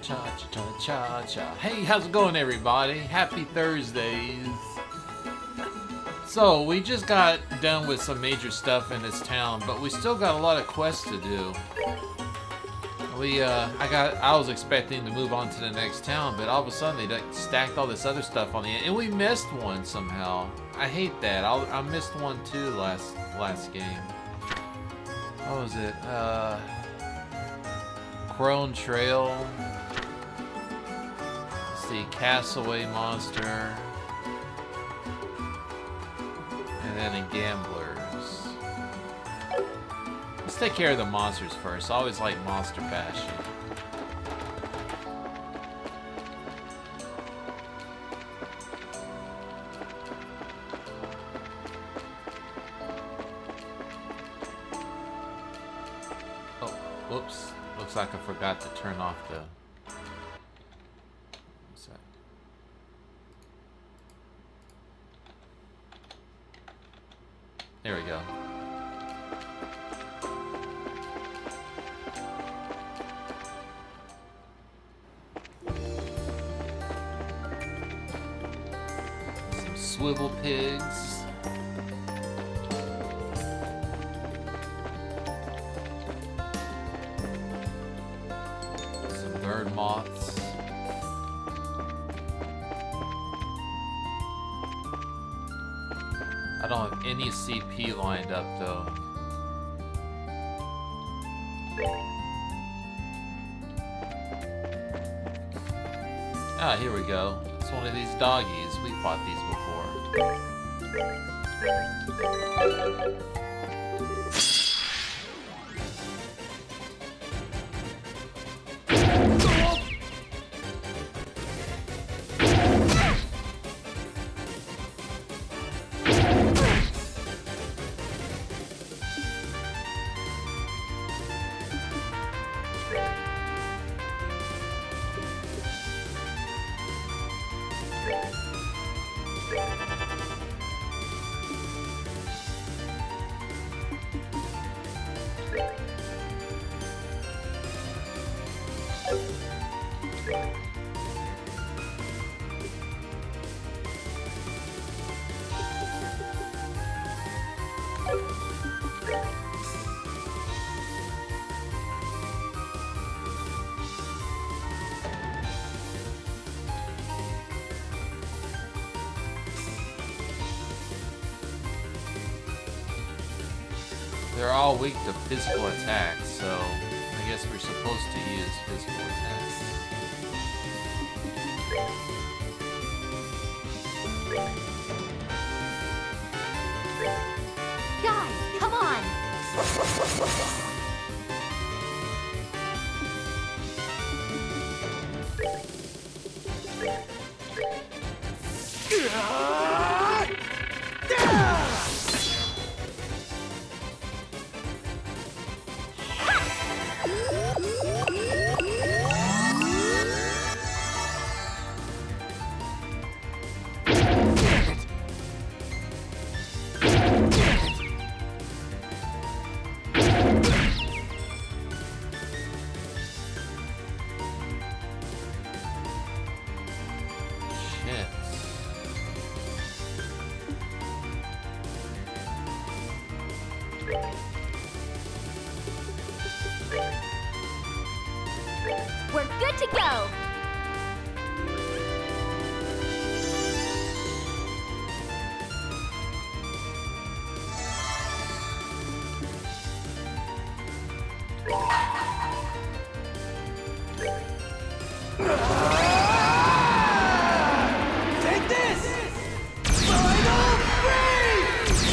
Cha-cha-cha-cha-cha. Hey, how's it going, everybody? Happy Thursdays. So, we just got done with some major stuff in this town, but we still got a lot of quests to do. I was expecting to move on to the next town, but all of a sudden they stacked all this other stuff on the end, and we missed one somehow. I hate that. I missed one too last game. What was it? Crone Trail. Let's see, Castaway Monster. And then a Gamblers. Let's take care of the monsters first. I always like Monster Bastion. Oh, whoops. Looks like I forgot to turn off the... What's that? There we go. Some swivel pigs. Moths. I don't have any CP lined up though. Ah, here we go. It's one of these doggies. We fought these before. They're all weak to physical attacks, so I guess we're supposed to use physical attacks. Guys, come on! We're good to go! Take this! Final freeze!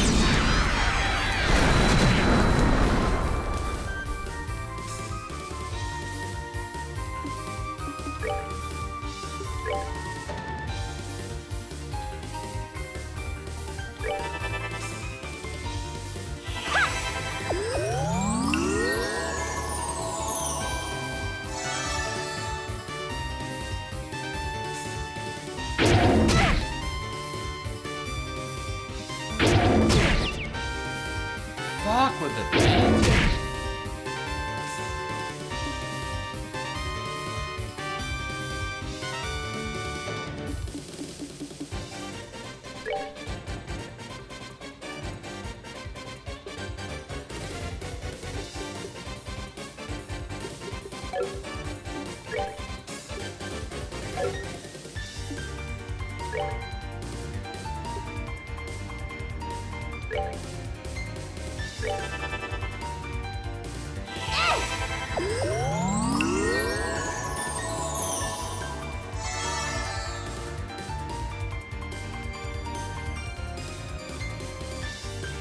He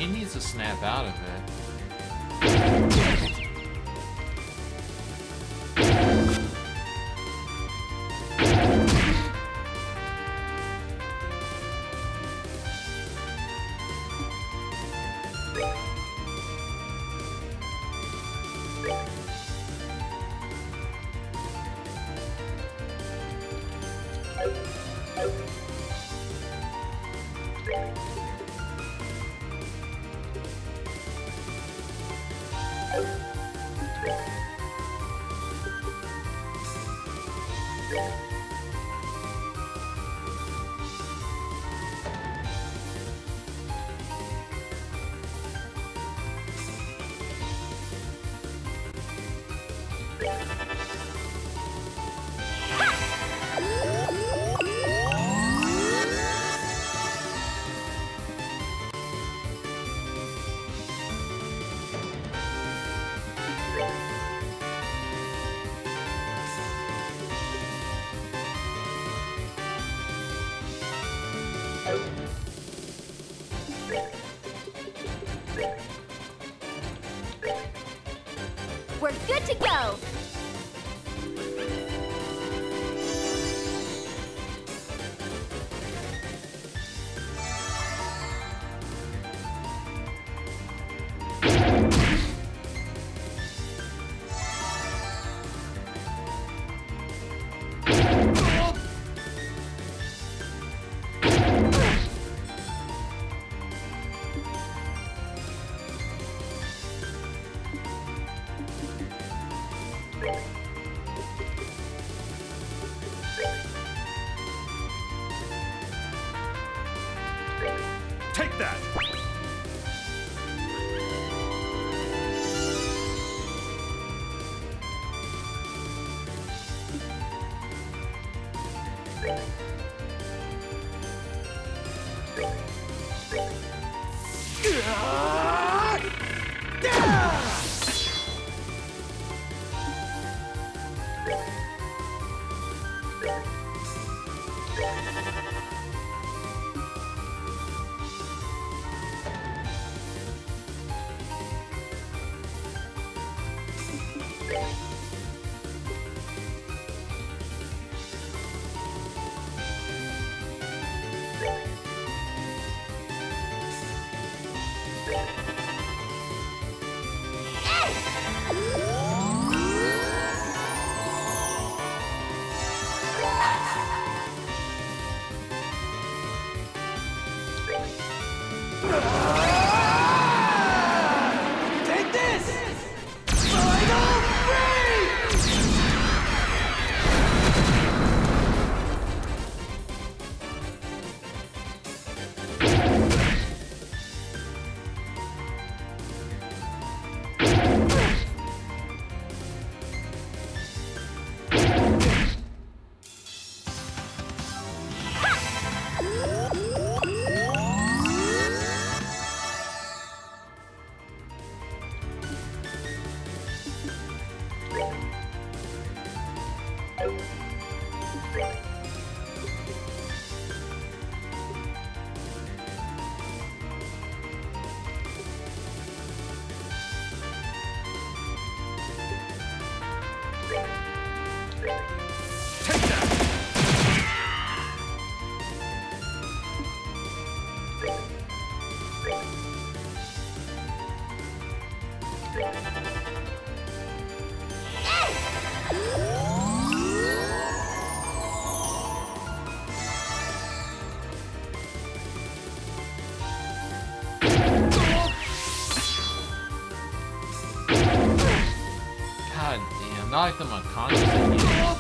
needs to snap out of it. We're good to go. Take that! Take this! Final freeze! Take that! God damn, not like them unconscious again.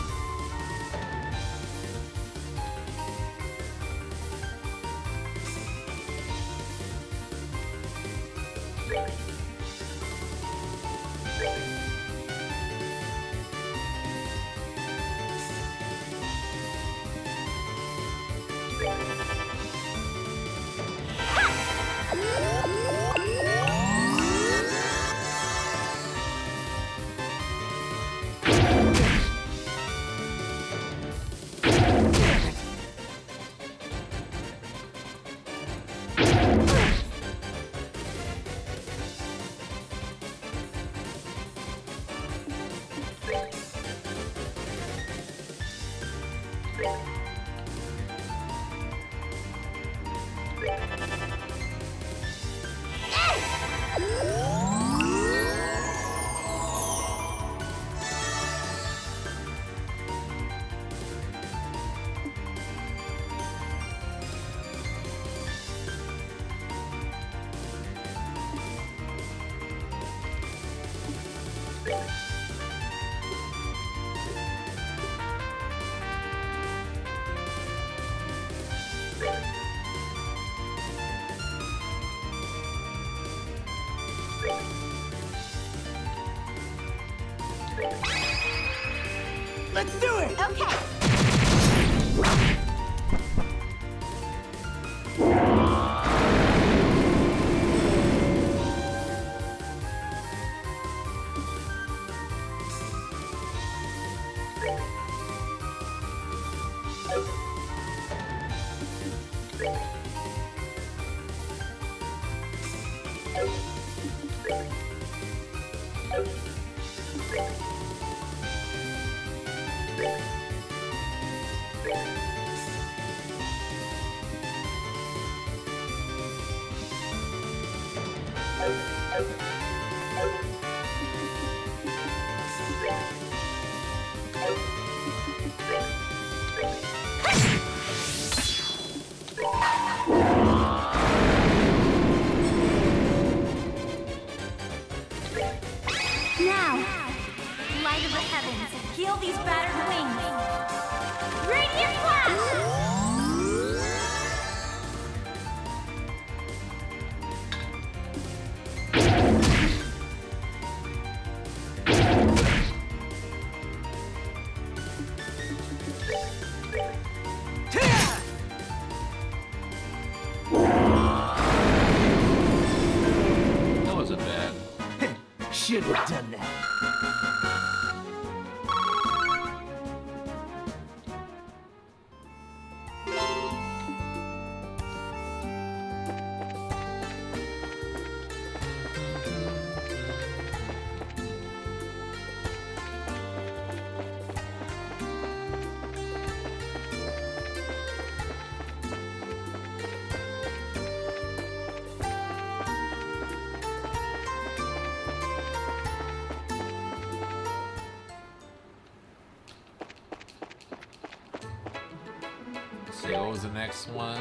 Let's do it! Okay. Now, light of the heavens, heal these battered wings. Radiant flash! That wasn't bad. Should have done that. Let's see, what was the next one?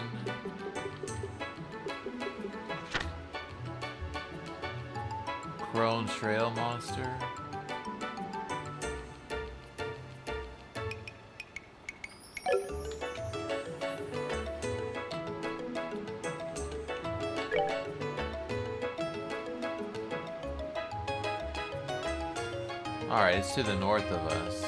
Crone Trail Monster. Alright, it's to the north of us.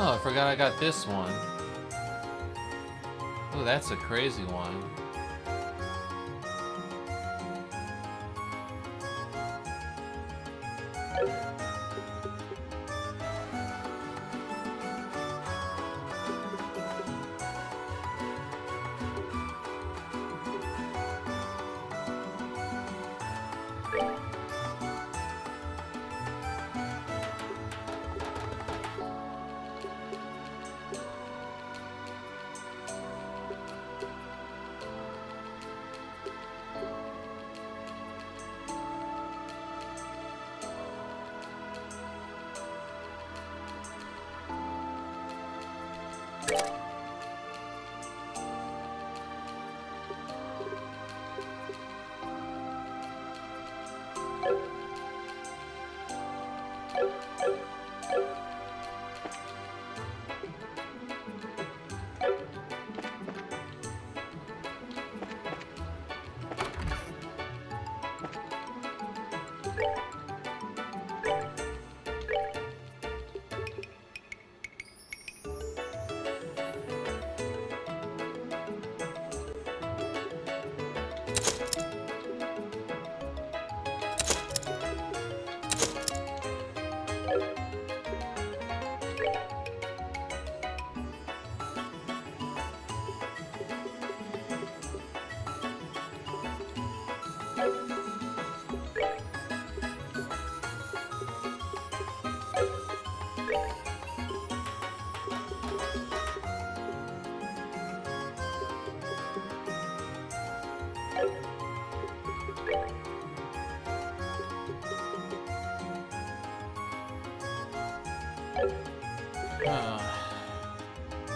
Oh, I forgot I got this one. Oh, that's a crazy one.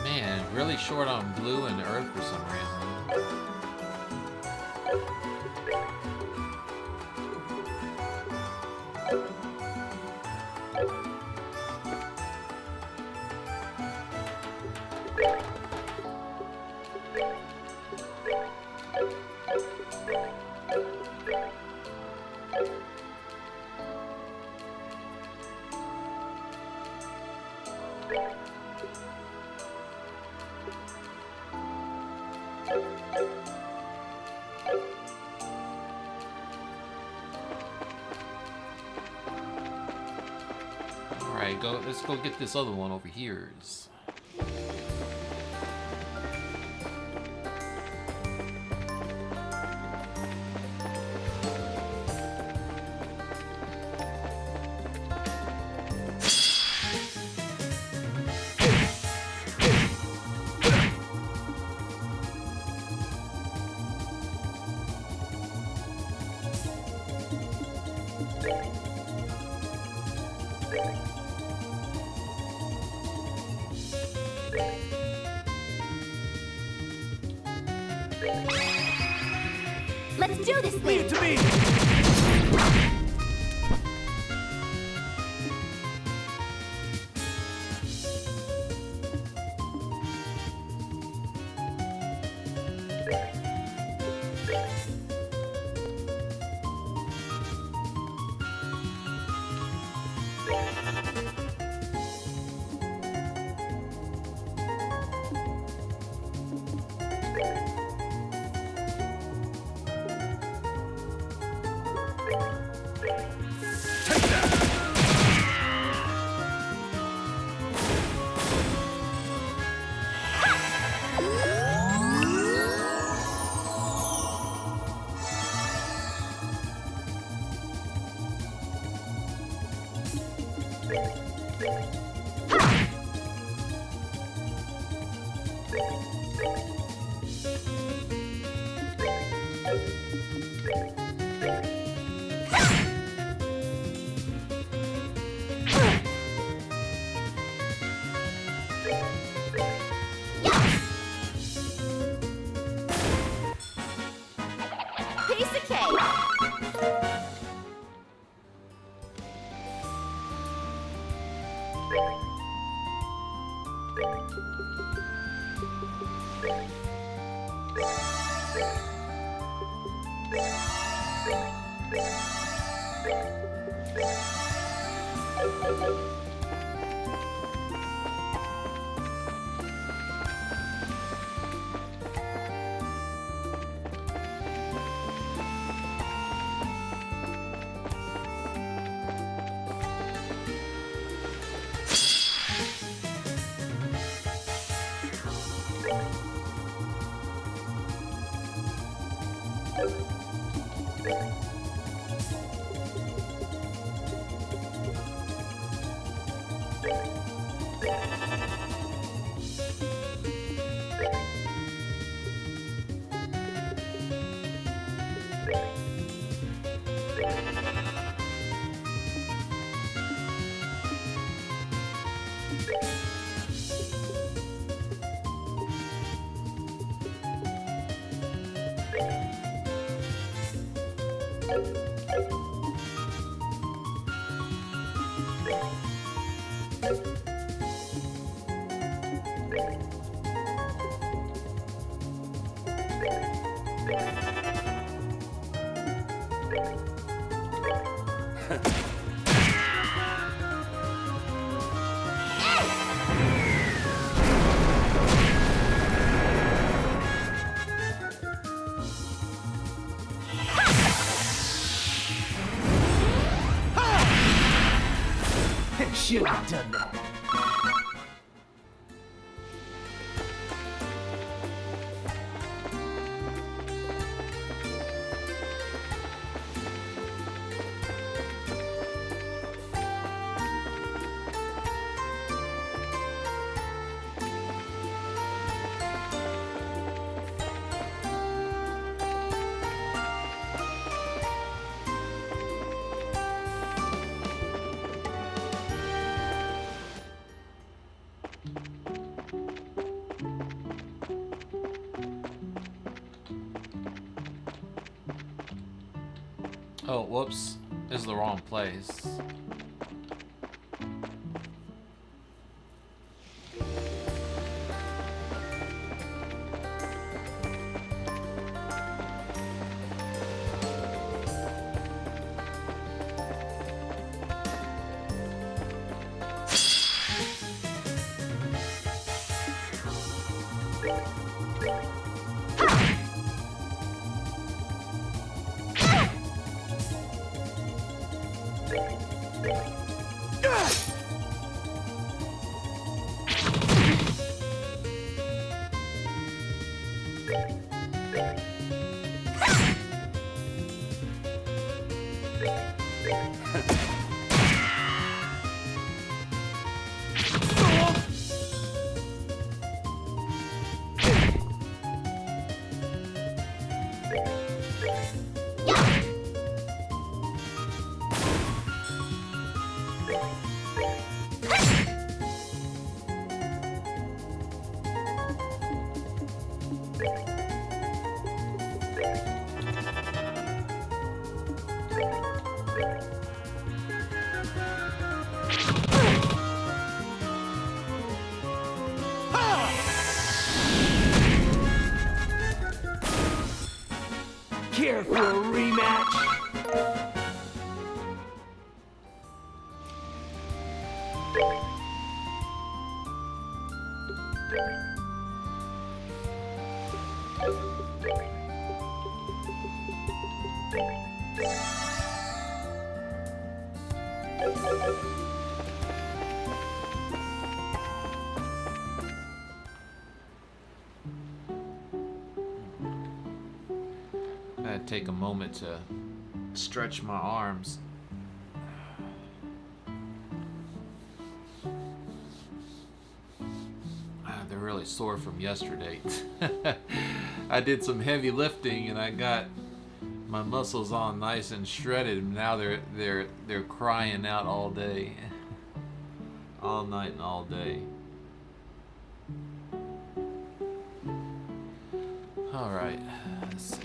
Man, really short on blue and earth for some reason. Alright, let's go get this other one over here. Let's do this thing! Leave it to me! Piece of cake! Shouldn't have done that. Oh, whoops. This is the wrong place. Care for a rematch? I had to take a moment to stretch my arms. They're really sore from yesterday. I did some heavy lifting and I got my muscles all nice and shredded, and now they're crying out all day. All night and all day. All right, let's see.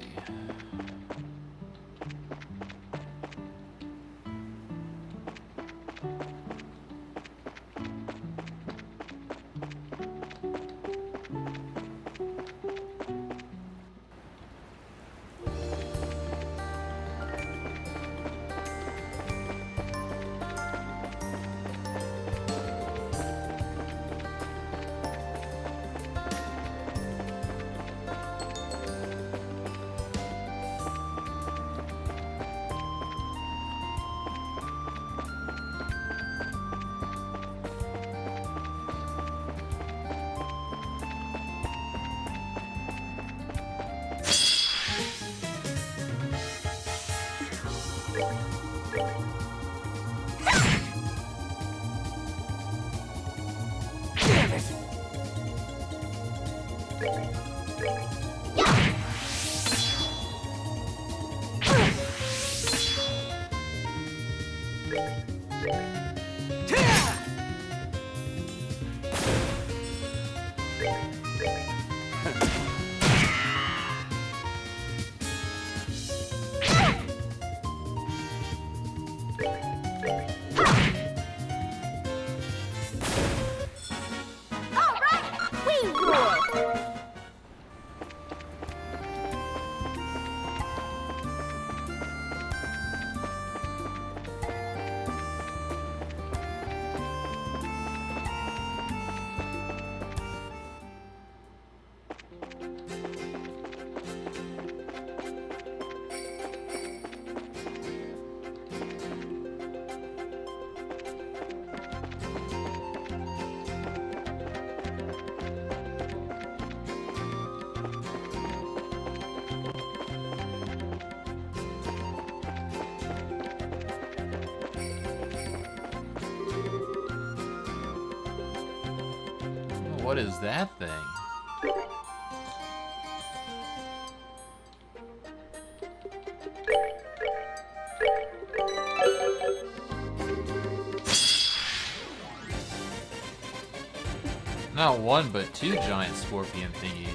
What is that thing? Not one, but two giant scorpion thingies.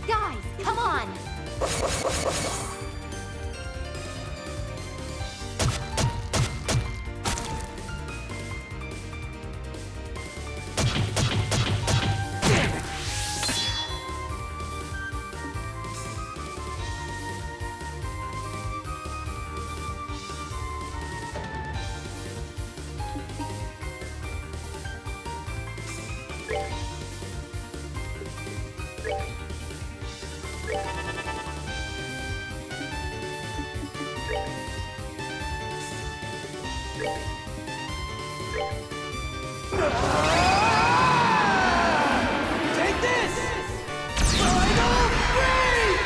Guys, come on! Take this! Final break!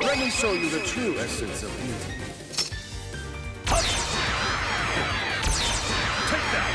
Let me show you the true essence of beauty. Take that!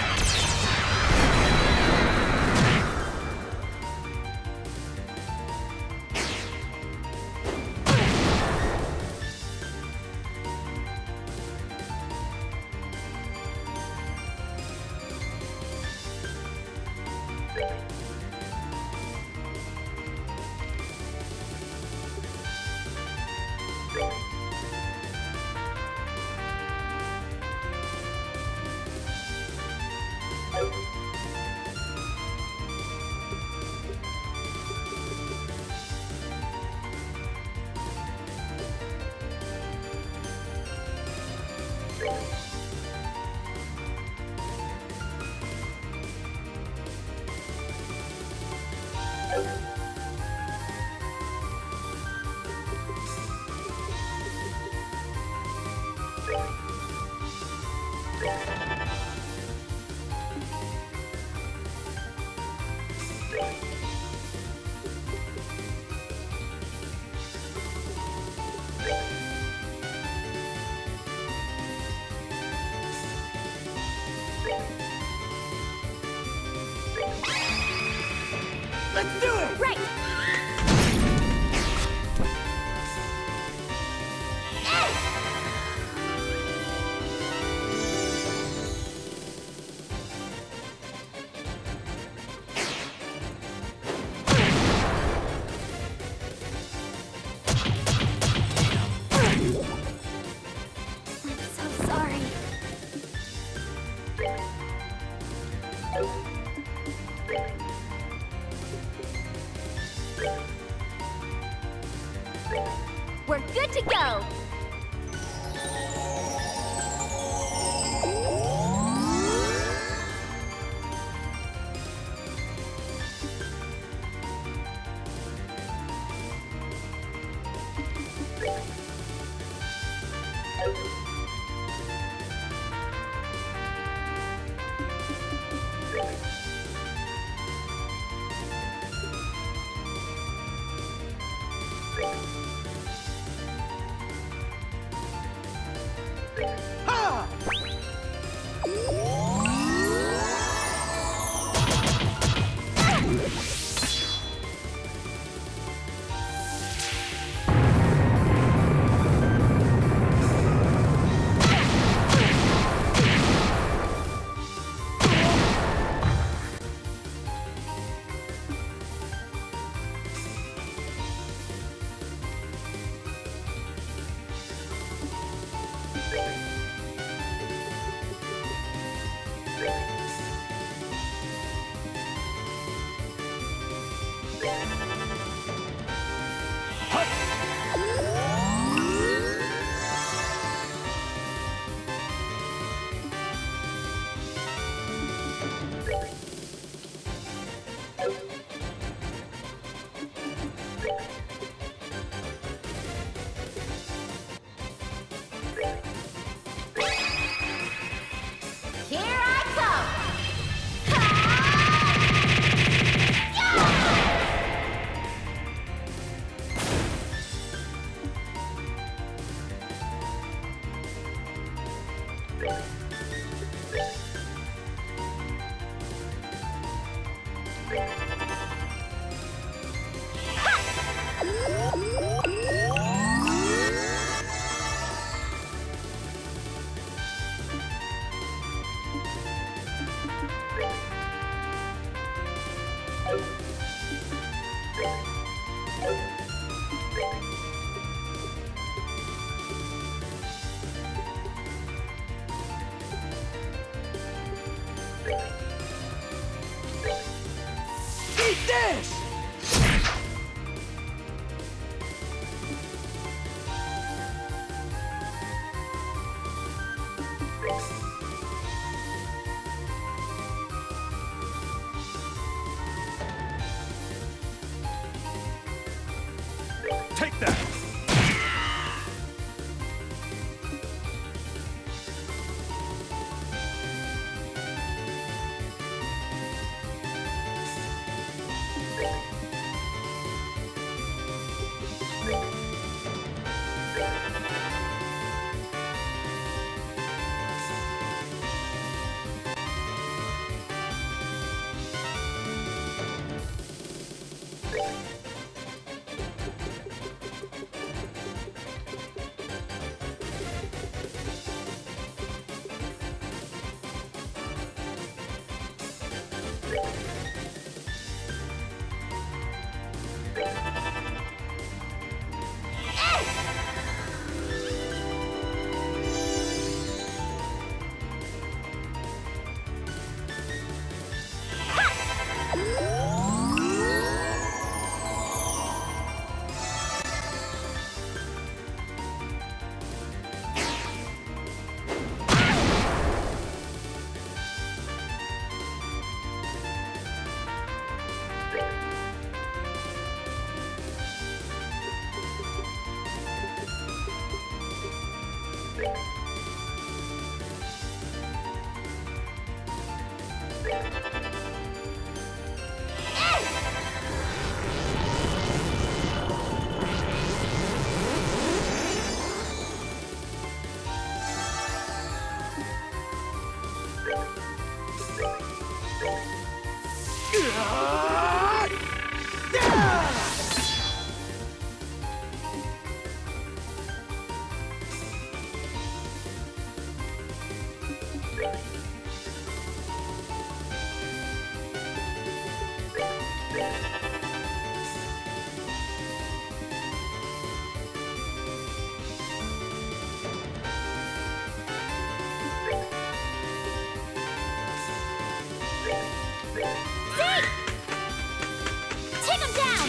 Let's do it! Right! We're good to go. Here I come! Eat this! Take that! Take him down!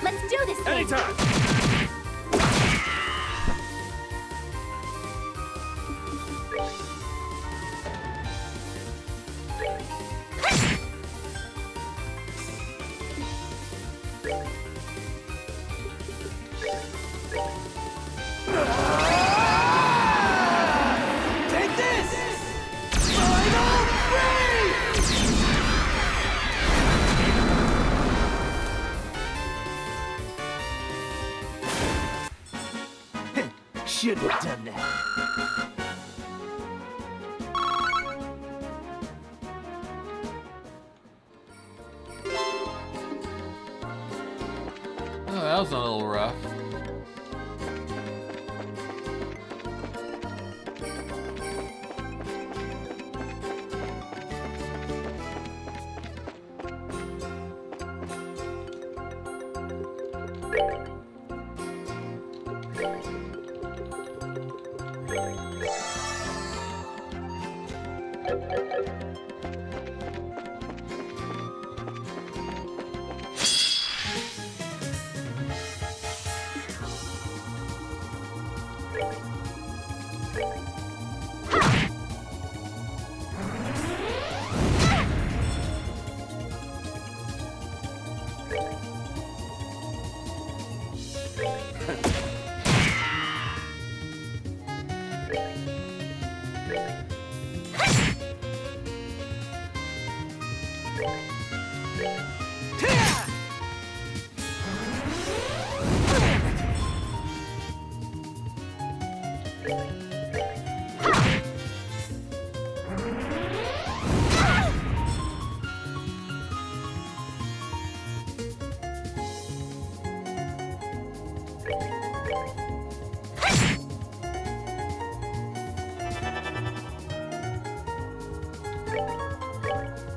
Let's do this thing. Anytime! Take this! Final freeze! Should have done that. Oh, that was a little rough.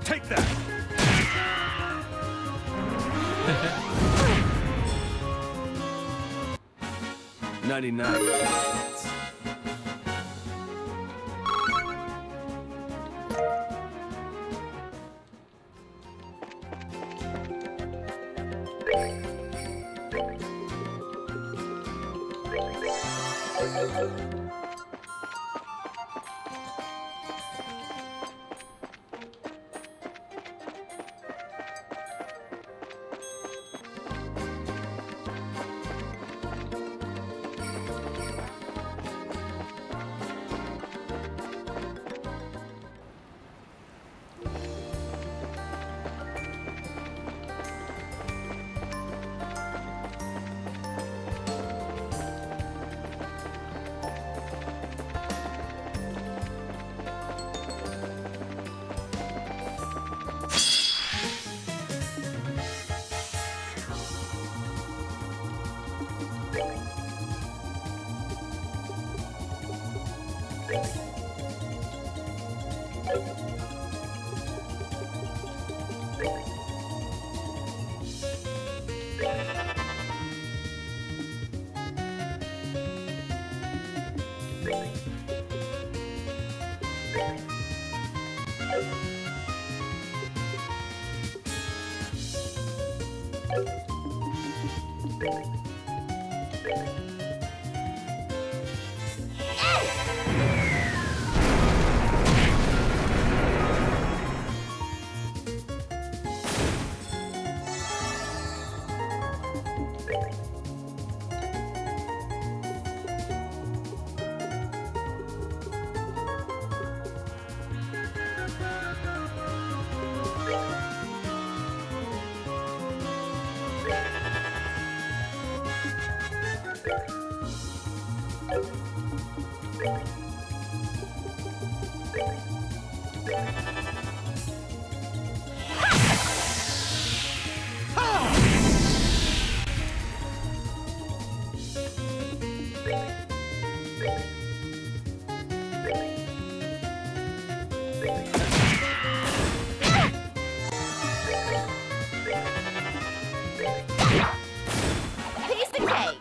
Take that! 99 minutes. Piece of cake.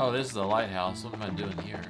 Oh, this is the lighthouse. What am I doing here?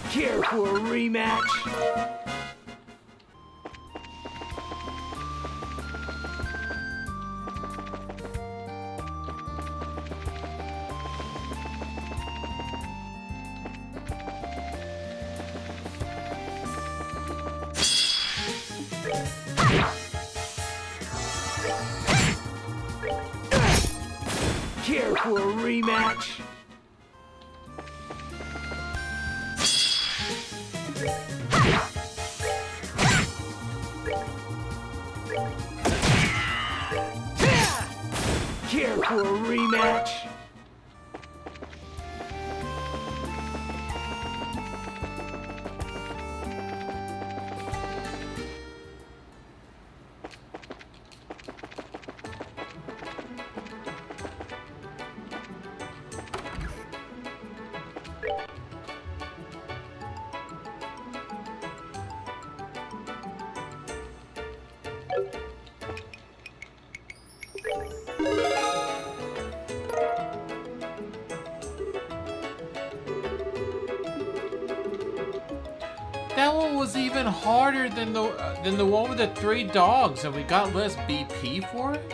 Care for a rematch? Care for a rematch? Care for a rematch? That one was even harder than the one with the 3 dogs, and we got less BP for it.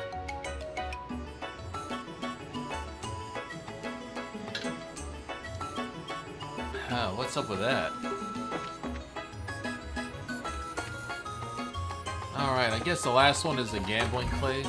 What's up with that? All right, I guess the last one is a gambling place.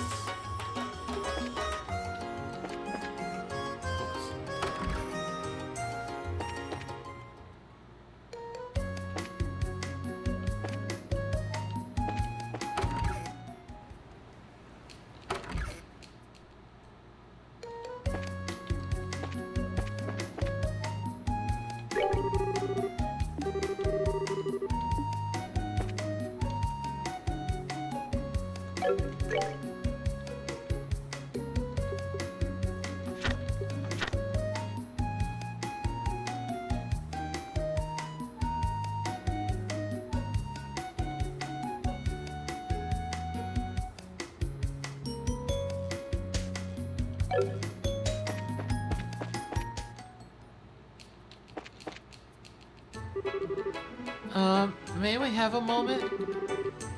May we have a moment?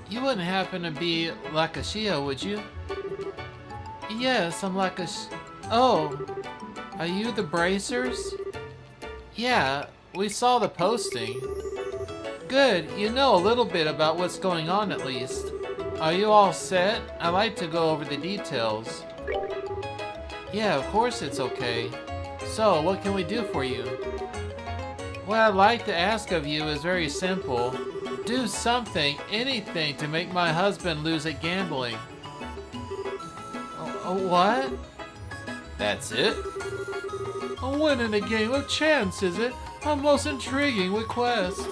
You wouldn't happen to be Lakashia, would you? Yes, I'm Oh, are you the Bracers? Yeah, we saw the posting. Good, you know a little bit about what's going on at least. Are you all set? I'd like to go over the details. Yeah, of course it's okay. So, what can we do for you? What I'd like to ask of you is very simple. Do something, anything to make my husband lose at gambling. What? That's it? Winning a game of chance, is it? A most intriguing request.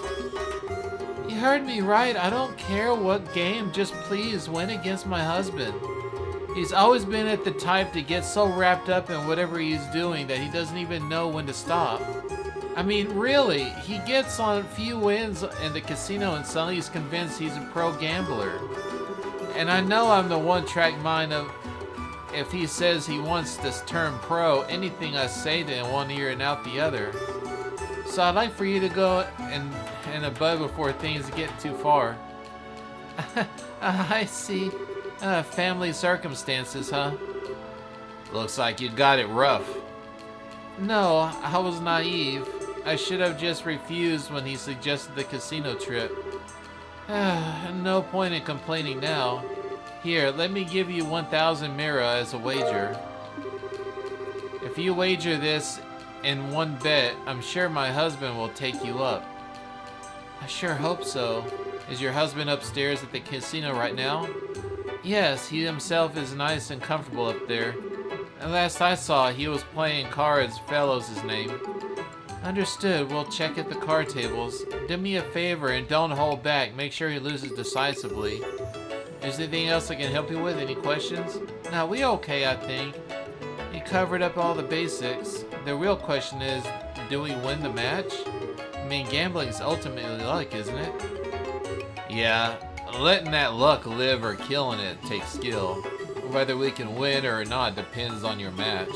You heard me right. I don't care what game, just please win against my husband. He's always been the type to get so wrapped up in whatever he's doing that he doesn't even know when to stop. I mean, really, he gets on a few wins in the casino and suddenly he's convinced he's a pro gambler. And I know I'm the one-track mind of if he says he wants to turn pro, anything I say to him one ear and out the other. So I'd like for you to go in a bud before things get too far. I see. Family circumstances, huh? Looks like you got it rough. No, I was naive. I should have just refused when he suggested the casino trip. No point in complaining now. Here, let me give you 1,000 Mira as a wager. If you wager this in one bet, I'm sure my husband will take you up. I sure hope so. Is your husband upstairs at the casino right now? Yes, he himself is nice and comfortable up there. And last I saw, he was playing cards. Fellow's his name. Understood. We'll check at the card tables. Do me a favor and don't hold back. Make sure he loses decisively. Is there anything else I can help you with? Any questions? No, we okay, I think. You covered up all the basics. The real question is, do we win the match? I mean, gambling's ultimately luck, isn't it? Yeah, letting that luck live or killing it takes skill. Whether we can win or not depends on your match.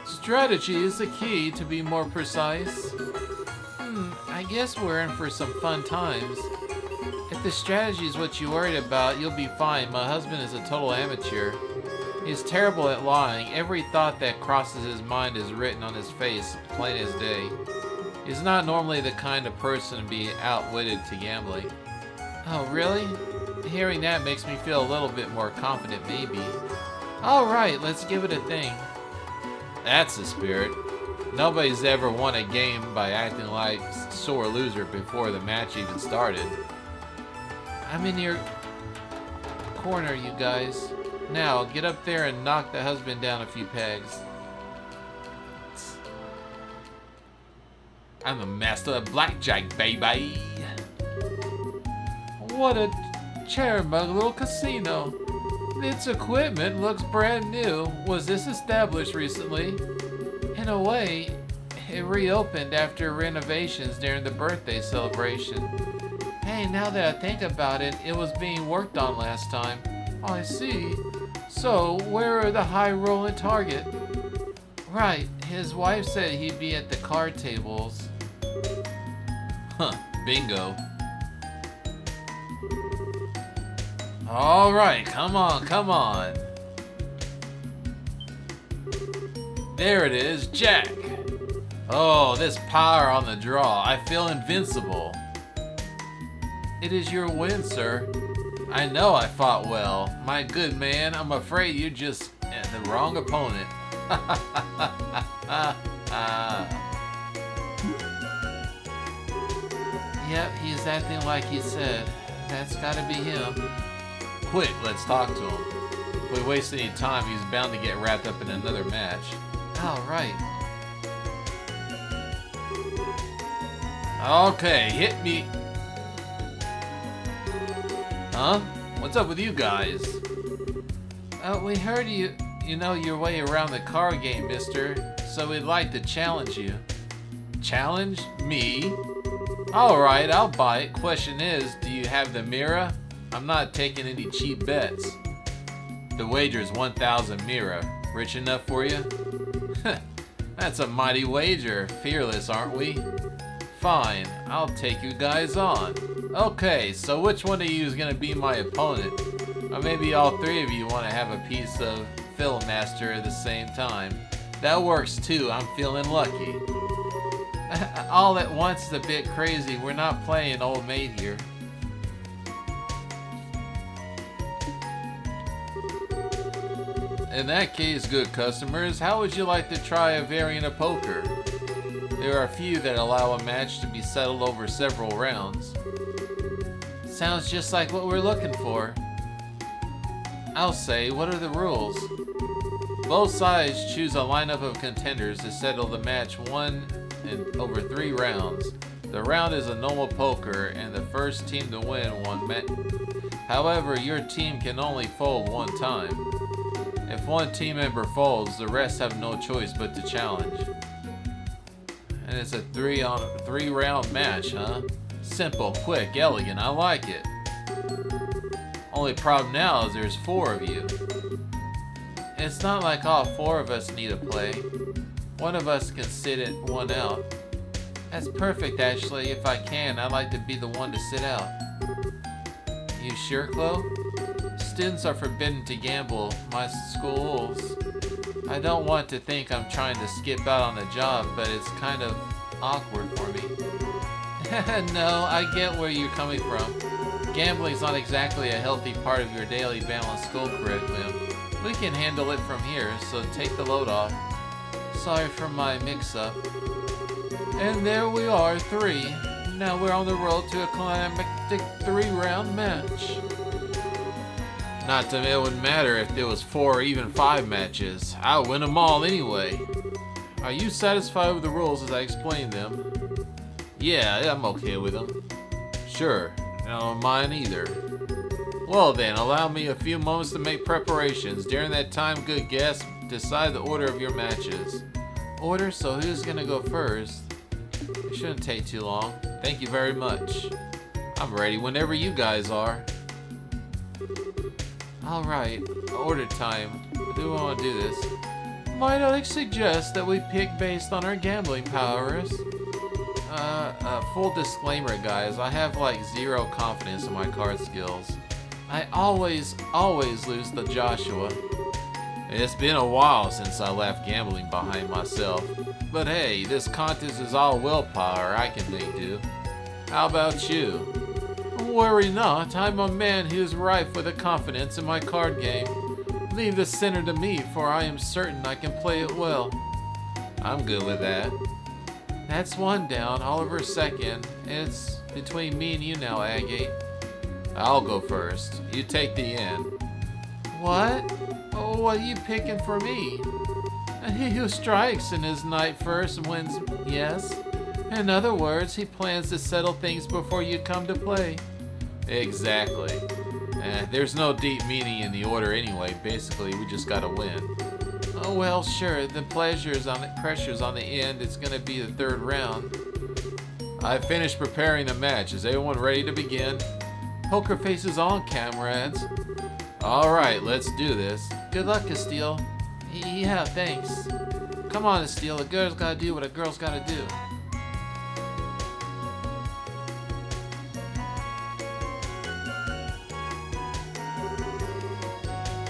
Strategy is the key, to be more precise. I guess we're in for some fun times. If the strategy is what you're worried about, you'll be fine. My husband is a total amateur. He's terrible at lying. Every thought that crosses his mind is written on his face, plain as day. He's not normally the kind of person to be outwitted to gambling. Oh, really? Hearing that makes me feel a little bit more confident, maybe. Alright, let's give it a thing. That's the spirit. Nobody's ever won a game by acting like a sore loser before the match even started. I'm in your corner, you guys. Now, get up there and knock the husband down a few pegs. I'm a master of blackjack, baby. What a charming little casino. Its equipment looks brand new. Was this established recently? In a way, it reopened after renovations during the birthday celebration. Hey, now that I think about it, it was being worked on last time. Oh, I see. So, where are the high-rolling target? Right, his wife said he'd be at the card tables. Huh, bingo. Alright, come on, come on. There it is, Jack. Oh, this power on the draw. I feel invincible. It is your win, sir. I know I fought well. My good man, I'm afraid you're just the wrong opponent. Yep, he's acting like he said. That's gotta be him. Quick, let's talk to him. If we waste any time, he's bound to get wrapped up in another match. All right. Okay, hit me. Huh? What's up with you guys? We heard you know your way around the card game, mister. So we'd like to challenge you. Challenge? Me? Alright, I'll bite. Question is, do you have the Mira? I'm not taking any cheap bets. The wager is 1,000 Mira. Rich enough for you? That's a mighty wager. Fearless, aren't we? Fine, I'll take you guys on. Okay, so which one of you is gonna be my opponent? Or maybe all three of you want to have a piece of Film Master at the same time. That works too, I'm feeling lucky. All at once is a bit crazy. We're not playing old maid here. In that case, good customers, how would you like to try a variant of poker? There are a few that allow a match to be settled over several rounds. Sounds just like what we're looking for. I'll say, what are the rules? Both sides choose a lineup of contenders to settle the match over 3 rounds. The round is a normal poker, and the first team to win one match. However, your team can only fold 1 time. If one team member folds, the rest have no choice but to challenge. And it's a 3-round match, huh? Simple, quick, elegant, I like it. Only problem now is there's 4 of you. It's not like all 4 of us need to play. One of us can sit it one out. That's perfect, actually. If I can, I'd like to be the one to sit out. You sure, Chloe? Students are forbidden to gamble my schools. I don't want to think I'm trying to skip out on the job, but it's kind of awkward for me. No, I get where you're coming from. Gambling's not exactly a healthy part of your daily balanced school curriculum. We can handle it from here, so take the load off. Sorry for my mix-up. And there we are, 3. Now we're on the road to a climactic 3-round match. Not that it would matter if there was 4 or even 5 matches. I'll win them all anyway. Are you satisfied with the rules as I explained them? Yeah, I'm okay with them. Sure, I don't mind either. Well then, allow me a few moments to make preparations. During that time, good guests, decide the order of your matches. Order? So who's gonna go first? It shouldn't take too long. Thank you very much. I'm ready whenever you guys are. Alright, order time. I do want to do this. Might I suggest that we pick based on our gambling powers? Full disclaimer, guys. I have like 0 confidence in my card skills. I always lose to Joshua. It's been a while since I left gambling behind myself. But hey, this contest is all willpower. I can make do. How about you? Worry not, I'm a man who is rife with a confidence in my card game. Leave the center to me, for I am certain I can play it well. I'm good with that. That's 1 down, Oliver 2nd. It's between me and you now, Agate. I'll go first. You take the end. What? Oh, what are you picking for me? He who strikes in his night first wins, yes? In other words, he plans to settle things before you come to play. Exactly. There's no deep meaning in the order anyway. Basically, we just gotta win. Oh well, sure. The pressure's on the end. It's gonna be the 3rd round. I finished preparing the match. Is everyone ready to begin? Poker faces on, comrades. All right, let's do this. Good luck, Castile. Yeah, thanks. Come on, Castile. A girl's gotta do what a girl's gotta do.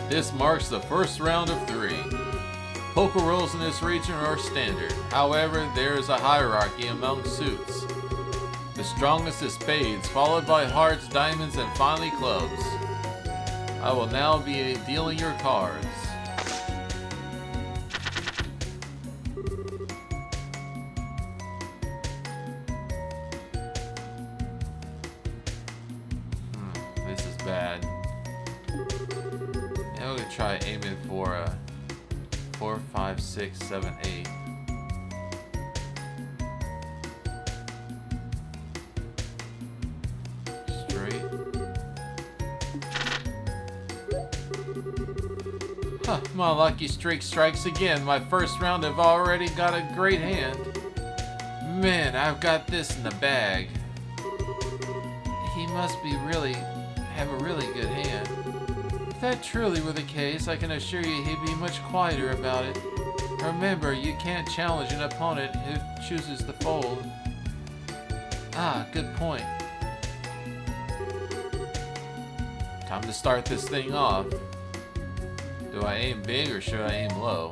This marks the first round of 3. Poker rules in this region are standard. However, there is a hierarchy among suits. The strongest is spades, followed by hearts, diamonds, and finally clubs. I will now be dealing your cards. This is bad. Now we're gonna try aiming for a 4, 5, 6, 7, 8. Straight. Huh, my lucky streak strikes again. My first round I've already got a great hand. Man, I've got this in the bag. He must have a really good hand. If that truly were the case, I can assure you he'd be much quieter about it. Remember, you can't challenge an opponent who chooses to fold. Ah, good point. Time to start this thing off. Do I aim big or should I aim low?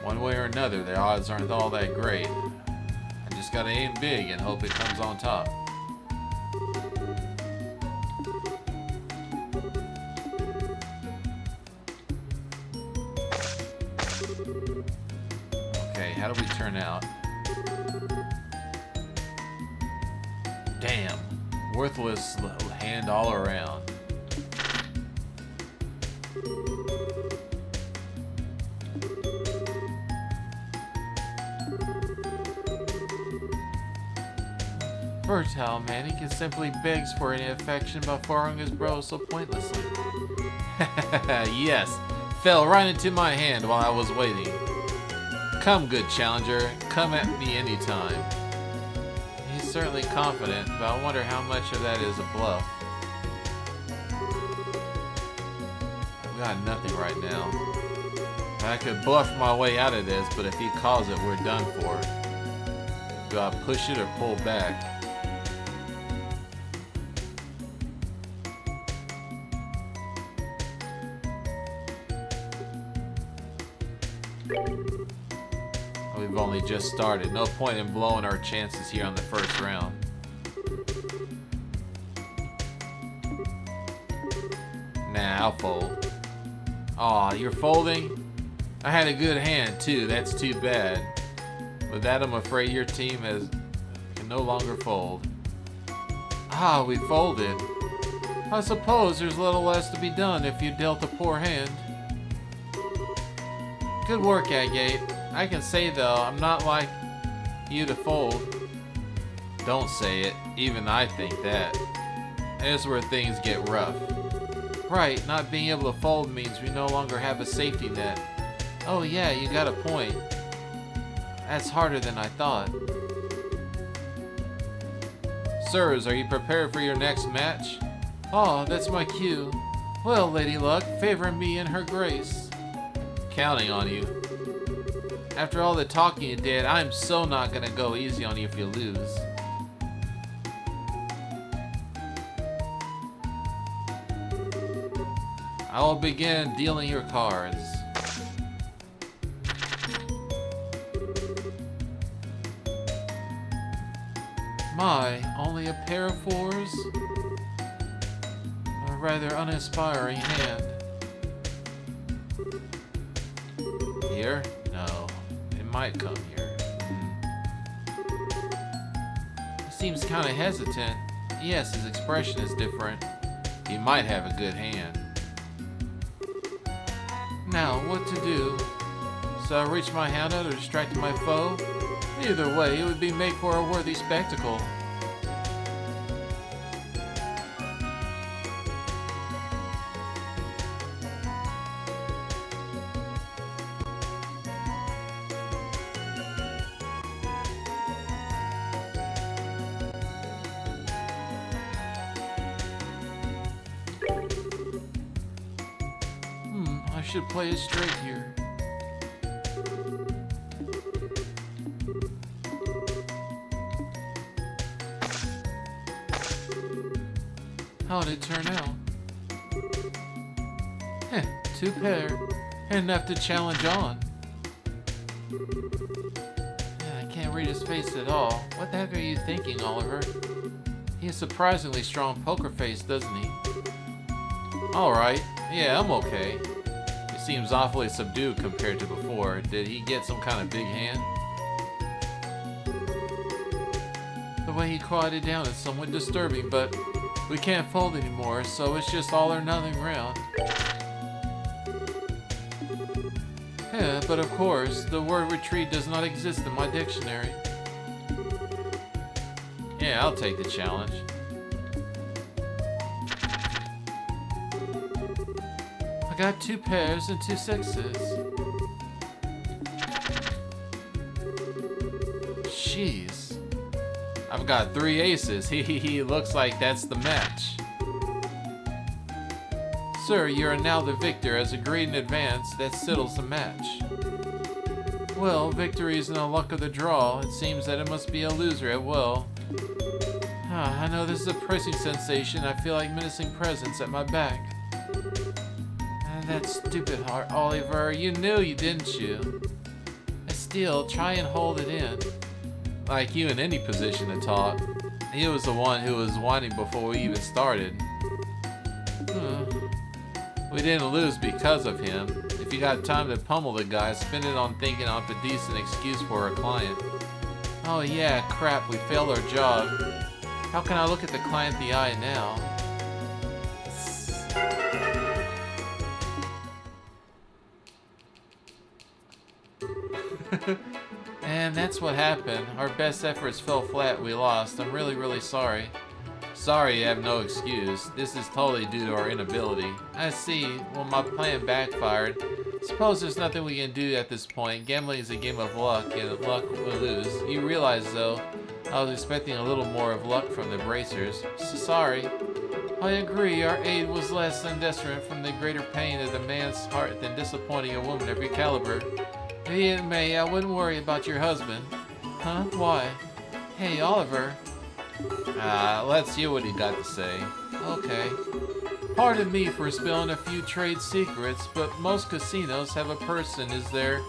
One way or another, the odds aren't all that great. I just gotta aim big and hope it comes on top. Okay, how do we turn out? Damn, worthless little hand all around. Fertile Manny simply begs for any affection by following his bro so pointlessly. Yes, fell right into my hand while I was waiting. Come, good challenger, come at me anytime. He's certainly confident, but I wonder how much of that is a bluff. I've got nothing right now. I could bluff my way out of this, but if he calls it, we're done for. Do I push it or pull back? We've only just started. No point in blowing our chances here on the first round. Nah, I'll fold. Aw, you're folding? I had a good hand too, that's too bad. With that, I'm afraid your team can no longer fold. Ah, we folded. I suppose there's little less to be done if you dealt a poor hand. Good work, Agate. I can say though, I'm not like you to fold. Don't say it. Even I think that. That's where things get rough. Right, not being able to fold means we no longer have a safety net. Oh yeah, you got a point. That's harder than I thought. Sirs, are you prepared for your next match? Oh, that's my cue. Well, Lady Luck, favoring me in her grace. Counting on you. After all the talking you did, I'm so not gonna go easy on you if you lose. I will begin dealing your cards. My, only a pair of fours? A rather uninspiring hand. Here? No. It might come here. He seems kind of hesitant. Yes, his expression is different. He might have a good hand. Now, what to do? So I reach my hand out to distract my foe? Either way, it would be made for a worthy spectacle. I should play it straight here. How'd it turn out? Heh, 2 pair. Enough to challenge on. Yeah, I can't read his face at all. What the heck are you thinking, Oliver? He has surprisingly strong poker face, doesn't he? Alright, yeah, I'm okay. He seems awfully subdued compared to before. Did he get some kind of big hand? The way he quieted down is somewhat disturbing, but we can't fold anymore, so it's just all or nothing round. Yeah, but of course, the word retreat does not exist in my dictionary. Yeah, I'll take the challenge. I got 2 pairs and 2 sixes. Jeez. I've got 3 aces. He looks like that's the match. Sir, you are now the victor. As agreed in advance, that settles the match. Well, victory is in the luck of the draw. It seems that it must be a loser at will. I know this is a pricing sensation. I feel like menacing presence at my back. That stupid heart, Oliver. You knew you, didn't you? Still, try and hold it in. Like you in any position to talk. He was the one who was whining before we even started. We didn't lose because of him. If you got time to pummel the guy, spend it on thinking up a decent excuse for our client. Oh yeah, crap, we failed our job. How can I look at the client in the eye now? And that's what happened. Our best efforts fell flat. We lost. I'm really sorry. Sorry, you have no excuse. This is totally due to our inability. I see. Well, my plan backfired. Suppose there's nothing we can do at this point. Gambling is a game of luck, and luck will lose. You realize, though, I was expecting a little more of luck from the bracers. So sorry. I agree. Our aid was less than deterrent from the greater pain of the man's heart than disappointing a woman of your caliber. Be it may, I wouldn't worry about your husband. Huh? Why? Hey, Oliver. Let's hear what he got to say. Okay. Pardon me for spilling a few trade secrets, but most casinos have a person is there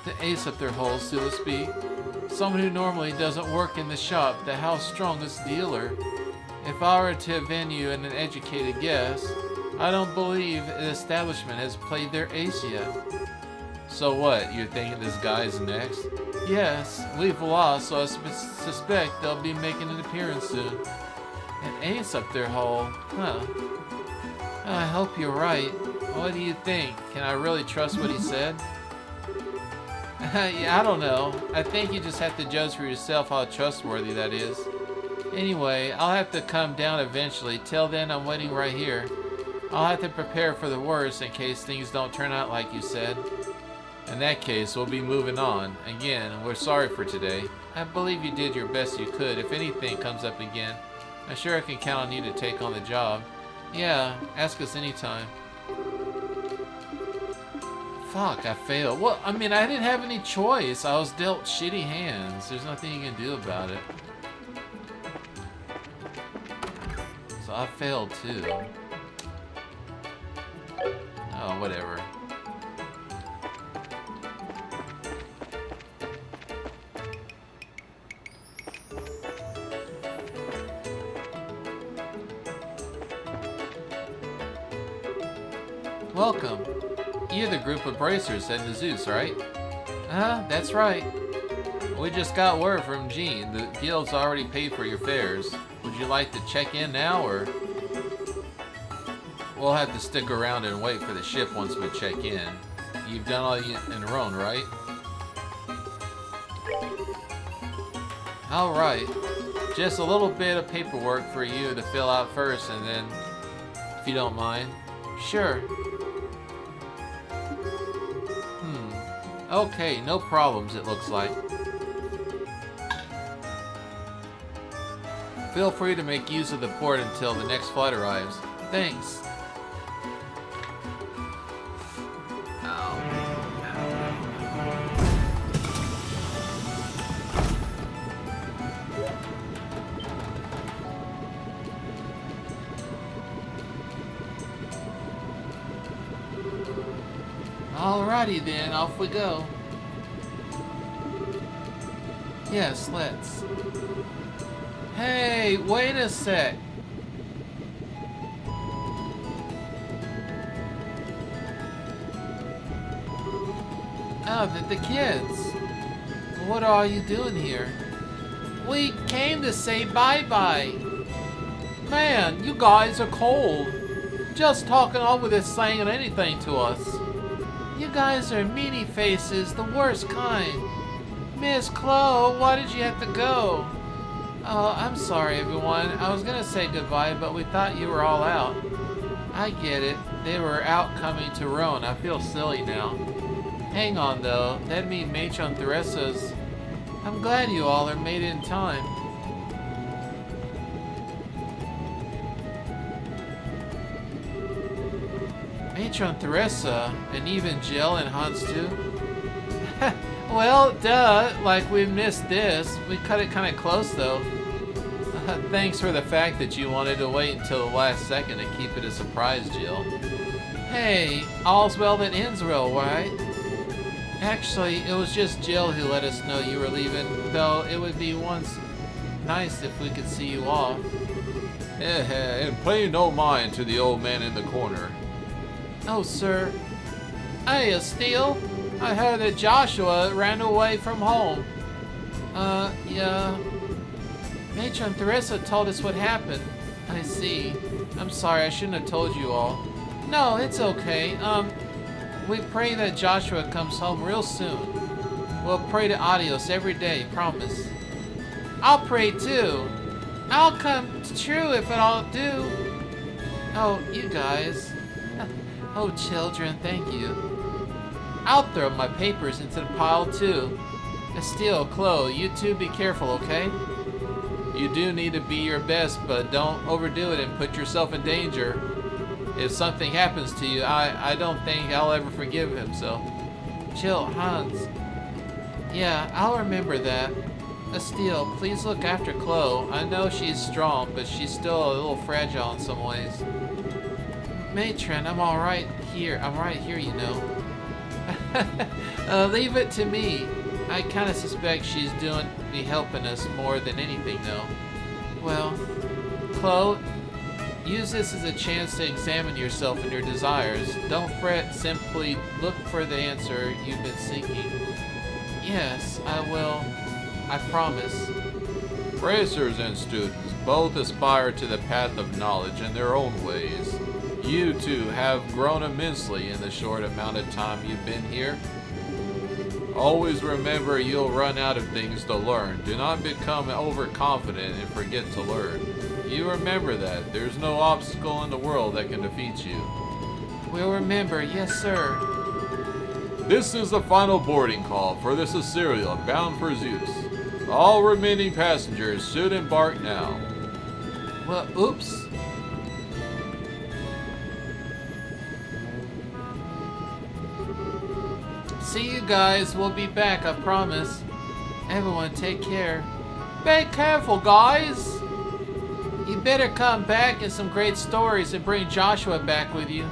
to ace up their holes, so to speak. Someone who normally doesn't work in the shop, the house strongest dealer. If I were to venue an educated guess, I don't believe the establishment has played their ace yet. So what, you're thinking this guy's next? Yes, we've lost, so I suspect they'll be making an appearance soon. An ace up their hole? Huh. I hope you're right. What do you think? Can I really trust what he said? Yeah, I don't know. I think you just have to judge for yourself how trustworthy that is. Anyway, I'll have to come down eventually. Till then, I'm waiting right here. I'll have to prepare for the worst in case things don't turn out like you said. In that case, we'll be moving on. Again, we're sorry for today. I believe you did your best you could. If anything comes up again, I'm sure I can count on you to take on the job. Yeah, ask us anytime. Fuck, I failed. Well, I mean, I didn't have any choice. I was dealt shitty hands. There's nothing you can do about it. So I failed too. Oh, whatever. Welcome. You're the group of bracers heading to Zeus, right? That's right. We just got word from Gene. The guild's already paid for your fares. Would you like to check in now, or? We'll have to stick around and wait for the ship once we check in. You've done all you in Rome, right? Alright. Just a little bit of paperwork for you to fill out first, and then, if you don't mind. Sure. Okay, no problems, it looks like. Feel free to make use of the port until the next flight arrives. Thanks. Alrighty then, off we go. Yes, let's. Hey, wait a sec. Oh, the kids. What are you doing here? We came to say bye-bye. Man, you guys are cold. Just talking over this saying anything to us. You guys are meanie faces, the worst kind. Miss Chloe, why did you have to go? Oh, I'm sorry, everyone. I was gonna say goodbye, but we thought you were all out. I get it. They were out coming to Rhone. I feel silly now. Hang on, though. That'd mean Matron Theresa's. I'm glad you all are made in time. Matron Theresa, and even Jill and Hans too? Well, duh, like we missed this. We cut it kind of close though. Thanks for the fact that you wanted to wait until the last second to keep it a surprise, Jill. Hey, all's well that ends well, right? Actually, it was just Jill who let us know you were leaving, though it would be nice if we could see you off. And pay no mind to the old man in the corner. Oh, sir. Hey, Steele, I heard that Joshua ran away from home. Yeah. Matron Theresa told us what happened. I see. I'm sorry, I shouldn't have told you all. No, it's okay. We pray that Joshua comes home real soon. We'll pray to Adios every day, promise. I'll pray too. I'll come true if it all do. Oh, you guys. Oh, children, thank you. I'll throw my papers into the pile too. Estelle, Chloe, you two be careful, okay? You do need to be your best, but don't overdo it and put yourself in danger. If something happens to you, I don't think I'll ever forgive him, so. Chill, Hans. Yeah, I'll remember that. Estelle, please look after Chloe. I know she's strong, but she's still a little fragile in some ways. Matron, I'm right here, you know. Leave it to me. I kind of suspect she's helping us more than anything, though. Well, Chloe, use this as a chance to examine yourself and your desires. Don't fret, simply look for the answer you've been seeking. Yes, I will. I promise. Racers and students both aspire to the path of knowledge in their own ways. You two have grown immensely in the short amount of time you've been here. Always remember you'll run out of things to learn. Do not become overconfident and forget to learn. You remember that. There's no obstacle in the world that can defeat you. We'll remember, yes sir. This is the final boarding call for the Cecilia bound for Zeus. All remaining passengers should embark now. Well, oops. See you guys. We'll be back, I promise. Everyone, take care. Be careful, guys. You better come back in some great stories and bring Joshua back with you.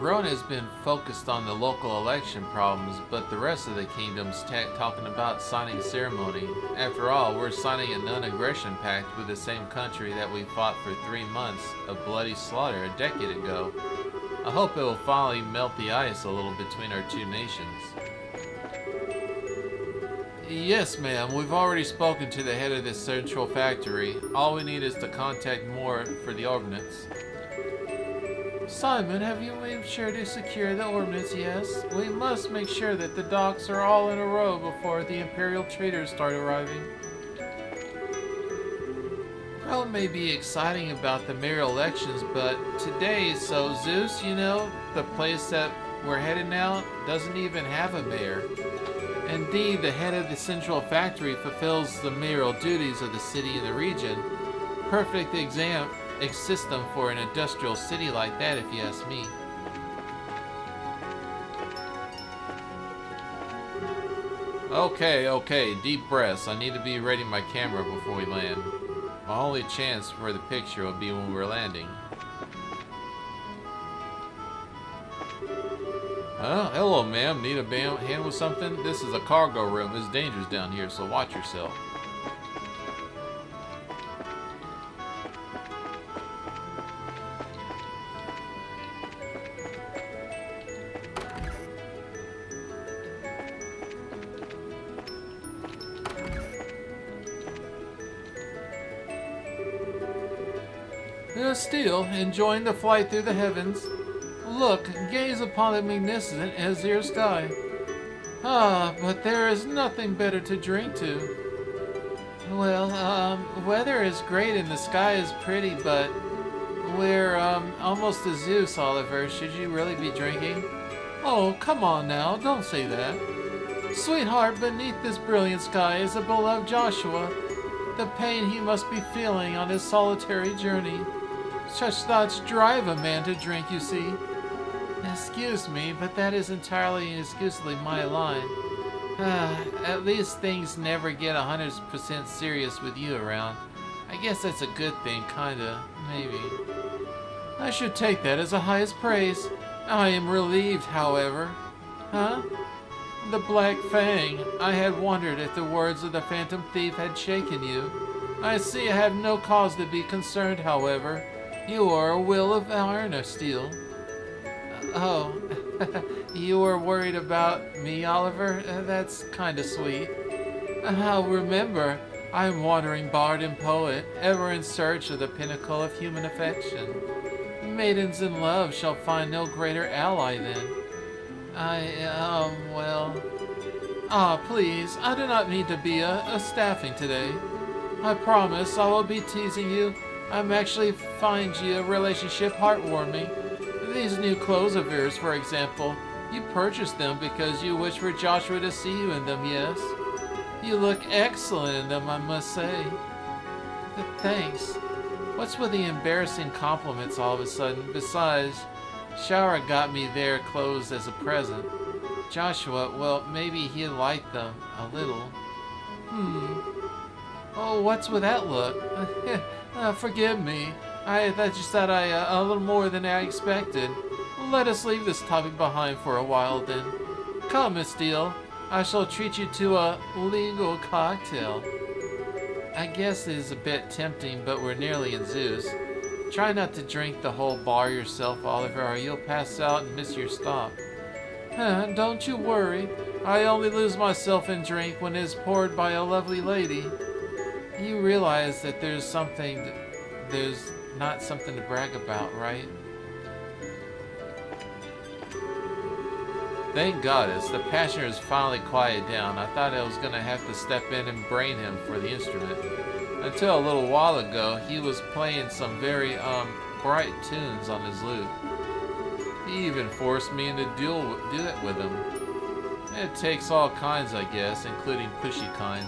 Rona has been focused on the local election problems, but the rest of the kingdom's talking about signing ceremony. After all, we're signing a non-aggression pact with the same country that we fought for 3 months of bloody slaughter a decade ago. I hope it will finally melt the ice a little between our two nations. Yes, ma'am. We've already spoken to the head of this central factory. All we need is to contact more for the ordnance. Simon, have you made sure to secure the ordnance? Yes. We must make sure that the docks are all in a row before the Imperial traders start arriving. Well, it may be exciting about the mayoral elections, but today, so Zeus, you know, the place that we're headed now, doesn't even have a mayor. Indeed, the head of the central factory fulfills the mayoral duties of the city and the region. Perfect system for an industrial city like that, if you ask me. Okay, deep breaths. I need to be ready my camera before we land. My only chance for the picture will be when we're landing. Hello, ma'am. Need a hand with something? This is a cargo room. It's dangerous down here, so watch yourself. Still, enjoying the flight through the heavens. Look, gaze upon the magnificent azure sky. Ah, but there is nothing better to drink to. Well, weather is great and the sky is pretty, but we're, almost to Zeus, Oliver. Should you really be drinking? Oh, come on now, don't say that. Sweetheart, beneath this brilliant sky is a beloved Joshua. The pain he must be feeling on his solitary journey. Such thoughts drive a man to drink, you see. Excuse me, but that is entirely and exclusively my line. At least things never get 100% serious with you around. I guess that's a good thing, kinda, maybe. I should take that as the highest praise. I am relieved, however. Huh? The Black Fang. I had wondered if the words of the Phantom Thief had shaken you. I see I have no cause to be concerned, however. You are a will of iron or steel. Oh, you were worried about me, Oliver? That's kinda sweet. Remember, I'm wandering bard and poet, ever in search of the pinnacle of human affection. Maidens in love shall find no greater ally then. Please, I do not need to be a staffing today. I promise I will be teasing you. I'm actually find you a relationship heartwarming. These new clothes of yours, for example, you purchased them because you wish for Joshua to see you in them, yes? You look excellent in them, I must say. Thanks. What's with the embarrassing compliments all of a sudden? Besides, Shara got me their clothes as a present. Joshua, well, maybe he liked them a little. Oh, what's with that look? Forgive me. I just thought a little more than I expected. Let us leave this topic behind for a while then. Come, Miss Steele. I shall treat you to a legal cocktail. I guess it is a bit tempting, but we're nearly in Zeus. Try not to drink the whole bar yourself, Oliver, or you'll pass out and miss your stop. Don't you worry. I only lose myself in drink when it is poured by a lovely lady. You realize that there's not something to brag about, right? Thank goddess, the passion has finally quieted down. I thought I was going to have to step in and brain him for the instrument. Until a little while ago, he was playing some very, bright tunes on his lute. He even forced me into duet with him. It takes all kinds, I guess, including pushy kinds.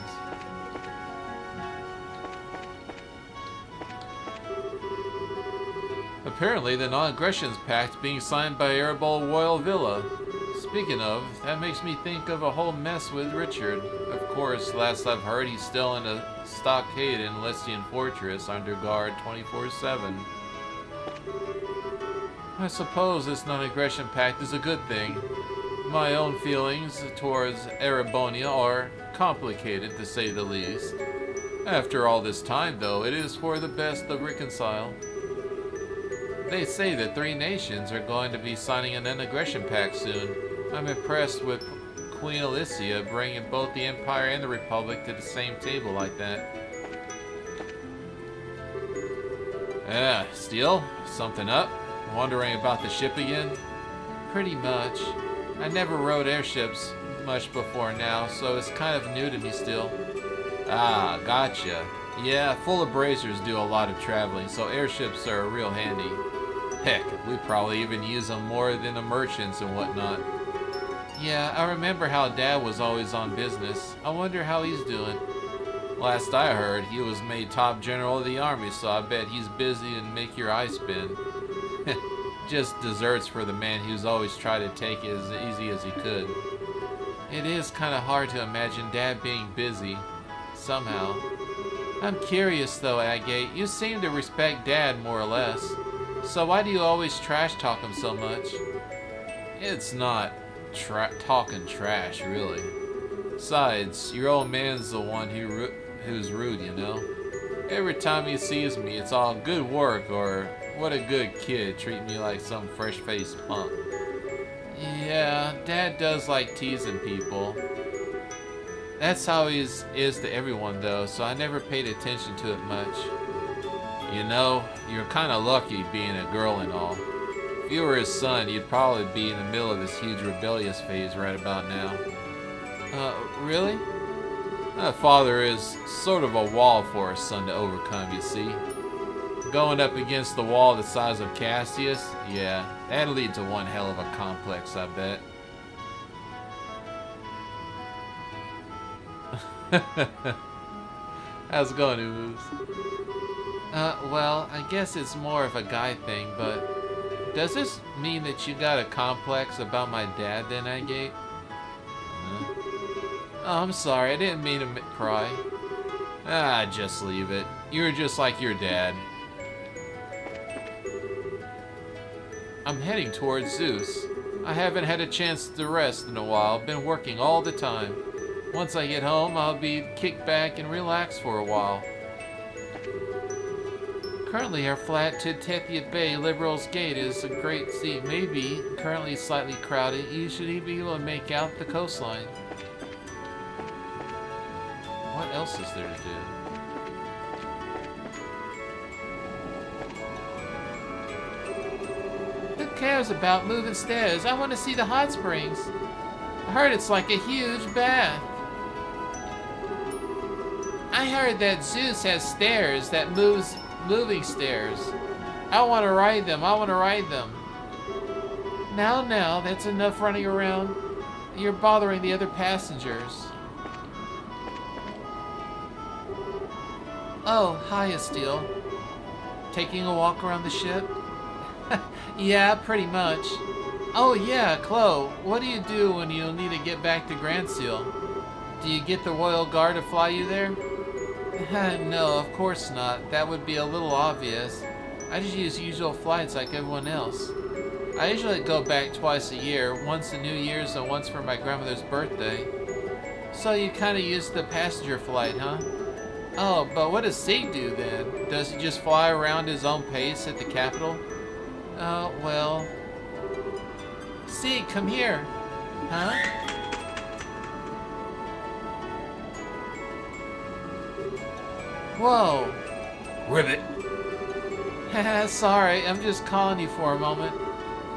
Apparently, the Non-Aggressions Pact being signed by Arabal Royal Villa. Speaking of, that makes me think of a whole mess with Richard. Of course, last I've heard, he's still in a stockade in Lestian Fortress under guard 24/7. I suppose this non-aggression pact is a good thing. My own feelings towards Erebonia are complicated, to say the least. After all this time, though, it is for the best to reconcile. They say that 3 nations are going to be signing a non-aggression pact soon. I'm impressed with Queen Alicia bringing both the Empire and the Republic to the same table like that. Steele? Something up? Wondering about the ship again? Pretty much. I never rode airships much before now, so it's kind of new to me still. Ah, gotcha. Yeah, full of bracers do a lot of traveling, so airships are real handy. Heck, we probably even use them more than the merchants and whatnot. Yeah, I remember how Dad was always on business. I wonder how he's doing. Last I heard, he was made top general of the army, so I bet he's busy and make your eyes spin. Just desserts for the man who's always tried to take it as easy as he could. It is kind of hard to imagine Dad being busy, somehow. I'm curious though, Agate, you seem to respect Dad more or less. So why do you always trash talk him so much? It's not talking trash, really. Besides, your old man's the one who's rude, you know? Every time he sees me, it's all good work or what a good kid, treat me like some fresh-faced punk. Yeah, Dad does like teasing people. That's how he is to everyone though, so I never paid attention to it much. You know, you're kind of lucky being a girl and all. If you were his son, you'd probably be in the middle of this huge rebellious phase right about now. Really? A father is sort of a wall for a son to overcome, you see. Going up against the wall the size of Cassius, yeah, that'd lead to one hell of a complex, I bet. How's it going, Tues? Well, I guess it's more of a guy thing, but does this mean that you got a complex about my dad then, Agate? Oh, I'm sorry, I didn't mean to pry. Just leave it. You're just like your dad. I'm heading towards Zeus. I haven't had a chance to rest in a while, been working all the time. Once I get home, I'll be kicked back and relax for a while. Currently, our flat to Tethia Bay Liberals Gate is a great seat. Maybe currently slightly crowded. You should be able to make out the coastline. What else is there to do? Who cares about moving stairs? I want to see the hot springs. I heard it's like a huge bath. I heard that Zeus has stairs that moving stairs. I want to ride them. I want to ride them. Now, that's enough running around. You're bothering the other passengers. Oh, hi, Estelle. Taking a walk around the ship? Yeah, pretty much. Oh yeah, Chloe, what do you do when you need to get back to Grand Seal? Do you get the Royal Guard to fly you there? No, of course not. That would be a little obvious. I just use usual flights like everyone else. I usually go back twice a year, once for New Year's and once for my grandmother's birthday. So you kind of use the passenger flight, huh? Oh, but what does Sig do then? Does he just fly around his own pace at the capital? Well... Sig, come here. Huh? Whoa. Ribbit. Sorry, I'm just calling you for a moment.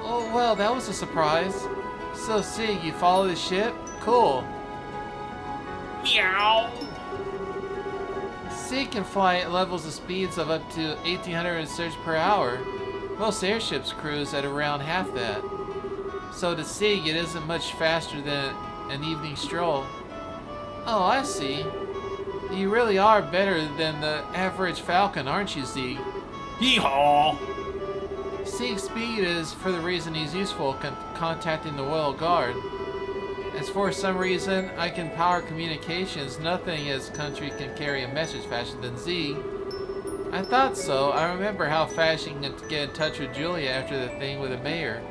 Oh, well, that was a surprise. So, Sig, you follow the ship? Cool. Meow. Sig can fly at levels of speeds of up to 1,800 surge per hour. Most airships cruise at around half that. So to Sig, it isn't much faster than an evening stroll. Oh, I see. You really are better than the average falcon, aren't you, Sig? Hee-haw. Sig's speed is for the reason he's useful contacting the Royal Guard. As for some reason I can power communications, nothing in this country can carry a message faster than Z. I thought so. I remember how fast you can get in touch with Julia after the thing with the mayor.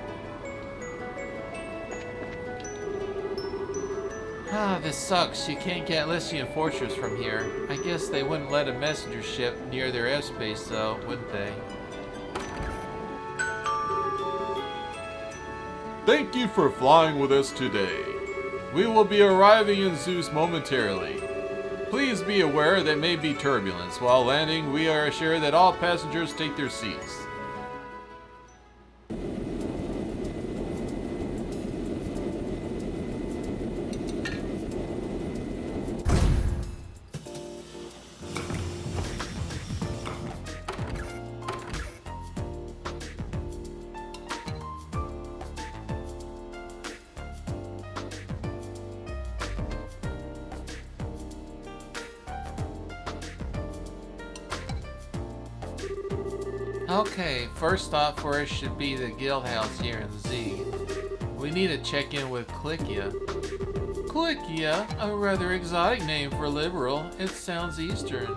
This sucks. You can't get Elysian Fortress from here. I guess they wouldn't let a messenger ship near their airspace though, wouldn't they? Thank you for flying with us today. We will be arriving in Zeus momentarily. Please be aware there may be turbulence. While landing, we are assured that all passengers take their seats. Okay, first stop for us should be the guild house here in Z. We need to check in with Clicia. Clicia? A rather exotic name for liberal. It sounds Eastern.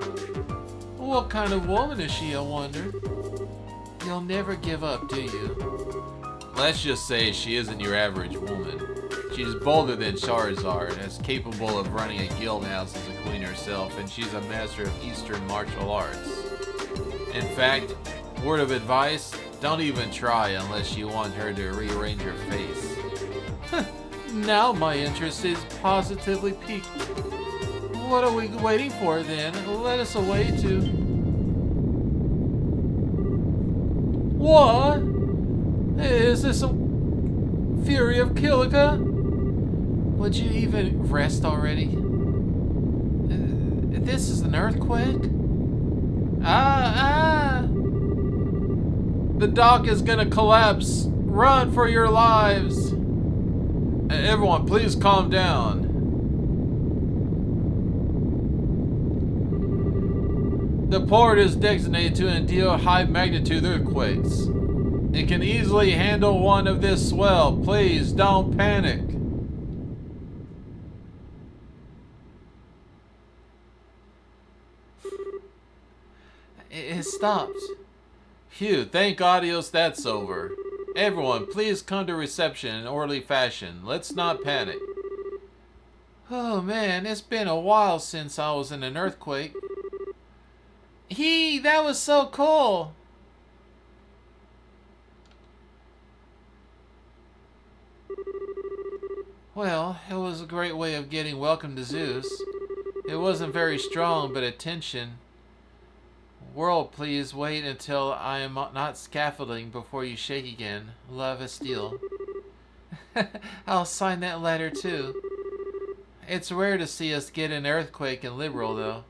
What kind of woman is she, I wonder? You'll never give up, do you? Let's just say she isn't your average woman. She's bolder than Charizard, as capable of running a guild house as a queen herself, and she's a master of Eastern martial arts. In fact, word of advice, don't even try unless you want her to rearrange your face. Now my interest is positively piqued. What are we waiting for then? Let us away to... What? Is this a fury of Kilika? Would you even rest already? This is an earthquake? The dock is gonna collapse. Run for your lives. Everyone, please calm down. The port is designated to endure high magnitude earthquakes. It can easily handle one of this swell. Please don't panic. It stopped. Phew, thank Adios that's over. Everyone, please come to reception in orderly fashion. Let's not panic. Oh man, it's been a while since I was in an earthquake. That was so cool. Well, it was a great way of getting welcome to Zeus. It wasn't very strong, but attention. World, please wait until I am not scaffolding before you shake again. Love, Estelle. I'll sign that letter too. It's rare to see us get an earthquake in Liberal, though.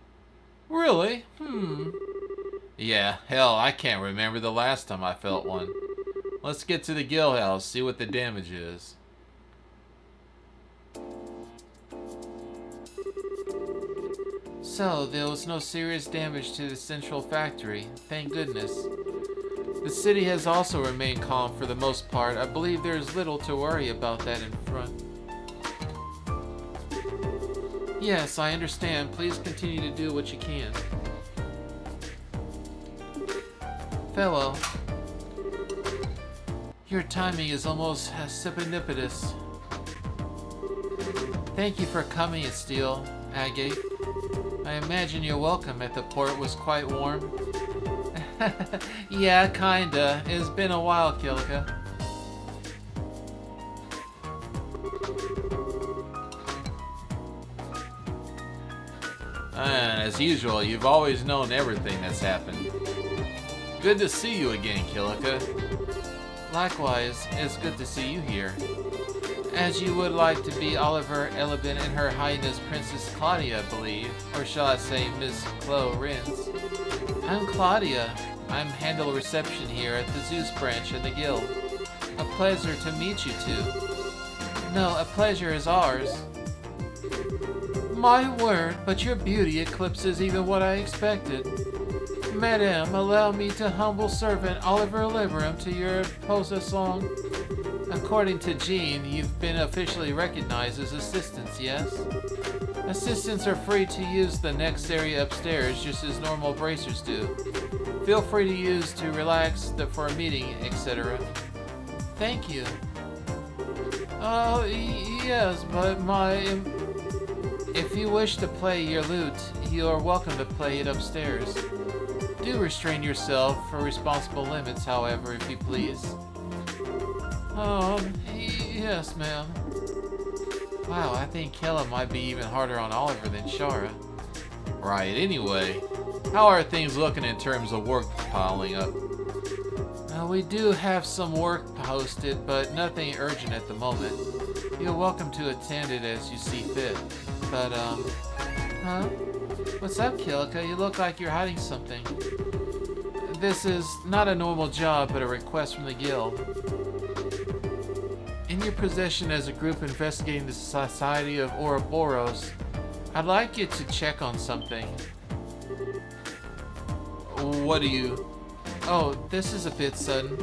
Really? Yeah, hell, I can't remember the last time I felt one. Let's get to the guild house, see what the damage is. So, there was no serious damage to the central factory. Thank goodness. The city has also remained calm for the most part. I believe there is little to worry about that in front. Yes, I understand. Please continue to do what you can. Fellow, your timing is almost serendipitous. Thank you for coming, Estelle, Agate. I imagine your welcome at the port was quite warm. Yeah, kinda. It's been a while, Kilika. As usual, you've always known everything that's happened. Good to see you again, Kilika. Likewise, it's good to see you here. As you would like to be Oliver Elebin and Her Highness Princess Claudia, I believe. Or shall I say Miss Chloe Rins. I'm Claudia. I'm handle reception here at the Zeus branch of the guild. A pleasure to meet you two. No, a pleasure is ours. My word, but your beauty eclipses even what I expected. Madame, allow me to humble servant Oliver Liberum to your posa-song. According to Jean, you've been officially recognized as assistants, yes? Assistants are free to use the next area upstairs just as normal bracers do. Feel free to use to relax for a meeting, etc. Thank you. Oh, yes, but if you wish to play your lute, you are welcome to play it upstairs. Do restrain yourself for responsible limits, however, if you please. Yes, ma'am. Wow, I think Kella might be even harder on Oliver than Shara. Right, anyway, how are things looking in terms of work piling up? We do have some work posted, but nothing urgent at the moment. You're welcome to attend it as you see fit. But, huh? What's up, Kilika? You look like you're hiding something. This is not a normal job, but a request from the guild. In your position as a group investigating the Society of Ouroboros, I'd like you to check on something. What do you... Oh, this is a bit sudden.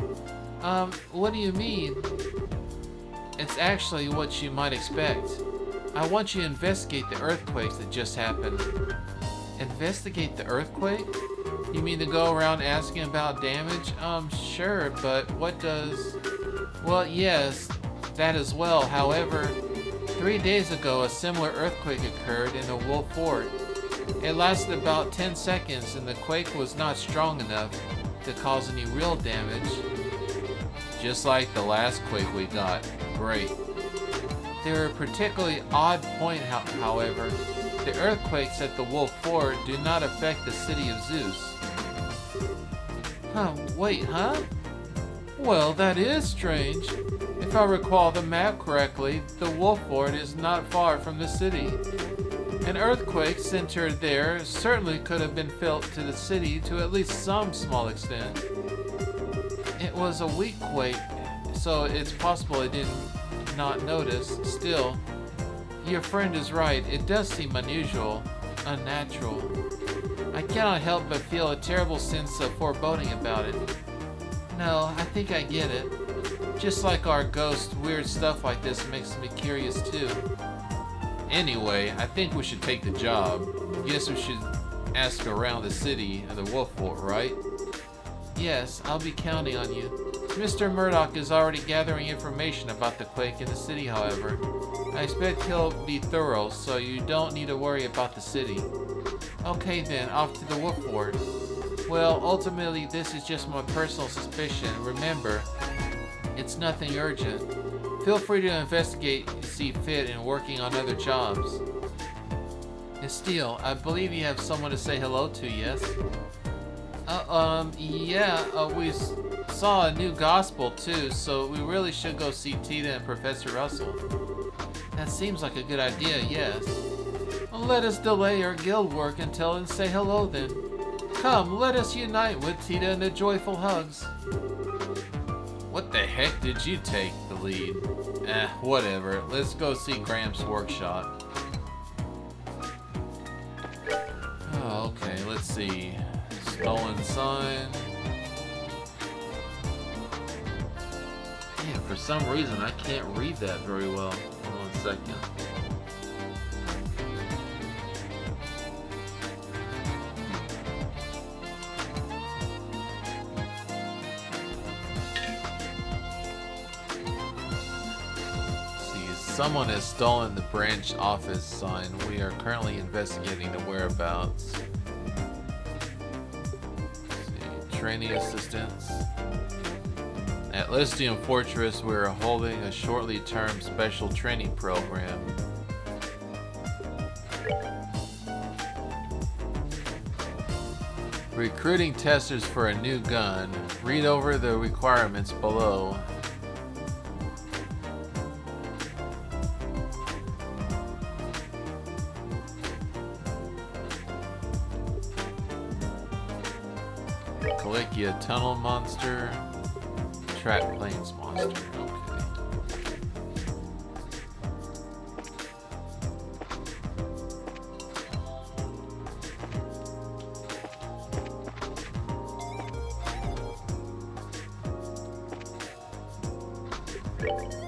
What do you mean? It's actually what you might expect. I want you to investigate the earthquakes that just happened. Investigate the earthquake? You mean to go around asking about damage? Sure, but what does... Well, yes, that as well. However, 3 days ago, a similar earthquake occurred in the Wolf Fort. It lasted about 10 seconds, and the quake was not strong enough to cause any real damage. Just like the last quake we got. Great. There are a particularly odd point, however. The earthquakes at the Wolf Fort do not affect the city of Zeus. Wait, huh? Well, that is strange. If I recall the map correctly, the Wolf Fort is not far from the city. An earthquake centered there certainly could have been felt to the city to at least some small extent. It was a weak quake, so it's possible I did not notice. Still, your friend is right. It does seem unusual, unnatural. I cannot help but feel a terrible sense of foreboding about it. No, I think I get it. Just like our ghost, weird stuff like this makes me curious too. Anyway, I think we should take the job. Guess we should ask around the city and the Wolf Fort, right? Yes, I'll be counting on you. Mr. Murdoch is already gathering information about the quake in the city, however. I expect he'll be thorough, so you don't need to worry about the city. Okay then, off to the Wolf Fort. Well, ultimately, this is just my personal suspicion. Remember, it's nothing urgent. Feel free to investigate if you see fit in working on other jobs. Estelle, I believe you have someone to say hello to, yes? We saw a new gospel too, so we really should go see Tita and Professor Russell. That seems like a good idea, yes. Well, let us delay our guild work until and say hello then. Come, let us unite with Tita in the joyful hugs. What the heck did you take the lead? Whatever. Let's go see Gramps' workshop. Oh, okay, let's see. Stolen sign. Man, for some reason I can't read that very well. Hold on a second. Someone has stolen the branch office sign. We are currently investigating the whereabouts. Let's see. Training assistants. At Lystium Fortress, we are holding a shortly termed special training program. Recruiting testers for a new gun. Read over the requirements below. Calicia Tunnel Monster. Trap Plains Monster. Okay.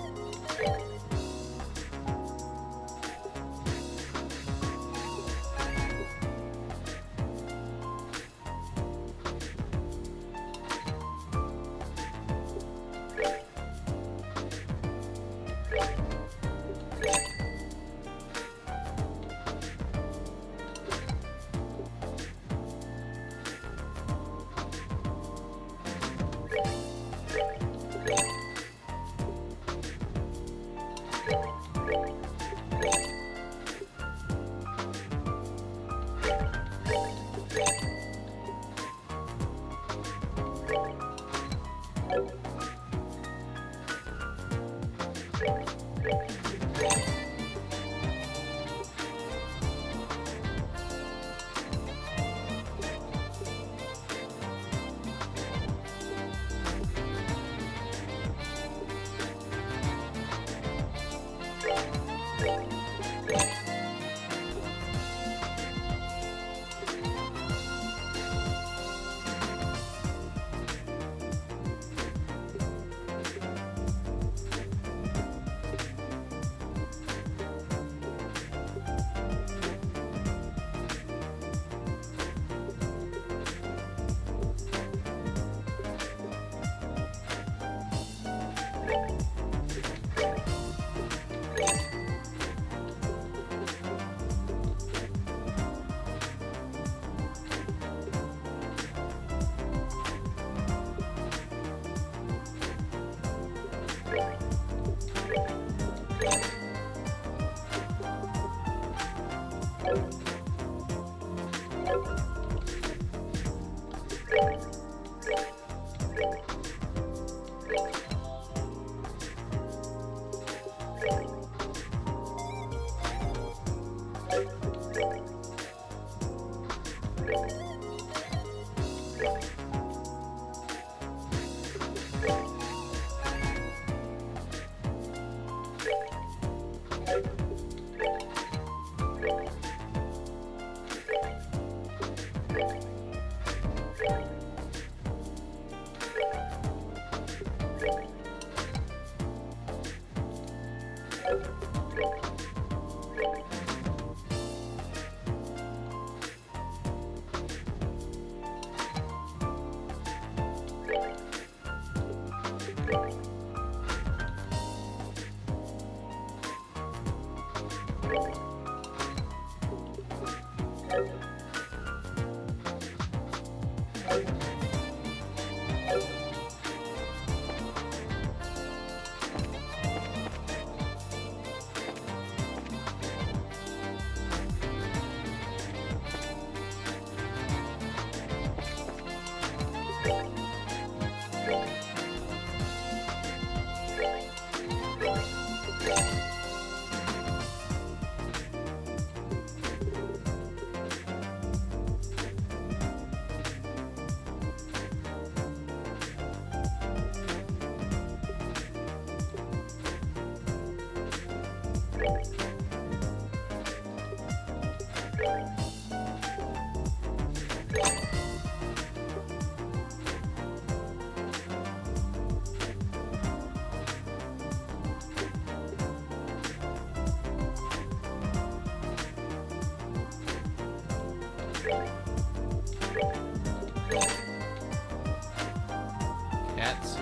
Katsu.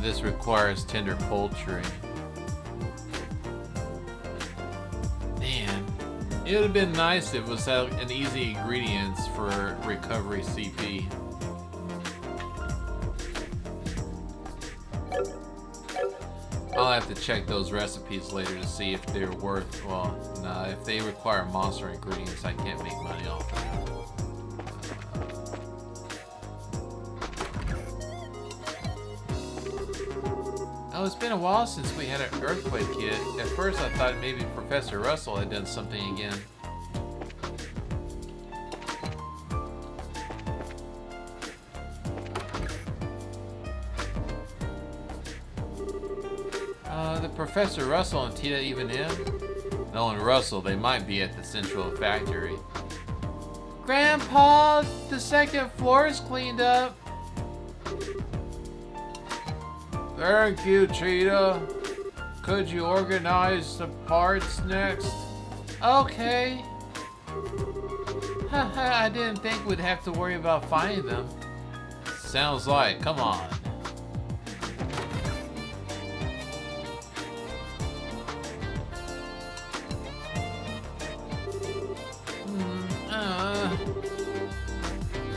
This requires tender poultry. Man, it would have been nice if it was an easy ingredients for recovery CP. I'll have to check those recipes later to see if they're worth, well, nah, if they require monster ingredients, I can't make money off of them. Oh, it's been a while since we had an earthquake hit. At first I thought maybe Professor Russell had done something again. The Professor Russell and Tita even in? No, and Russell, they might be at the Central Factory. Grandpa, the second floor is cleaned up. Thank you, Cheetah. Could you organize the parts next? Okay. I didn't think we'd have to worry about finding them. Sounds like, come on.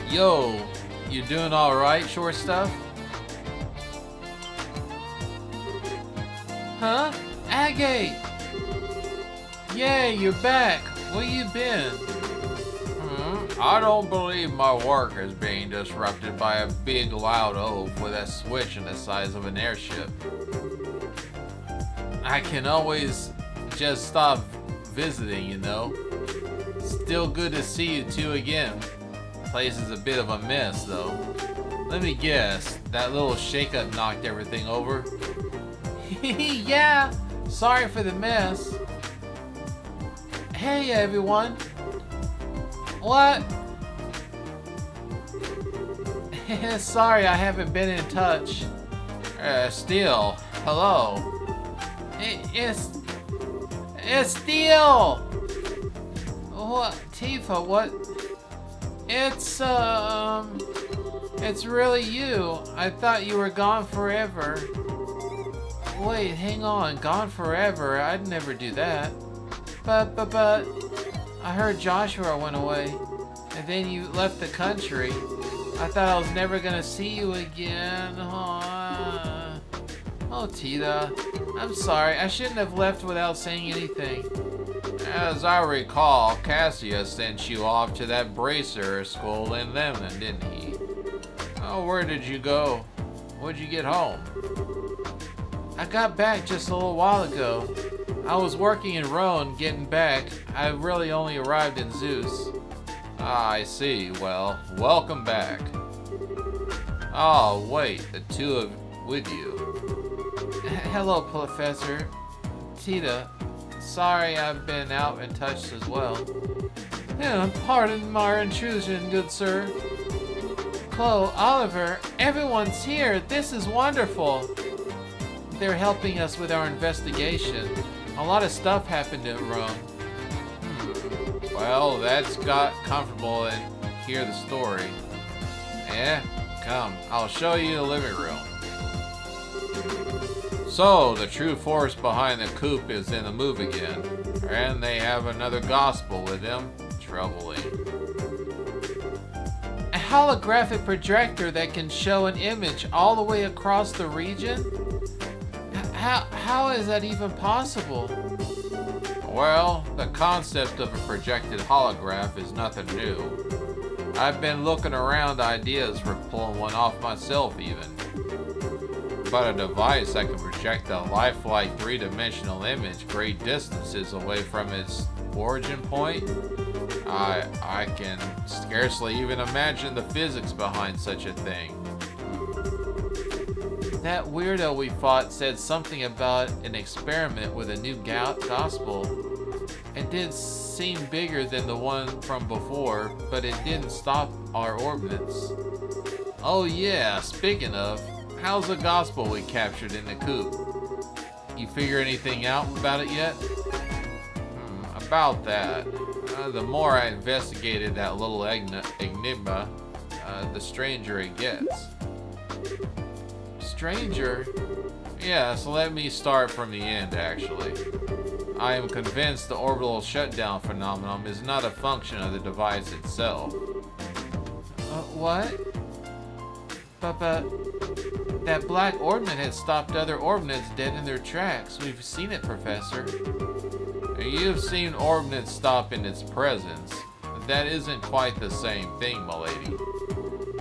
Yo, you doing alright, short stuff? Huh? Agate! Yay, you're back. Where you been? I don't believe my work is being disrupted by a big loud oaf with a switch in the size of an airship. I can always just stop visiting, you know. Still good to see you two again. Place is a bit of a mess, though. Let me guess, that little shakeup knocked everything over? Yeah, sorry for the mess. Hey, everyone. What? Sorry, I haven't been in touch. Steel, hello. It's Steel! What? Tifa, what? It's really you. I thought you were gone forever. Wait, hang on. Gone forever? I'd never do that. But, I heard Joshua went away. And then you left the country. I thought I was never gonna see you again. Oh, Tita. I'm sorry. I shouldn't have left without saying anything. As I recall, Cassius sent you off to that bracer school in Lemon, didn't he? Oh, where did you go? When'd you get home? I got back just a little while ago. I was working in Rhone getting back. I really only arrived in Zeus. Ah, I see. Well, welcome back. Oh, wait, the two of with you. Hello, Professor. Tita. Sorry I've been out and touched as well. Yeah, pardon my intrusion, good sir. Chloe, Oliver, everyone's here. This is wonderful. They're helping us with our investigation. A lot of stuff happened in Rome. Well, that's got comfortable and hear the story. Come, I'll show you the living room. So, the true force behind the coup is in the move again, and they have another gospel with them. Troubling. A holographic projector that can show an image all the way across the region? How is that even possible? Well, the concept of a projected holograph is nothing new. I've been looking around ideas for pulling one off myself even. But a device that can project a lifelike three-dimensional image great distances away from its origin point? I can scarcely even imagine the physics behind such a thing. that weirdo we fought said something about an experiment with a new gospel. It did seem bigger than the one from before, but it didn't stop our ordnance. Oh yeah, speaking of, how's the gospel we captured in the coop? You figure anything out about it yet? About that, the more I investigated that little enigma, the stranger it gets. Stranger? Yeah, so let me start from the end, actually. I am convinced the orbital shutdown phenomenon is not a function of the device itself. What? But that black ordnance has stopped other ordnance dead in their tracks. We've seen it, Professor. You've seen ordnance stop in its presence. That isn't quite the same thing, milady.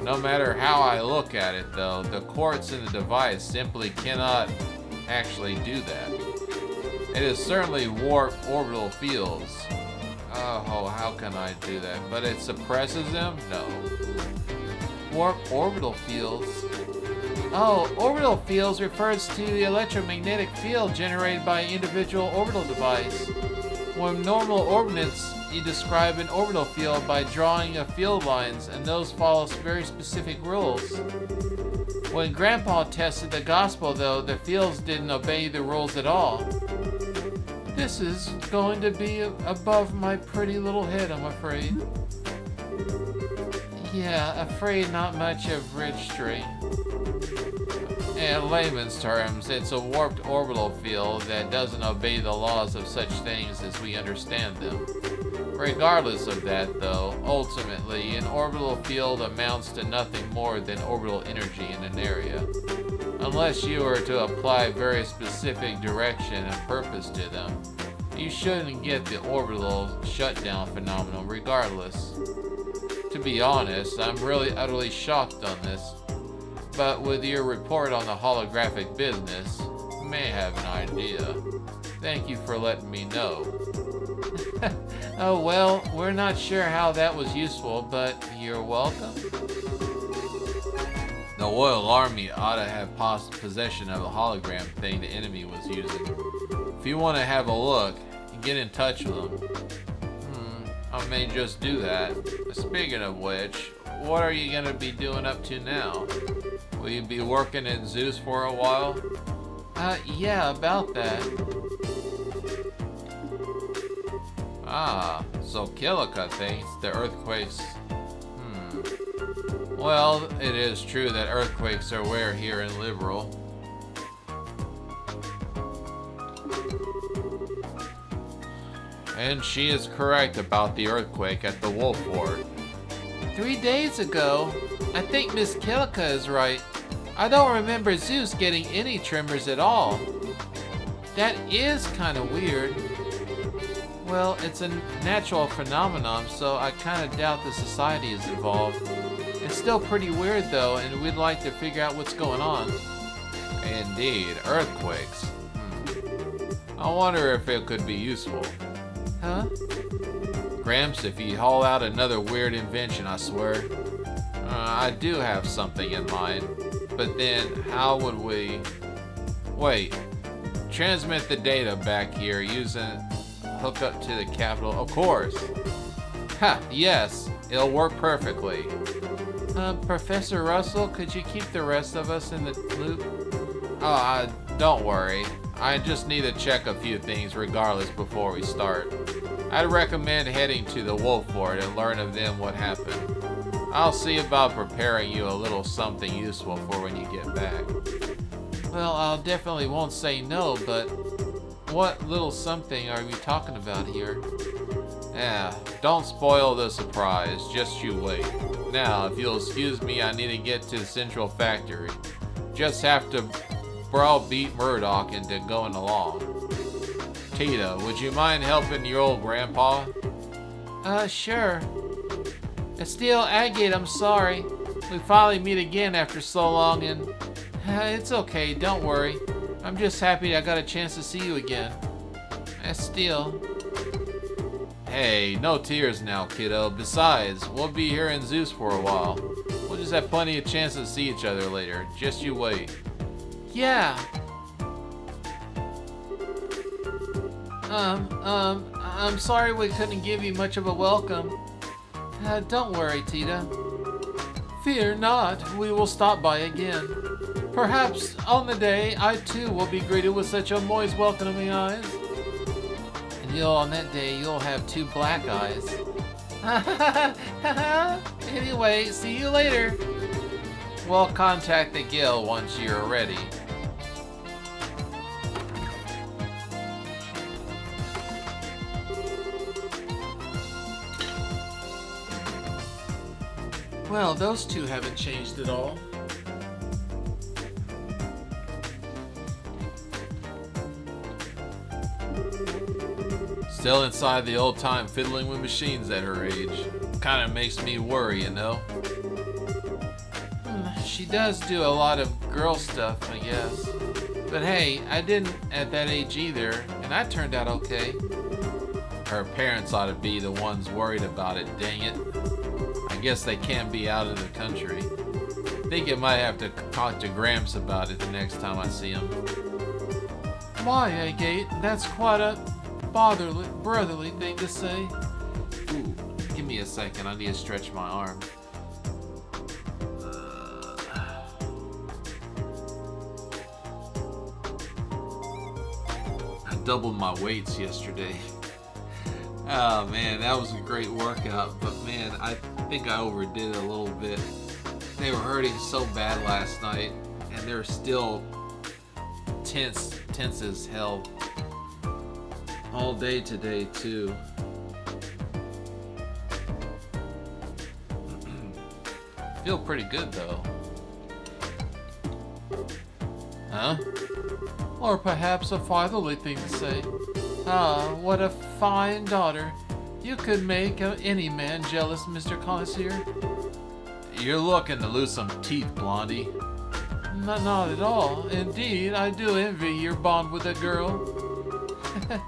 No matter how I look at it, though, the quartz in the device simply cannot actually do that. It is certainly warped orbital fields. Oh, how can I do that? But it suppresses them? No. Warped orbital fields? Oh, orbital fields refers to the electromagnetic field generated by an individual orbital device. When normal ordnance, you describe an orbital field by drawing a field lines, and those follow very specific rules. When Grandpa tested the gospel, though, the fields didn't obey the rules at all. This is going to be above my pretty little head, I'm afraid. Yeah, afraid not much of registry. In layman's terms, it's a warped orbital field that doesn't obey the laws of such things as we understand them. Regardless of that, though, ultimately, an orbital field amounts to nothing more than orbital energy in an area. Unless you were to apply very specific direction and purpose to them, you shouldn't get the orbital shutdown phenomenon regardless. To be honest, I'm really utterly shocked on this. But with your report on the holographic business, you may have an idea. Thank you for letting me know. Oh well, we're not sure how that was useful, but you're welcome. The Royal Army ought to have possession of the hologram thing the enemy was using. If you want to have a look, get in touch with them. I may just do that. Speaking of which, what are you going to be doing up to now? Will you be working in Zeus for a while? Yeah, about that. Ah, so Kilika thinks the earthquakes... Well, it is true that earthquakes are rare here in Liberal. And she is correct about the earthquake at the Wolf Fort. 3 days ago? I think Miss Kilika is right. I don't remember Zeus getting any tremors at all. That is kind of weird. Well, it's a natural phenomenon, so I kind of doubt the society is involved. It's still pretty weird though, and we'd like to figure out what's going on. Indeed, earthquakes. I wonder if it could be useful. Huh? Gramps, if you haul out another weird invention, I swear. I do have something in mind, but then how would we... Wait, transmit the data back here using hookup to the capital, of course. Ha, yes, it'll work perfectly. Professor Russell, could you keep the rest of us in the loop? Oh, don't worry. I just need to check a few things regardless before we start. I'd recommend heading to the Wolf Fort and learn of them what happened. I'll see about preparing you a little something useful for when you get back. Well, I definitely won't say no, but what little something are we talking about here? Don't spoil the surprise, just you wait. Now, if you'll excuse me, I need to get to the Central Factory. Just have to browbeat Murdoch into going along. Tita, would you mind helping your old grandpa? Sure. Estelle, Agate, I'm sorry. We finally meet again after so long and... it's okay, don't worry. I'm just happy I got a chance to see you again. Estelle. Hey, no tears now, kiddo. Besides, we'll be here in Zeus for a while. We'll just have plenty of chance to see each other later. Just you wait. Yeah. I'm sorry we couldn't give you much of a welcome. Don't worry, Tita. Fear not, we will stop by again. Perhaps on the day I too will be greeted with such a moist welcoming eyes. And on that day you'll have 2 black eyes. Anyway, see you later. We'll contact the guild once you're ready. Well, those 2 haven't changed at all. Still inside the old time fiddling with machines at her age. Kind of makes me worry, you know? She does do a lot of girl stuff, I guess. But hey, I didn't at that age either, and I turned out okay. Her parents ought to be the ones worried about it, dang it. I guess they can't be out of the country. Think I might have to talk to Gramps about it the next time I see him. Why, Agate? That's quite a brotherly thing to say. Ooh, give me a second. I need to stretch my arm. I doubled my weights yesterday. Oh man, that was a great workout, but man, I think I overdid it a little bit. They were hurting so bad last night, and they're still tense as hell. All day today, too. Feel pretty good, though. Huh? Or perhaps a fatherly thing to say. Ah, what a fine daughter. You could make any man jealous, Mr. Connoisseur. You're looking to lose some teeth, Blondie. Not at all. Indeed, I do envy your bond with a girl.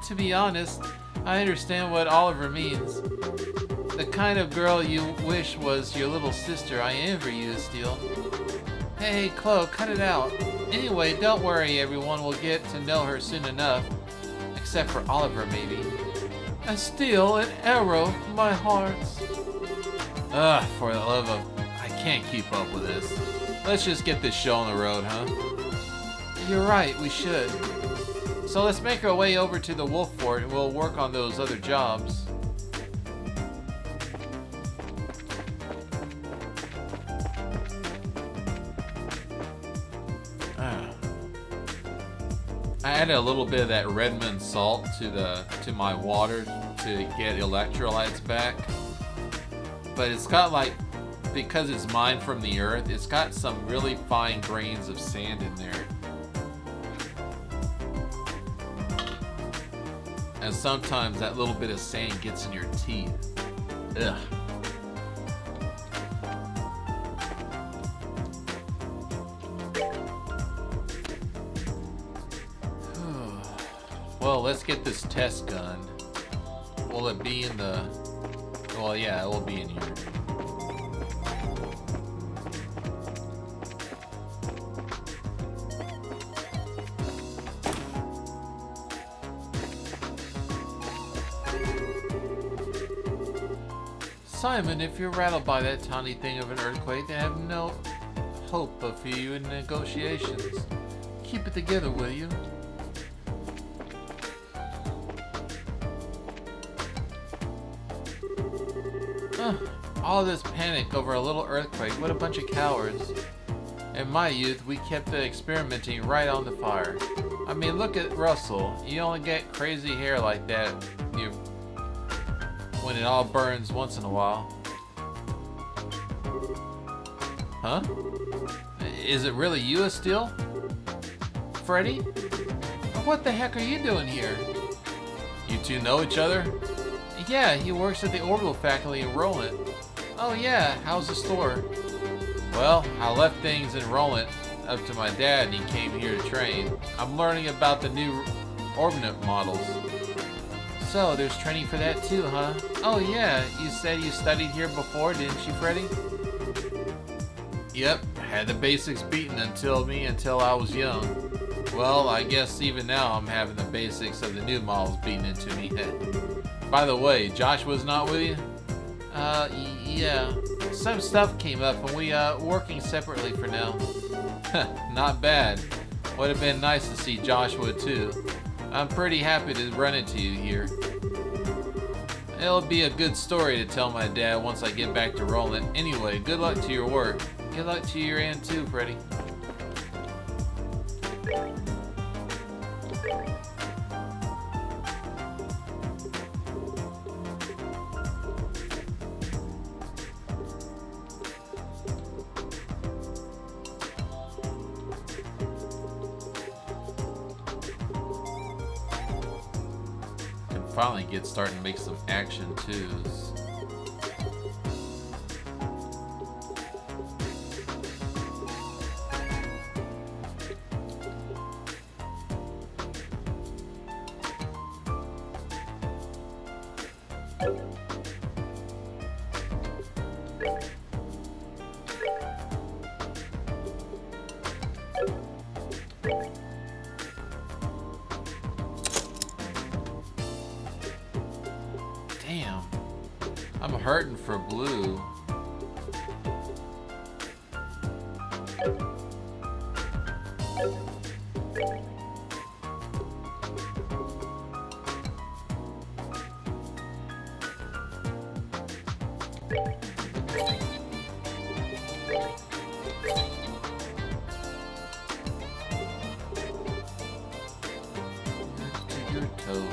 To be honest, I understand what Oliver means. The kind of girl you wish was your little sister. I envy you, Steele. Hey, Chloe, cut it out. Anyway, don't worry, everyone will get to know her soon enough. Except for Oliver, maybe. A Steele, an arrow, my hearts. Ugh, for the love of... I can't keep up with this. Let's just get this show on the road, huh? You're right, we should. So let's make our way over to the Wolf Fort and we'll work on those other jobs. I added a little bit of that Redmond salt to my water to get electrolytes back. But it's got like, because it's mined from the earth, it's got some really fine grains of sand in there. And sometimes that little bit of sand gets in your teeth. Ugh. Well, let's get this test gun. Will it be in the... Well, yeah, it will be in here. Simon, if you're rattled by that tiny thing of an earthquake, I have no hope of you in negotiations. Keep it together, will you? All this panic over a little earthquake, what a bunch of cowards. In my youth, we kept experimenting right on the fire. I mean, look at Russell. You only get crazy hair like that when it all burns once in a while. Huh? Is it really you, Steele? Freddy? What the heck are you doing here? You two know each other? Yeah, he works at the orbital faculty in Roland. Oh yeah, how's the store? Well, I left things in Roland up to my dad and he came here to train. I'm learning about the new Orbit models. So, there's training for that too, huh? Oh yeah, you said you studied here before, didn't you, Freddy? Yep, Had the basics beaten until I was young. Well, I guess even now I'm having the basics of the new models beaten into me. By the way, Josh was not with you? Yeah. Some stuff came up and we, working separately for now. Not bad. Would have been nice to see Joshua too. I'm pretty happy to run into you here. It'll be a good story to tell my dad once I get back to rolling. Anyway, good luck to your work. Good luck to your end too, Freddy. Finally get starting to make some action twos. Damn, I'm hurting for blue. To your toes.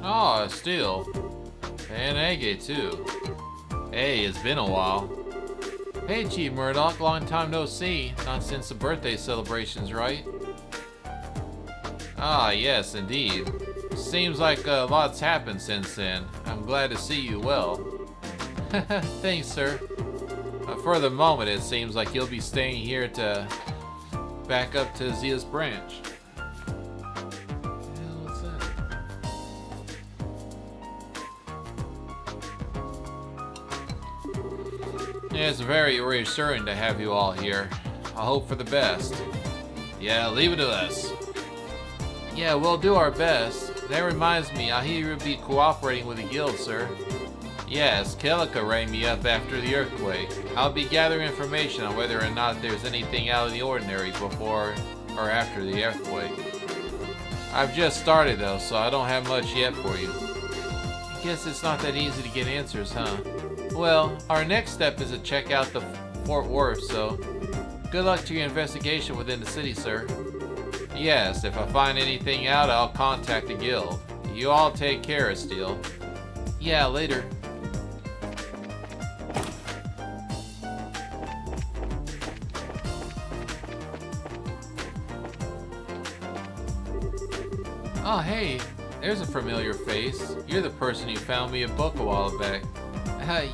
Oh, still. And Agate, too. Hey, it's been a while. Hey, Chief Murdoch, long time no see. Not since the birthday celebrations, right? Ah, yes, indeed. Seems like a lot's happened since then. I'm glad to see you well. Thanks, sir. For the moment, it seems like you'll be staying here to back up to Zia's branch. What's that? Yeah, it's very reassuring to have you all here. I hope for the best. Yeah, leave it to us. Yeah, we'll do our best. That reminds me, I hear you'll be cooperating with the guild, sir. Yes, Kellica rang me up after the earthquake. I'll be gathering information on whether or not there's anything out of the ordinary before or after the earthquake. I've just started though, so I don't have much yet for you. I guess it's not that easy to get answers, huh? Well, our next step is to check out the Fort Worth, so good luck to your investigation within the city, sir. Yes, if I find anything out, I'll contact the guild. You all take care, Estelle. Yeah, later. Oh, hey, there's a familiar face. You're the person who found me a book a while back.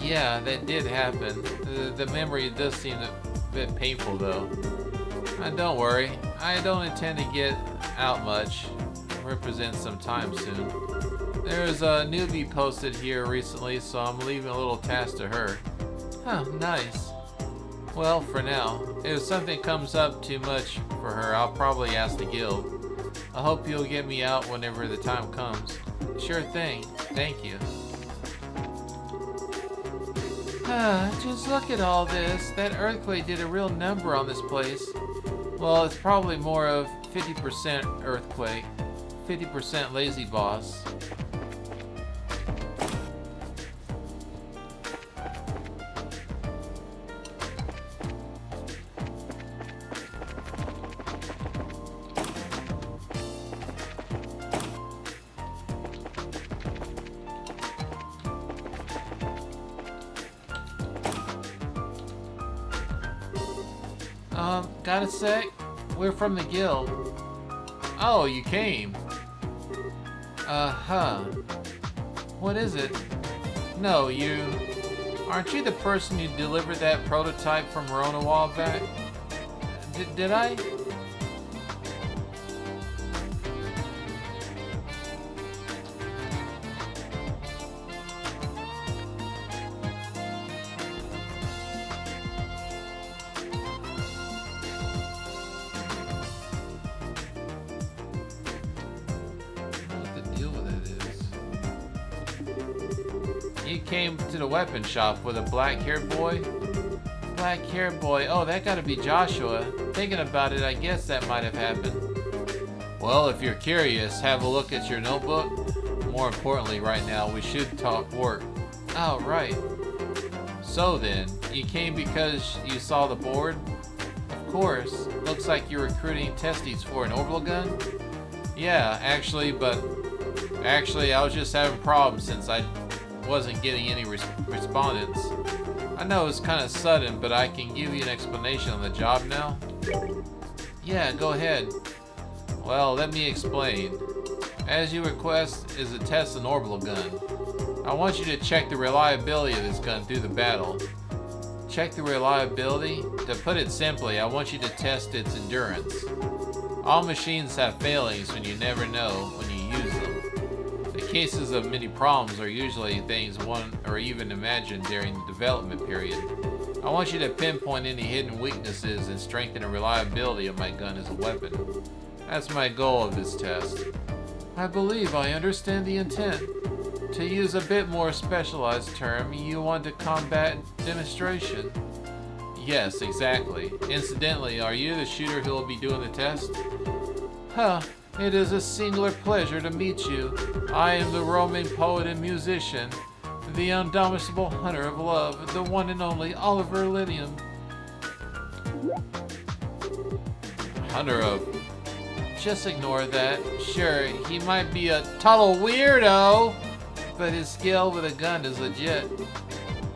Yeah, that did happen. The memory does seem a bit painful, though. Don't worry, I don't intend to get out much. Represent some time soon. There's a newbie posted here recently, so I'm leaving a little task to her. Huh, nice. Well, for now, if something comes up too much for her, I'll probably ask the guild. I hope you'll get me out whenever the time comes. Sure thing. Thank you. Just look at all this. That earthquake did a real number on this place. Well, it's probably more of 50% earthquake, 50% lazy boss. Got a sec? We're from the guild. Oh, you came. Uh-huh. What is it? No, you... Aren't you the person who delivered that prototype from Rona a while back? Did I? You came to the weapon shop with a black-haired boy? Black-haired boy? Oh, that gotta be Joshua. Thinking about it, I guess that might have happened. Well, if you're curious, have a look at your notebook. More importantly, right now, we should talk work. Oh, right. So then, you came because you saw the board? Of course. Looks like you're recruiting testies for an orbital gun? Yeah, actually, I was just having problems since I wasn't getting any respondents. I know it's kind of sudden, but I can give you an explanation on the job now. Yeah, go ahead. Well, let me explain. As you request is a test an orbital gun. I want you to check the reliability of this gun through the battle. Check the reliability? To put it simply, I want you to test its endurance. All machines have failings when you never know when you use them. The cases of many problems are usually things one or even imagined during the development period. I want you to pinpoint any hidden weaknesses and strengthen the reliability of my gun as a weapon. That's my goal of this test. I believe I understand the intent. To use a bit more specialized term, you want a combat demonstration. Yes, exactly. Incidentally, are you the shooter who will be doing the test? Huh. It is a singular pleasure to meet you. I am the roaming poet and musician, the indomitable hunter of love, the one and only Oliver Lydium. Hunter of... Just ignore that. Sure, he might be a total weirdo, but his skill with a gun is legit.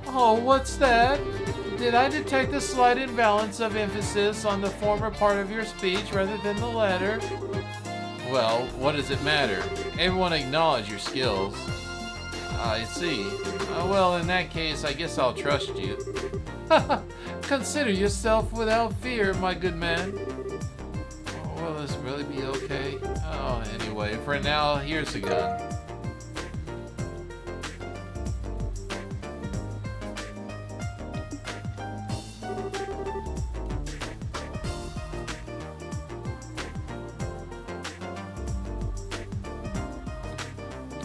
Oh, what's that? Did I detect a slight imbalance of emphasis on the former part of your speech rather than the latter? Well, what does it matter? Everyone acknowledge your skills. I see. Well, in that case, I guess I'll trust you. Consider yourself without fear, my good man. Oh, will this really be okay? Oh, anyway, for now, here's the gun.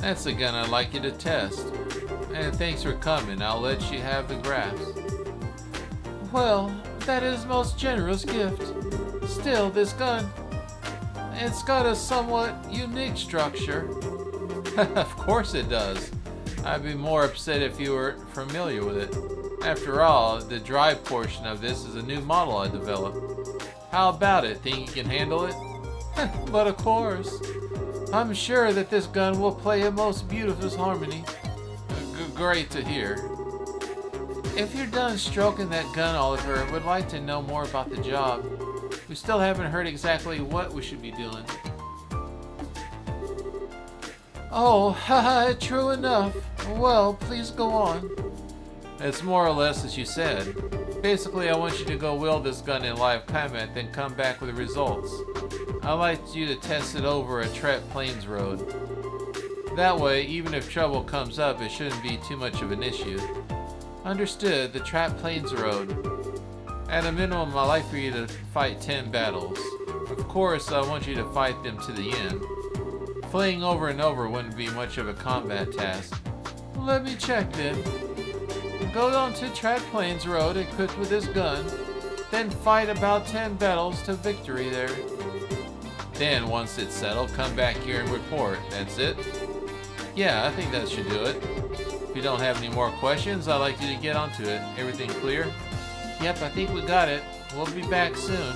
That's the gun I'd like you to test. And thanks for coming. I'll let you have the graphs. Well, that is most generous gift. Still, this gun, it's got a somewhat unique structure. Of course it does. I'd be more upset if you were familiar with it. After all, the drive portion of this is a new model I developed. How about it? Think you can handle it? But of course. I'm sure that this gun will play a most beautiful harmony. Great to hear. If you're done stroking that gun, Oliver, I would like to know more about the job. We still haven't heard exactly what we should be doing. Oh, haha, true enough. Well, please go on. It's more or less as you said. Basically, I want you to go wield this gun in live combat, then come back with the results. I'd like you to test it over a Tret Plains road. That way, even if trouble comes up, it shouldn't be too much of an issue. Understood, the Tret Plains road. At a minimum, I'd like for you to fight 10 battles. Of course, I want you to fight them to the end. Fleeing over and over wouldn't be much of a combat task. Let me check then. Go on to Tret Plains road equipped with this gun, then fight about 10 battles to victory there. Then, once it's settled, come back here and report. That's it? Yeah, I think that should do it. If you don't have any more questions, I'd like you to get onto it. Everything clear? Yep, I think we got it. We'll be back soon.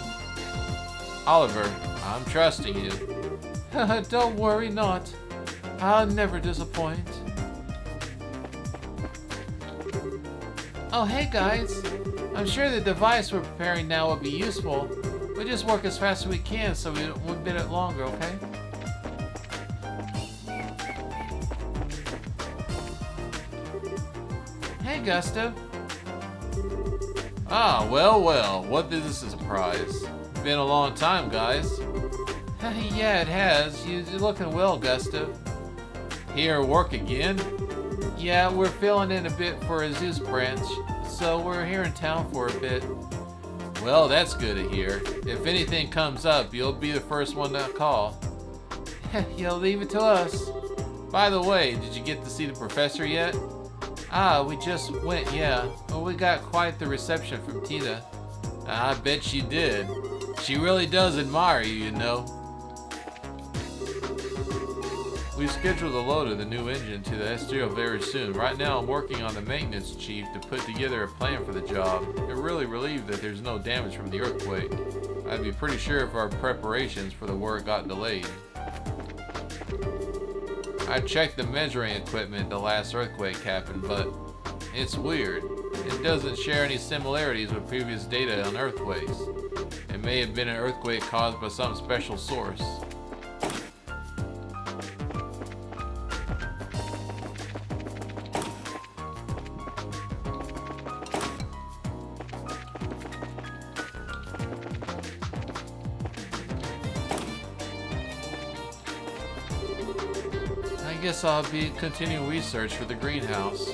Oliver, I'm trusting you. Don't worry not. I'll never disappoint. Oh, hey guys. I'm sure the device we're preparing now will be useful. We'll just work as fast as we can so we won't bit it longer, okay? Hey, Gustav. Ah, well, what is this a surprise? Been a long time, guys. Yeah, it has. You're looking well, Gustav. Here, work again? Yeah, we're filling in a bit for a Zeus branch, so we're here in town for a bit. Well, that's good to hear. If anything comes up, you'll be the first one to call. You'll leave it to us. By the way, did you get to see the professor yet? Ah, we just went, yeah. Well, we got quite the reception from Tita. I bet she did. She really does admire you, you know. We've scheduled the load of the new engine to the STO very soon. Right now I'm working on the maintenance chief to put together a plan for the job. I'm really relieved that there's no damage from the earthquake. I'd be pretty sure if our preparations for the work got delayed. I checked the measuring equipment the last earthquake happened, but it's weird. It doesn't share any similarities with previous data on earthquakes. It may have been an earthquake caused by some special source. I guess I'll be continuing research for the greenhouse.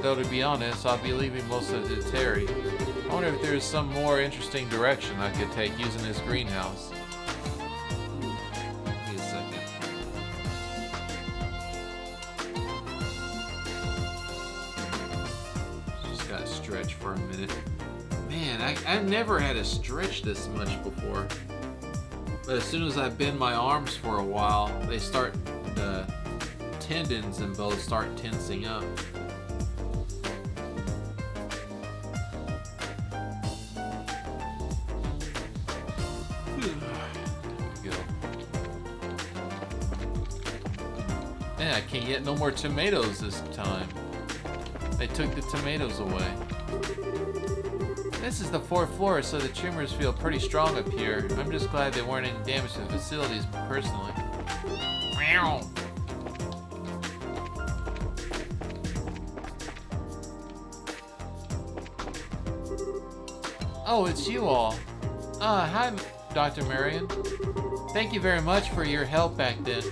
Though to be honest, I'll be leaving most of it to Terry. I wonder if there's some more interesting direction I could take using this greenhouse. Give me a second. Just gotta stretch for a minute. Man, I've never had to stretch this much before. But as soon as I bend my arms for a while, they start the tendons and both start tensing up. There we go. Man, I can't get no more tomatoes this time. They took the tomatoes away. This is the 4th floor, so the tremors feel pretty strong up here. I'm just glad there weren't any damage to the facilities personally. Meow. Oh, it's you all. Hi, Dr. Marion. Thank you very much for your help back then.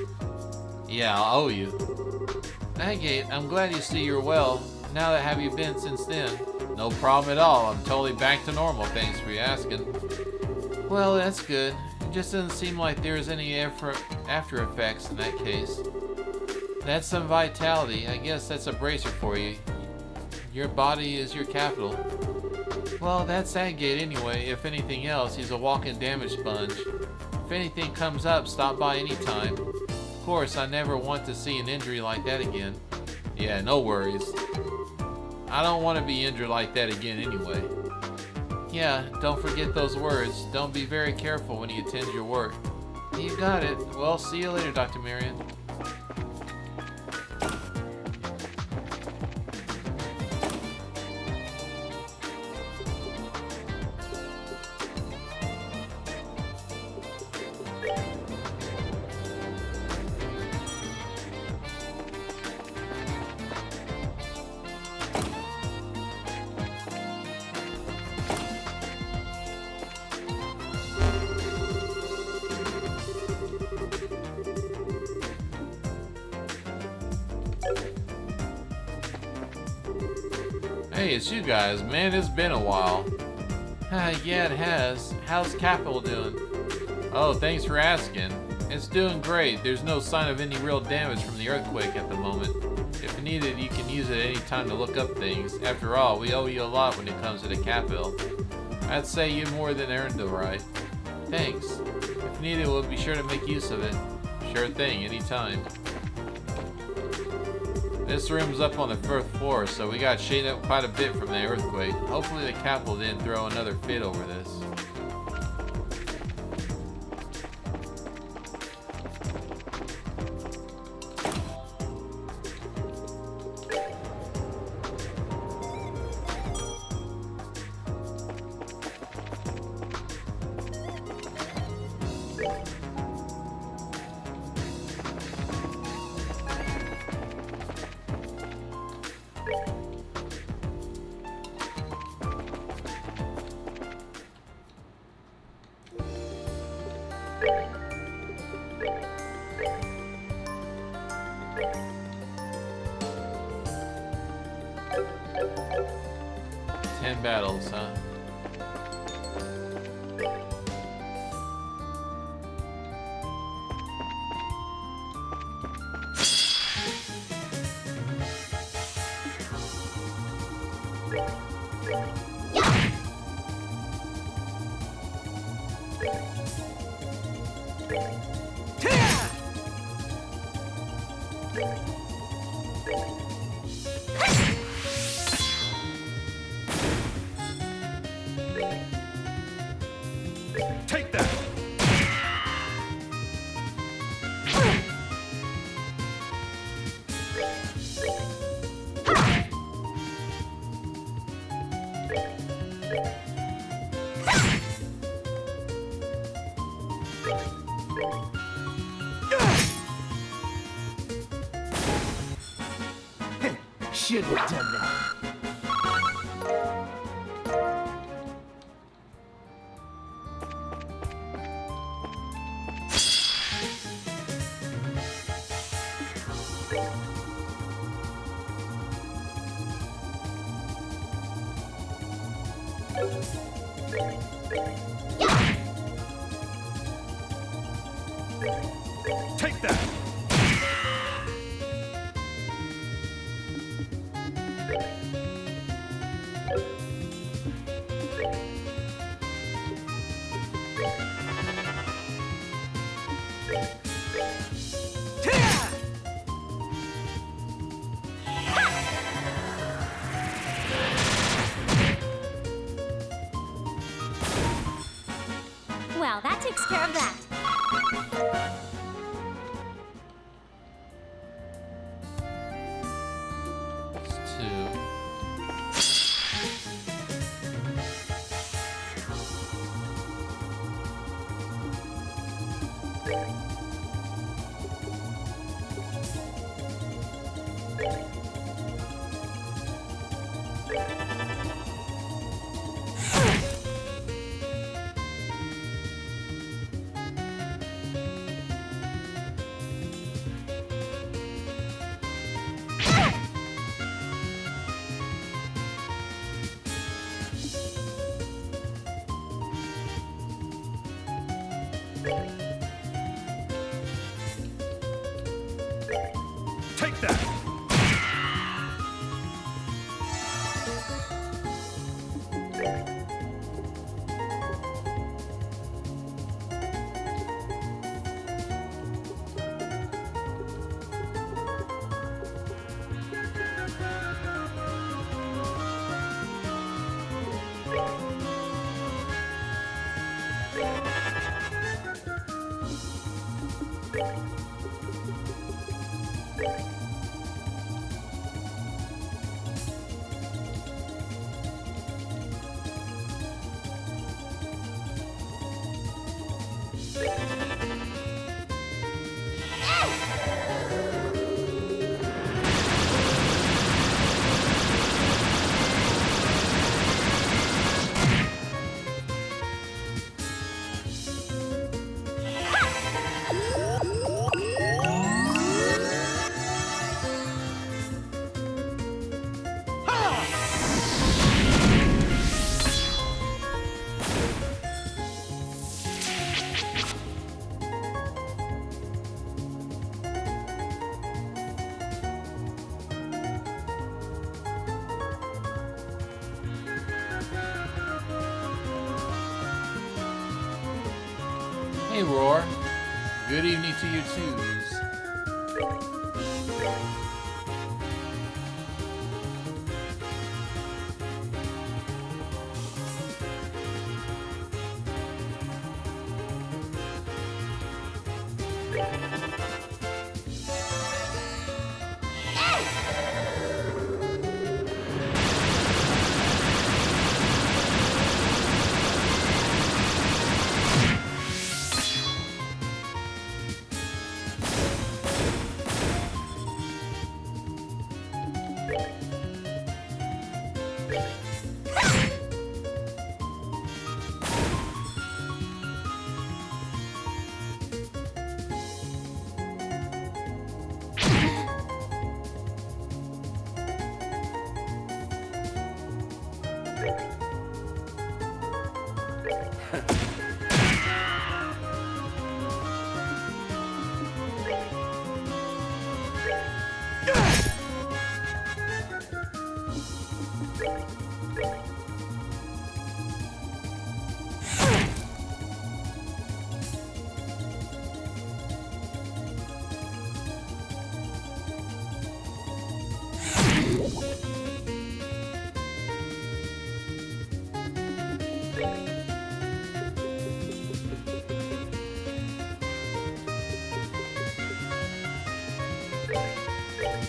Yeah, I'll owe you. Agate, I'm glad you see you're well. Now that have you been since then? No problem at all. I'm totally back to normal, thanks for asking. Well, that's good. It just doesn't seem like there's any after effects in that case. That's some vitality. I guess that's a bracer for you. Your body is your capital. Well, that's Agate anyway. If anything else, he's a walking damage sponge. If anything comes up, stop by anytime. Of course, I never want to see an injury like that again. Yeah, no worries. I don't want to be injured like that again anyway. Yeah, don't forget those words. Don't be very careful when you attend your work. You got it. Well, see you later, Dr. Marion. Hey, it's you guys. Man, it's been a while. Yeah, it has. How's Capital doing? Oh, thanks for asking. It's doing great. There's no sign of any real damage from the earthquake at the moment. If needed, you can use it any time to look up things. After all, we owe you a lot when it comes to the Capital. I'd say you more than earned the right. Thanks. If needed, we'll be sure to make use of it. Sure thing, anytime. This room's up on the 4th floor, so we got shaded up quite a bit from the earthquake. Hopefully the Capital didn't throw another fit over this. Ten battles, huh? Take that! Should have done that. Take that! Well, that takes care of that. It's two. Take that! Hey, Roar. Good evening to you, Tues.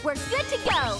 We're good to go.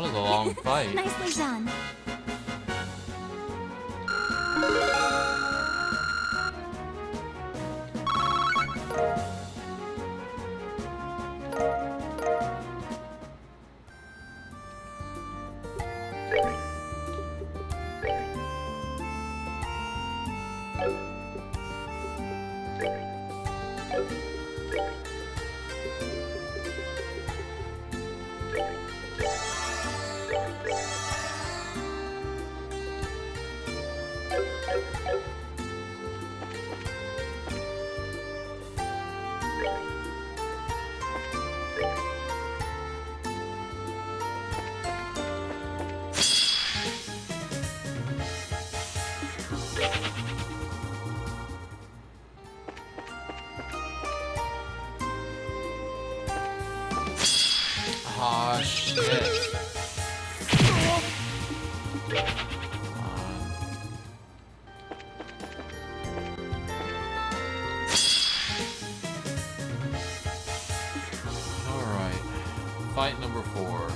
That was a long fight. Nicely done. Aw, shit. Alright. Fight number 4.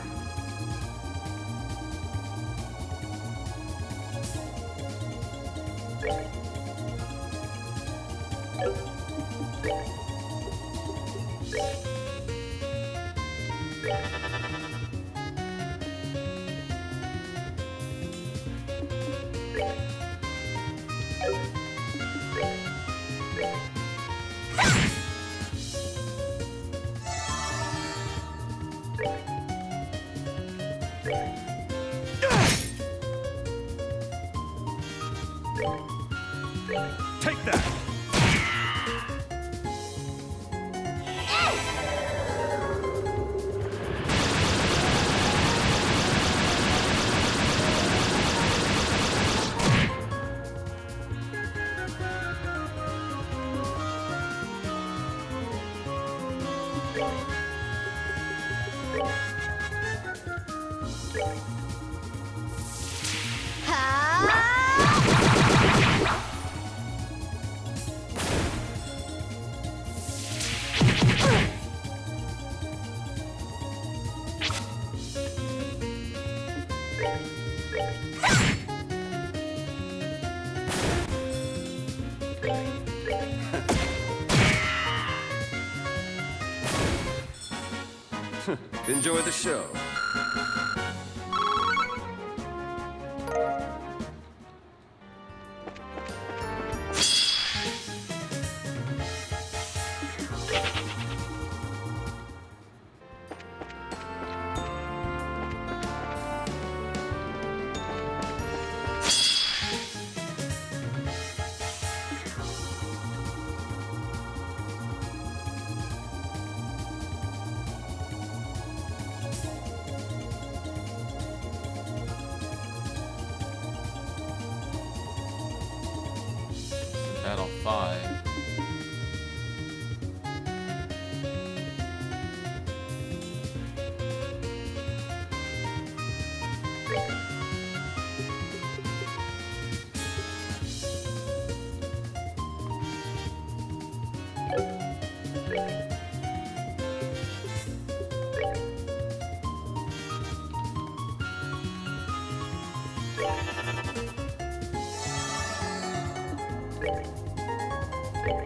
Take that! Enjoy the show. Battle 5.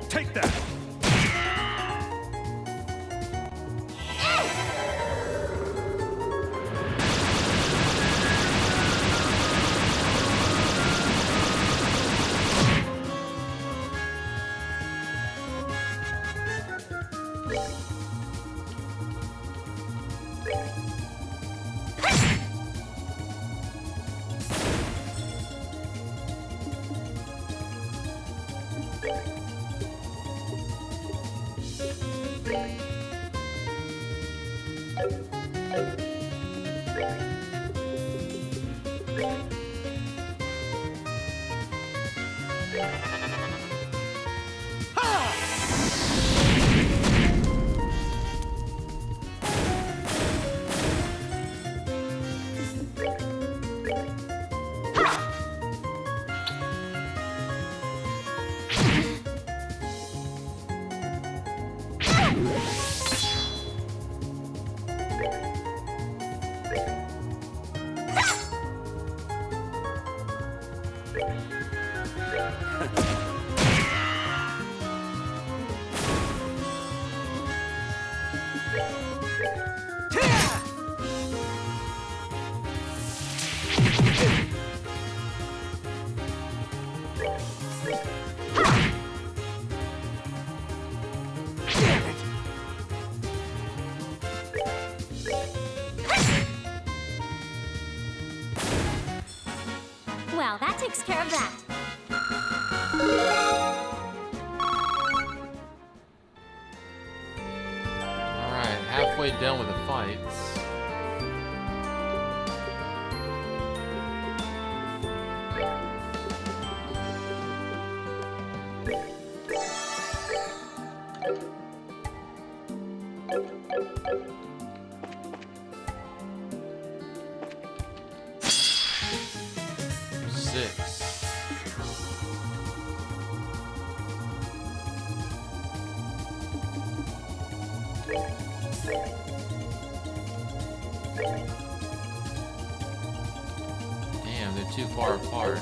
Take that! Well, that takes care of that. Alright, halfway done with the fights. Damn, they're too far apart.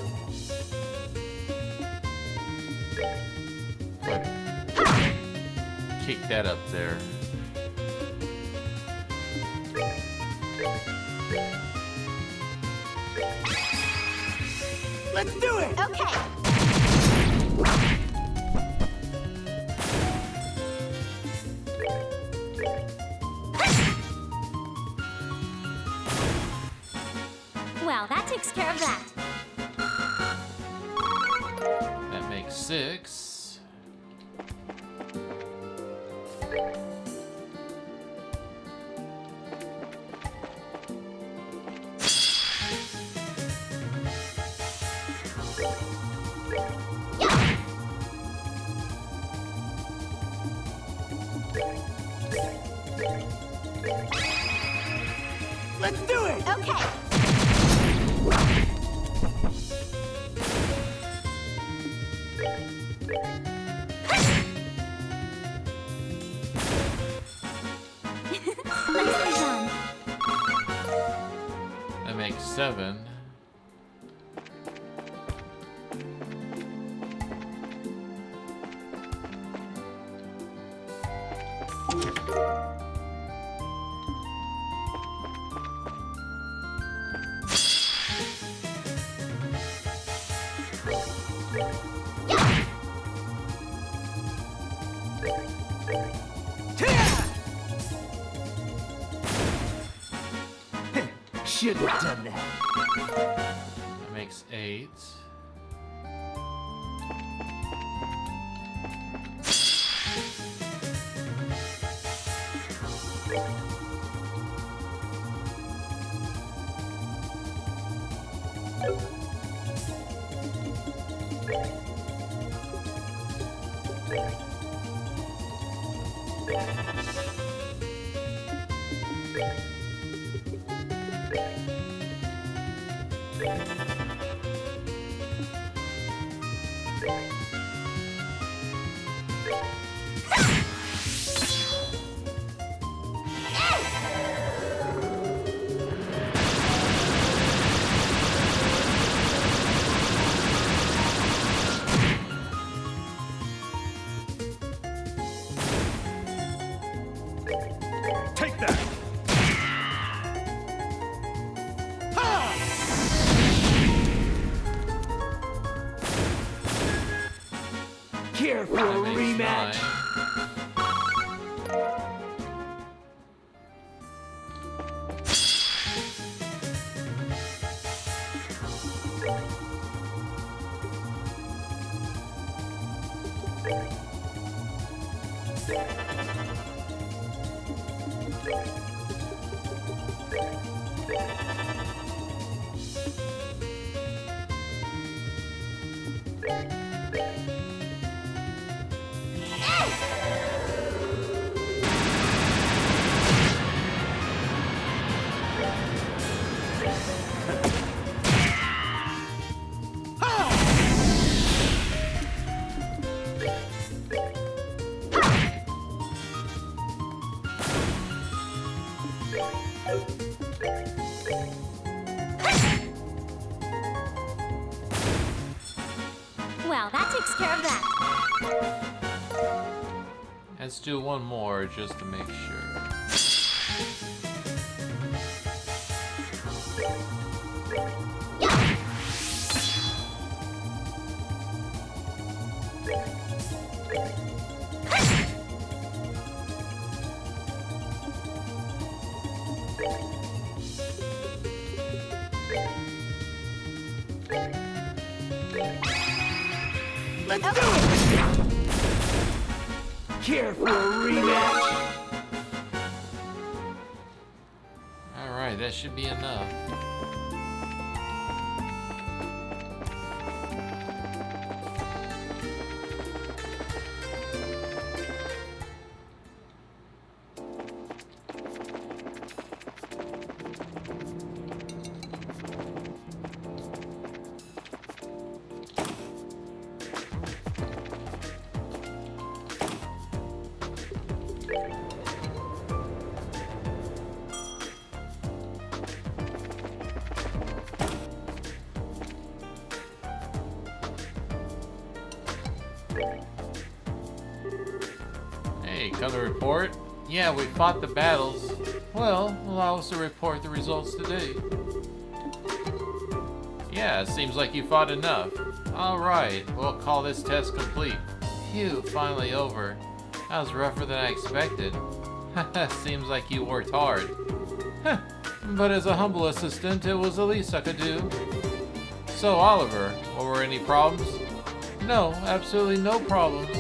Kick that up there. Let's do it! Okay. Well, that takes care of that. That makes 6. Let's do it! Okay. Nicely done. That makes 7. Should have done that. That makes 8. Take that! Care for a That makes rematch? 9. Well, that takes care of that. Let's do one more just to make sure. Let's do it! Care for a rematch? Alright, that should be enough. Hey, come to report? Yeah, we fought the battles. Well, allow us to report the results today. Yeah, it seems like you fought enough. Alright, we'll call this test complete. Phew, finally over. That was rougher than I expected. Seems like you worked hard. But as a humble assistant, it was the least I could do. So, Oliver, were there any problems? No, absolutely no problems.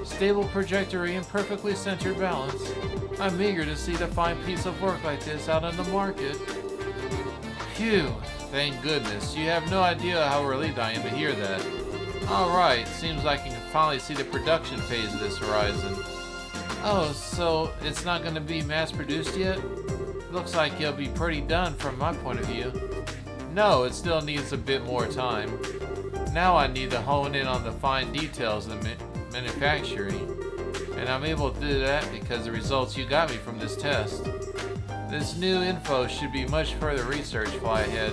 Stable trajectory and perfectly centered balance. I'm eager to see the fine piece of work like this out on the market. Phew, thank goodness. You have no idea how relieved I am to hear that. Alright, seems like I can finally see the production phase of this horizon. Oh, so it's not going to be mass-produced yet? Looks like it'll be pretty done from my point of view. No, it still needs a bit more time. Now I need to hone in on the fine details of the manufacturing. And I'm able to do that because the results you got me from this test. This new info should be much further research fly ahead.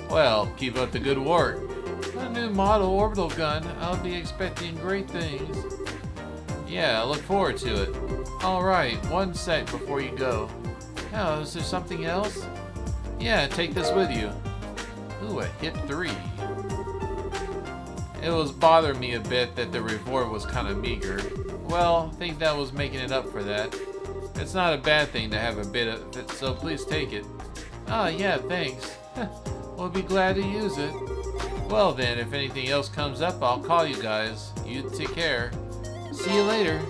Well, keep up the good work. A new model orbital gun, I'll be expecting great things. Yeah, I look forward to it. Alright, one sec before you go. Oh, is there something else? Yeah, take this with you. Ooh, a hit 3. It was bothering me a bit that the reward was kind of meager. Well, I think that was making it up for that. It's not a bad thing to have a bit of it, so please take it. Ah, yeah, thanks. We'll be glad to use it. Well then, if anything else comes up, I'll call you guys. You take care. See you later.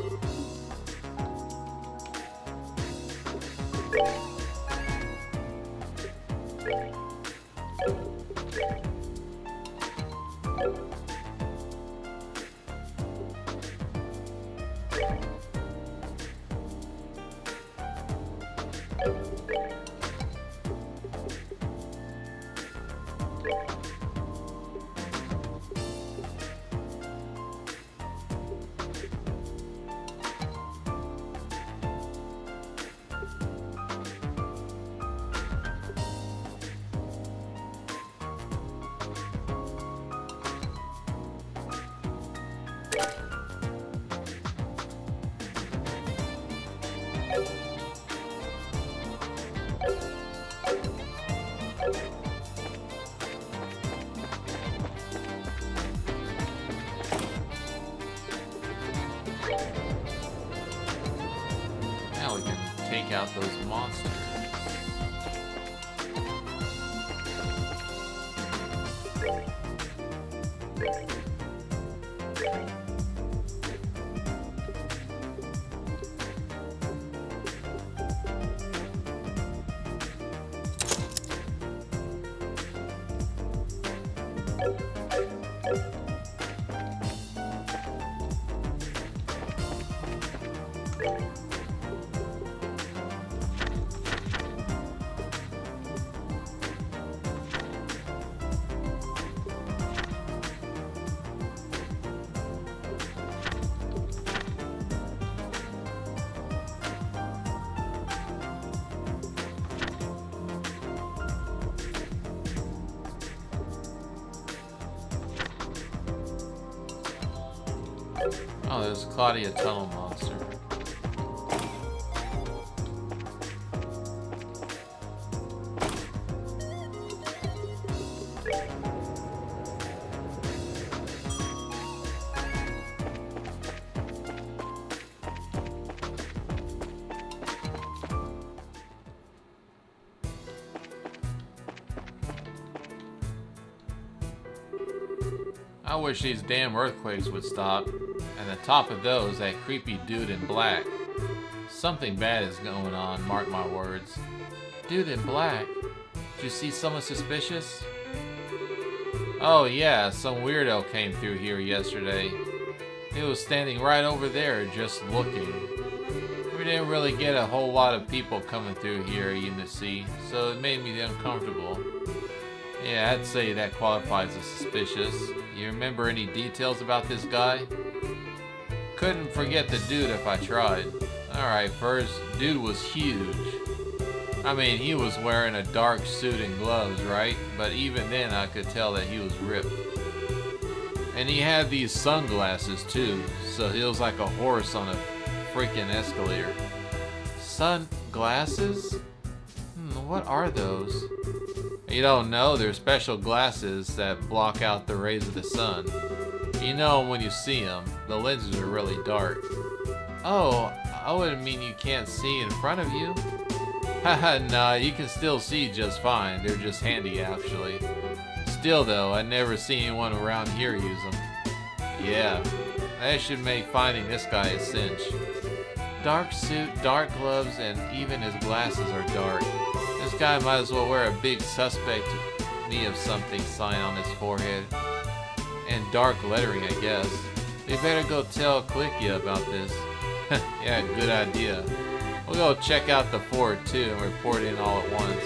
Now we can take out those monsters. Oh, there's a Claudia Tunnel monster. I wish these damn earthquakes would stop. And on top of those, that creepy dude in black. Something bad is going on, mark my words. Dude in black? Did you see someone suspicious? Oh yeah, some weirdo came through here yesterday. He was standing right over there, just looking. We didn't really get a whole lot of people coming through here, you can see, so it made me uncomfortable. Yeah, I'd say that qualifies as suspicious. You remember any details about this guy? Couldn't forget the dude if I tried. Alright, first, dude was huge. I mean, he was wearing a dark suit and gloves, right? But even then, I could tell that he was ripped. And he had these sunglasses too, so he was like a horse on a freaking escalator. Sunglasses? What are those? You don't know, they're special glasses that block out the rays of the sun. You know when you see them, the lenses are really dark. Oh, I wouldn't mean you can't see in front of you. Haha, nah, you can still see just fine. They're just handy, actually. Still though, I never see anyone around here use them. Yeah. That should make finding this guy a cinch. Dark suit, dark gloves, and even his glasses are dark. This guy might as well wear a big suspect me of something sign on his forehead. And dark lettering, I guess. We better go tell Clicia about this. Yeah, good idea. We'll go check out the fort too and report in all at once.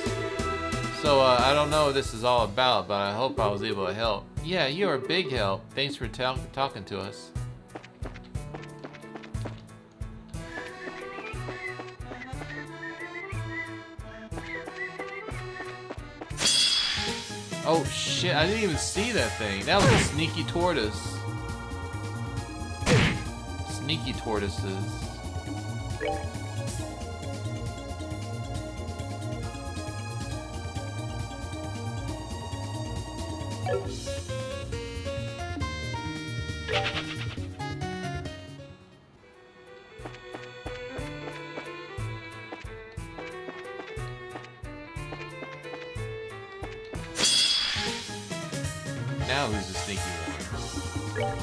So, I don't know what this is all about, but I hope I was able to help. Yeah, you're a big help. Thanks for talking to us. Oh shit, I didn't even see that thing. That was a sneaky tortoise. Sneaky tortoises. Now who's the sneaky one?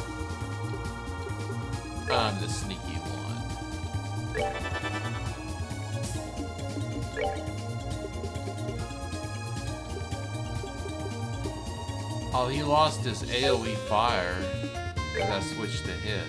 I'm the sneaky one. Oh, he lost his AoE fire because I switched to hit.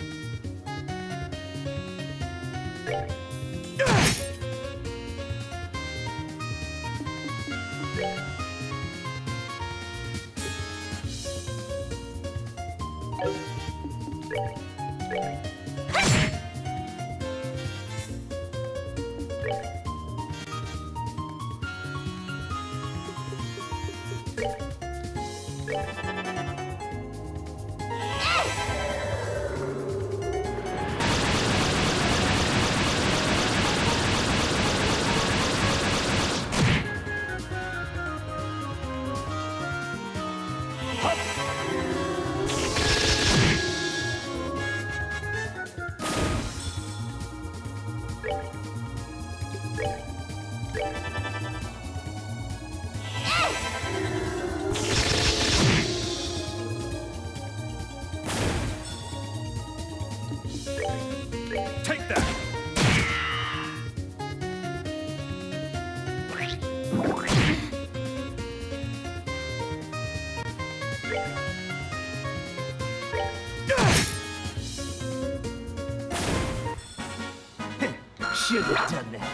Take that! Should have done that.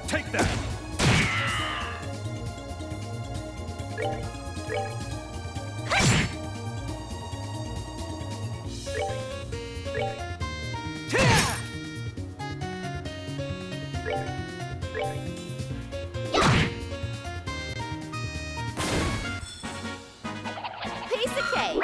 Take that! Piece of cake.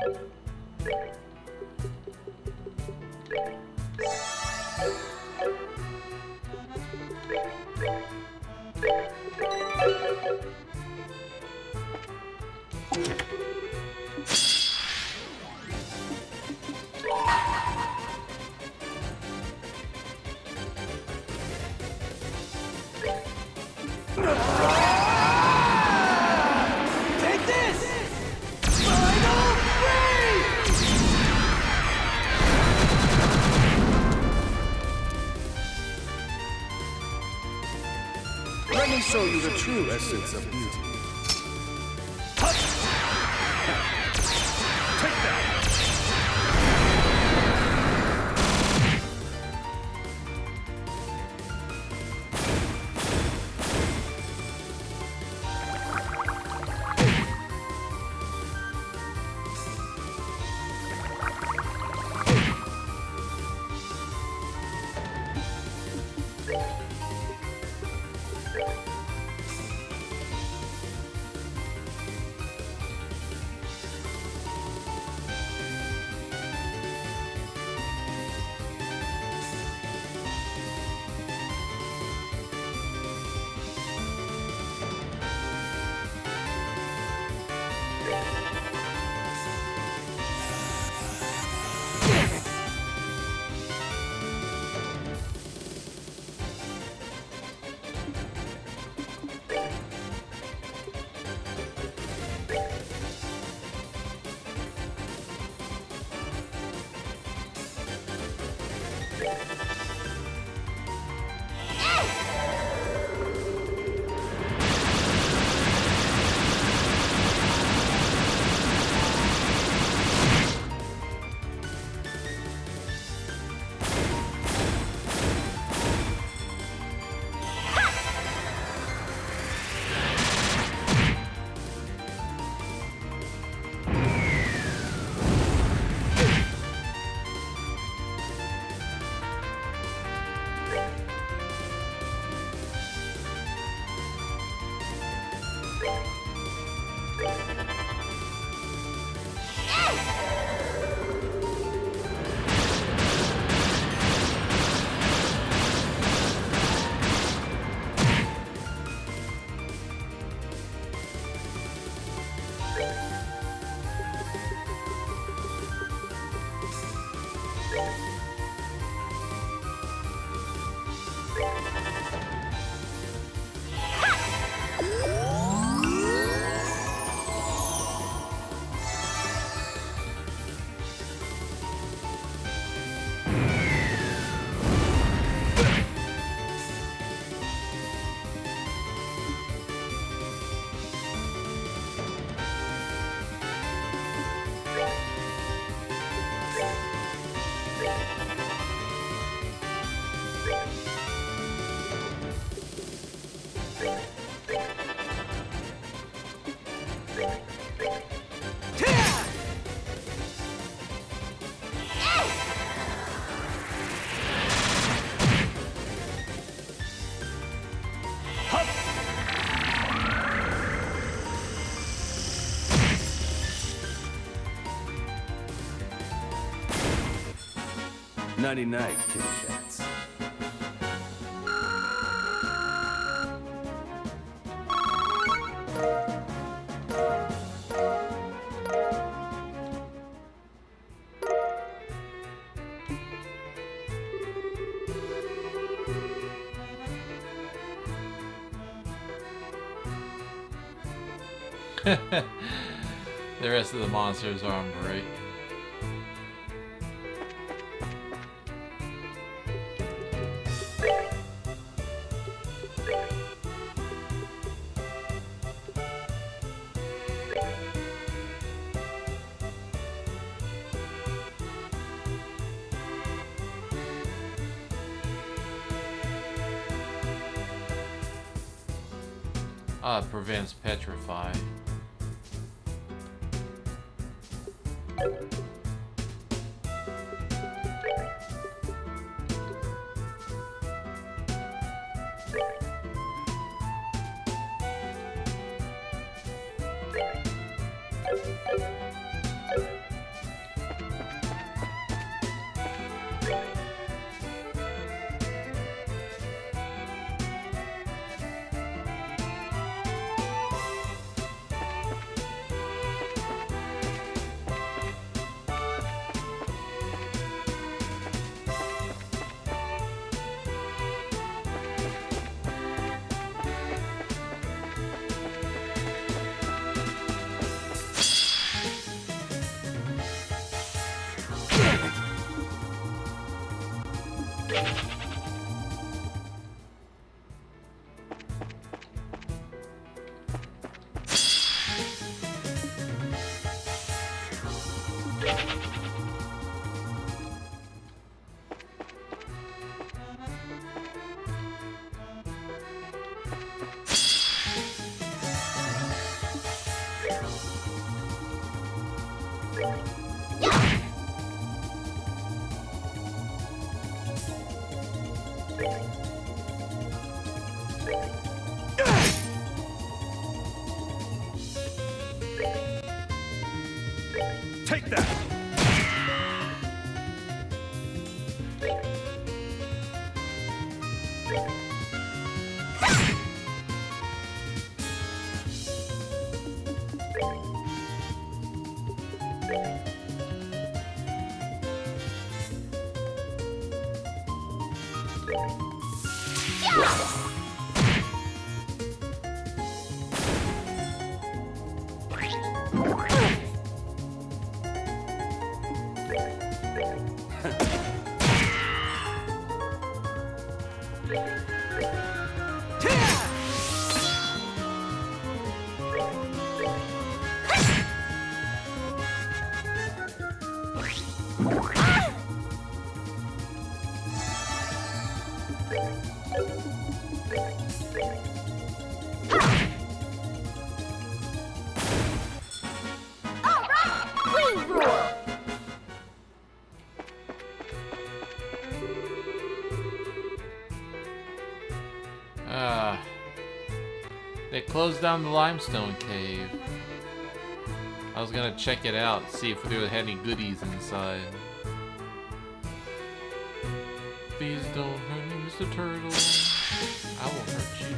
Take this! Final freeze! Let me show you the true essence of beauty. Take that! Nighty-night, kitty cats. The rest of the monsters are on break. It prevents petrify. Take that! They closed down the limestone cave. I was gonna check it out, see if there had any goodies inside. Please don't hurt me, Mr. Turtle. I will hurt you,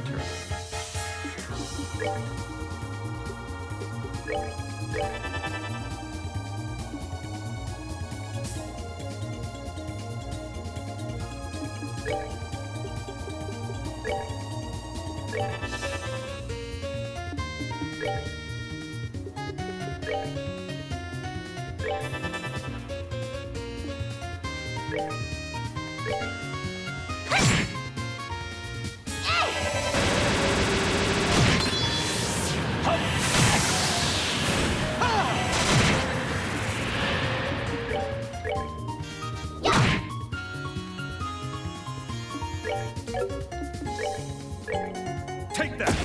Take that!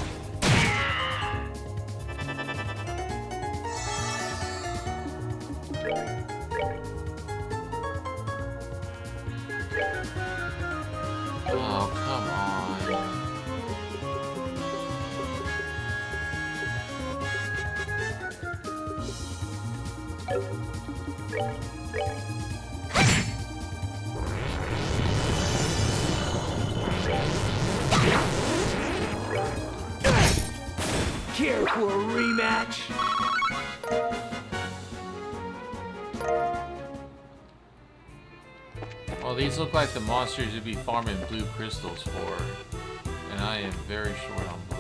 Oh, come on. Care for a rematch? Well, these look like the monsters you'd be farming blue crystals for. And I am very short on blue.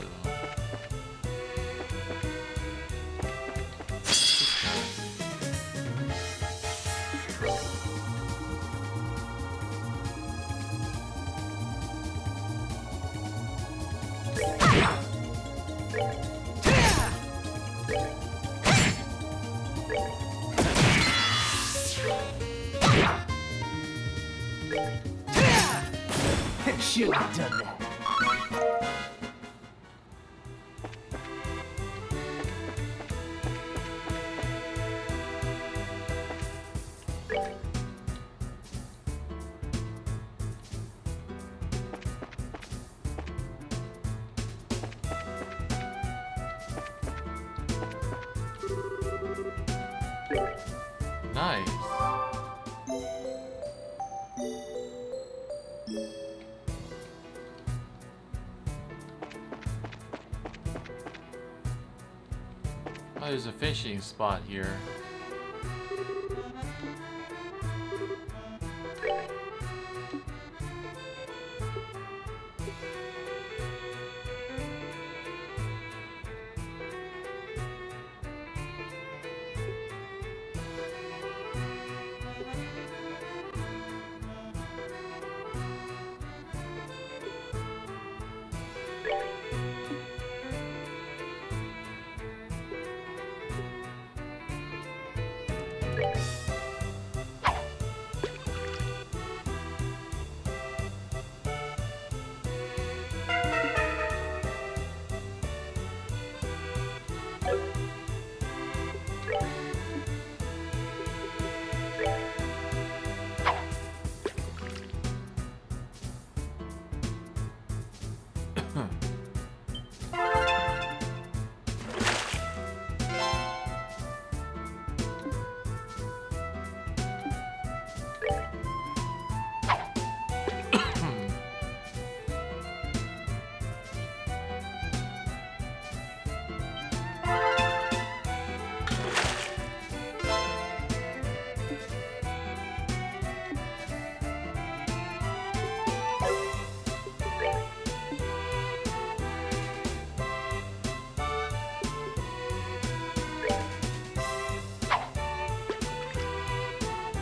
Should have done that. Nice. Oh, there's a fishing spot here.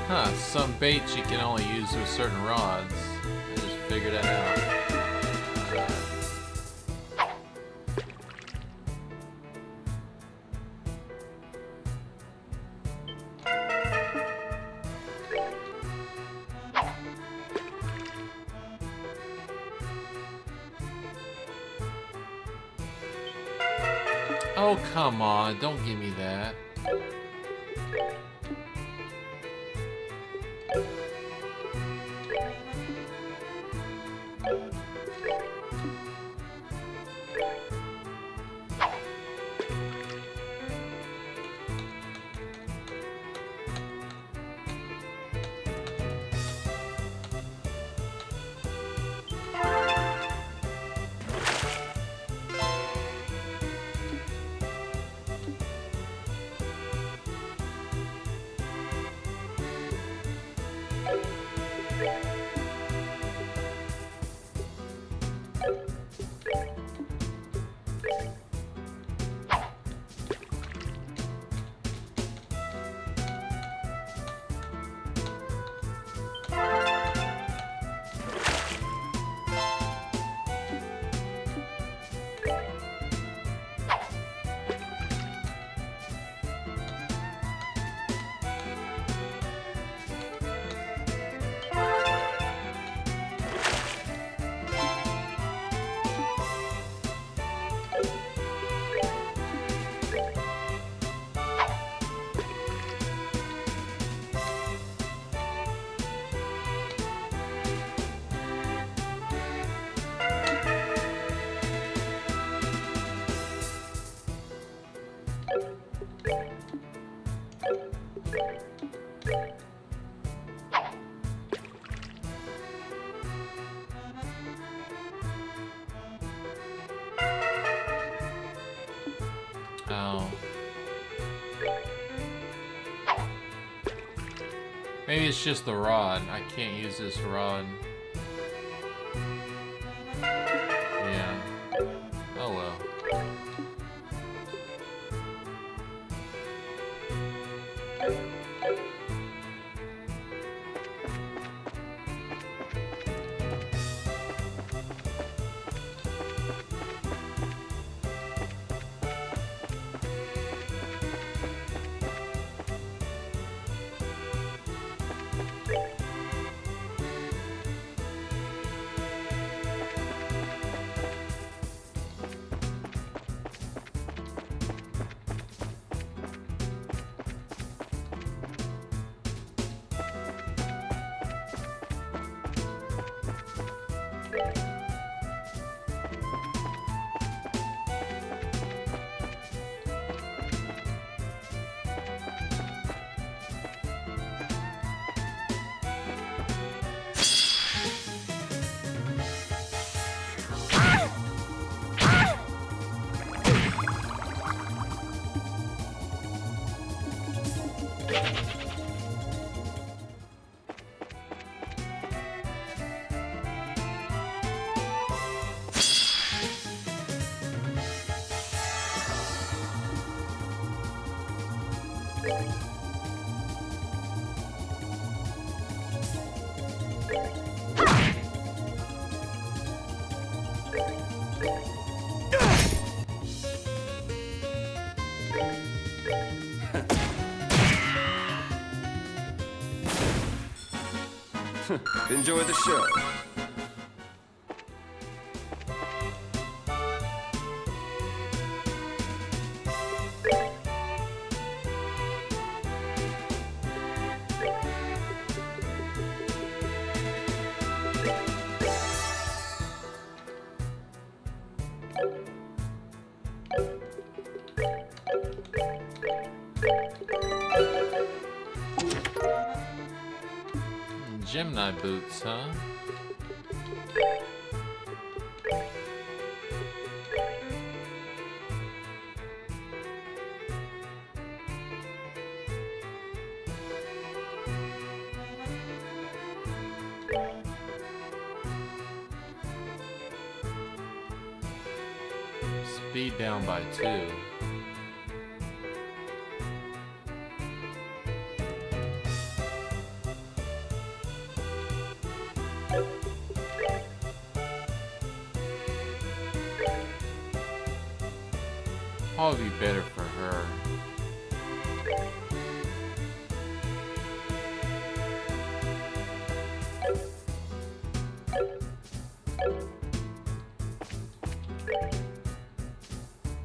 Huh, some baits you can only use with certain rods. I just figured that out. Oh, come on, don't give me that. Oh. Maybe it's just the rod. I can't use this rod. Yeah. Oh well. Enjoy the show. Gemini boots, huh? Speed down by 2. Probably be better for her.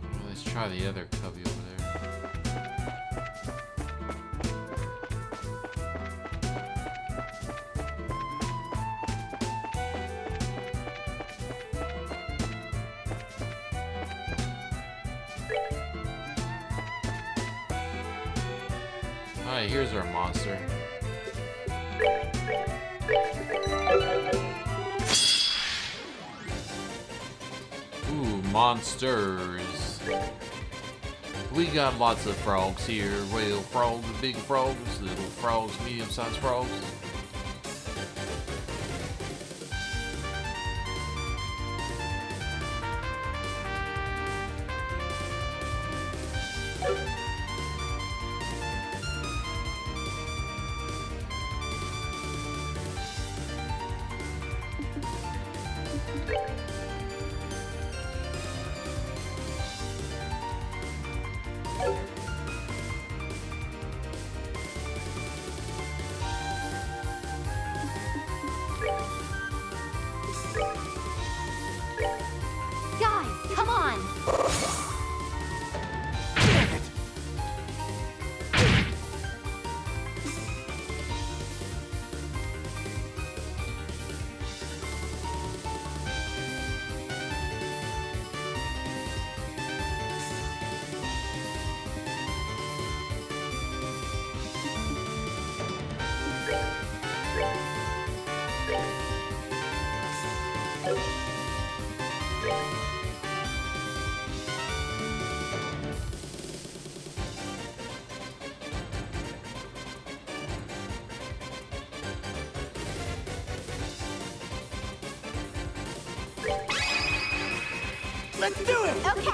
Well, let's try the other cubby over there. Alright, here's our monster. Ooh, monsters. We got lots of frogs here. Real frogs, big frogs, little frogs, medium-sized frogs. Guys, come on! Let's do it! Okay.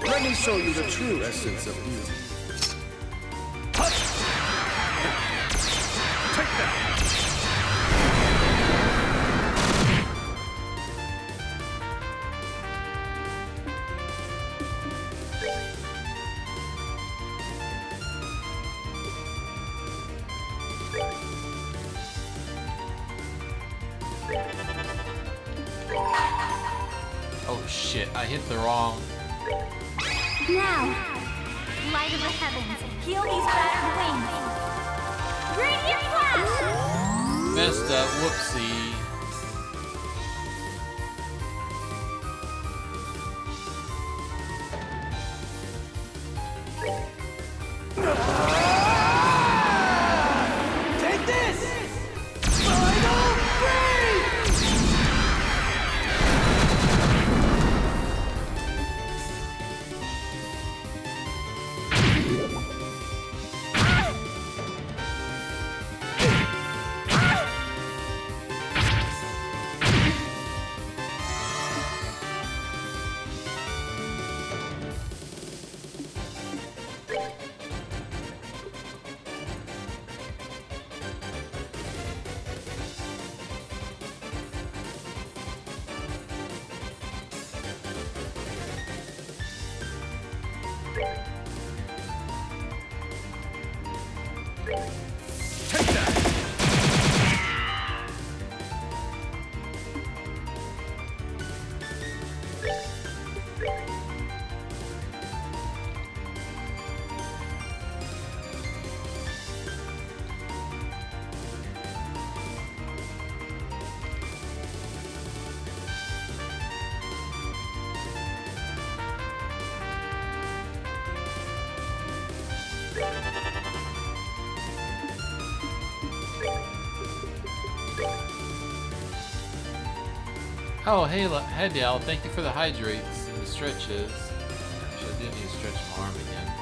Let me show you the true essence of beauty. Take that! Oh shit, I hit the wrong. Now, light of the heavens, heal these battered wings. Radiant flash! Messed up, whoopsie. Take this! Final freeze! Take that! Oh, hey, hey, Dal, thank you for the hydrates and the stretches. Actually, I do need to stretch my arm again.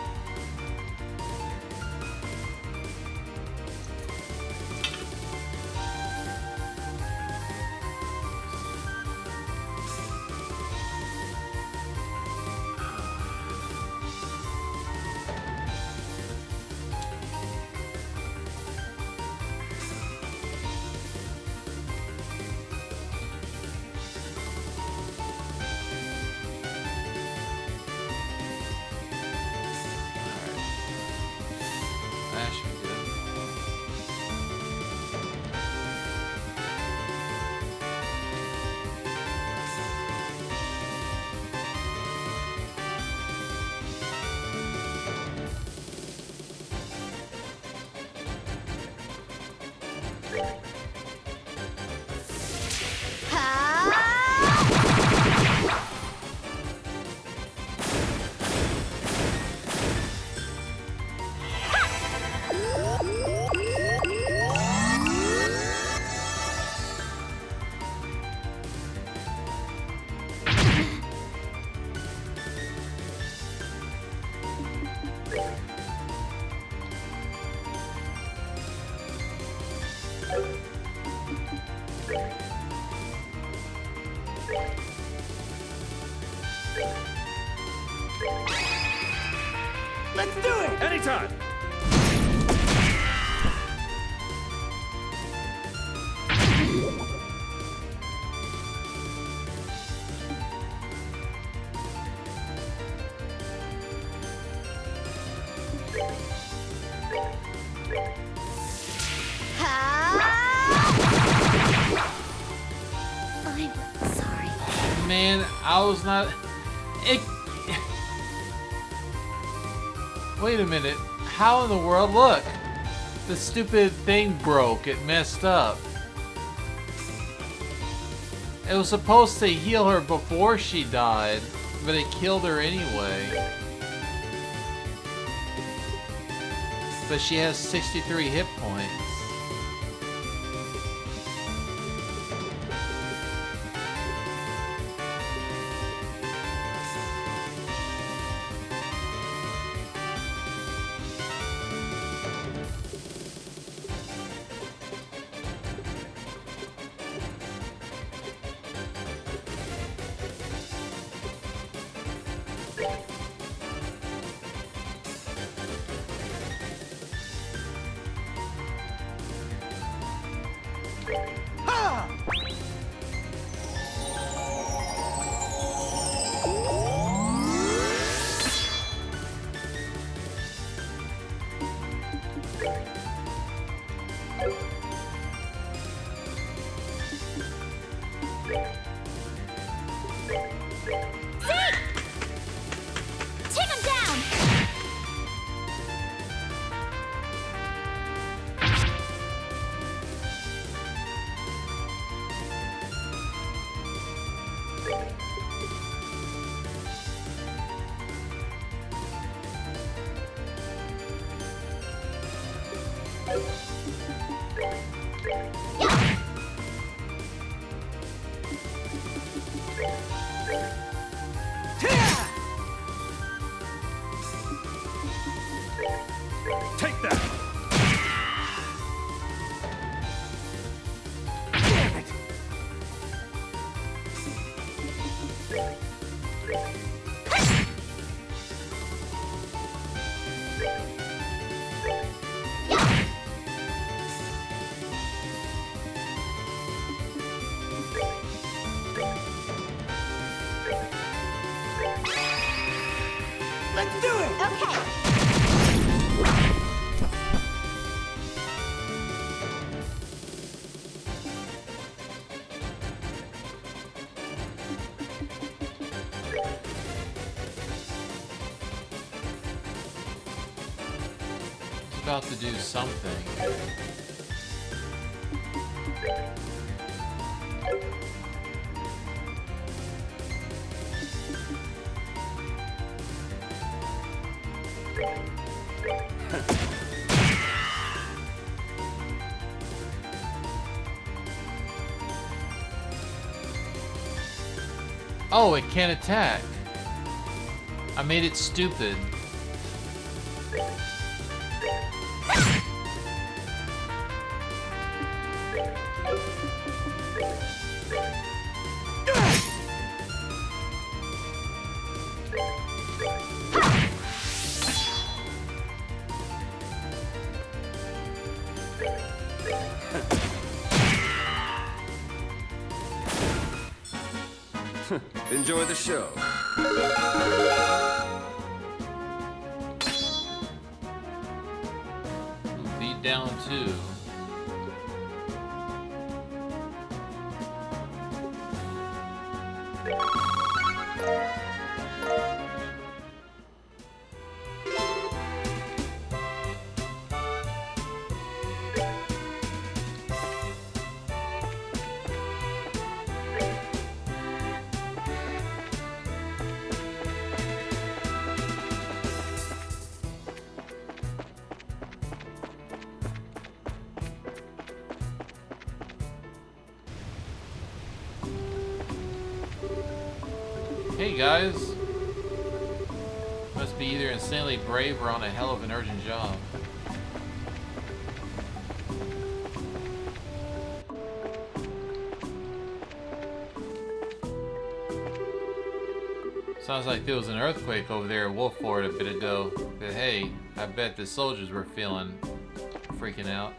Let's do it! Anytime! I'm sorry. Man, I was not. It. Wait a minute. How in the world? Look! The stupid thing broke. It messed up. It was supposed to heal her before she died, but it killed her anyway. But she has 63 hit points. Ha! Take him down! Take that! Damn it! Let's do it! Okay. It's about to do something. Oh, it can't attack. I made it stupid. Enjoy the show. Beat down 2. Hey guys! Must be either insanely brave or on a hell of an urgent job. Sounds like there was an earthquake over there at Wolford a bit ago. But hey, I bet the soldiers were freaking out.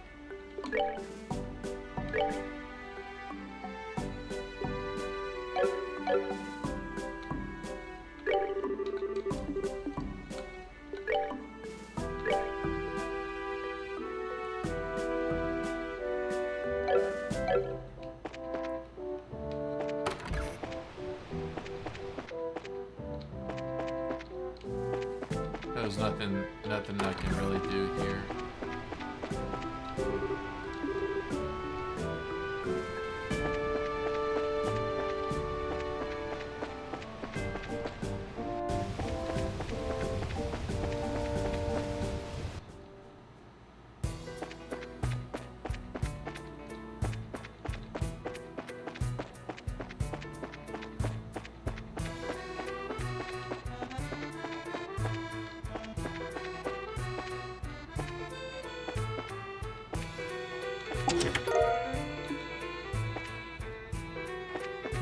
There's nothing I can really do here.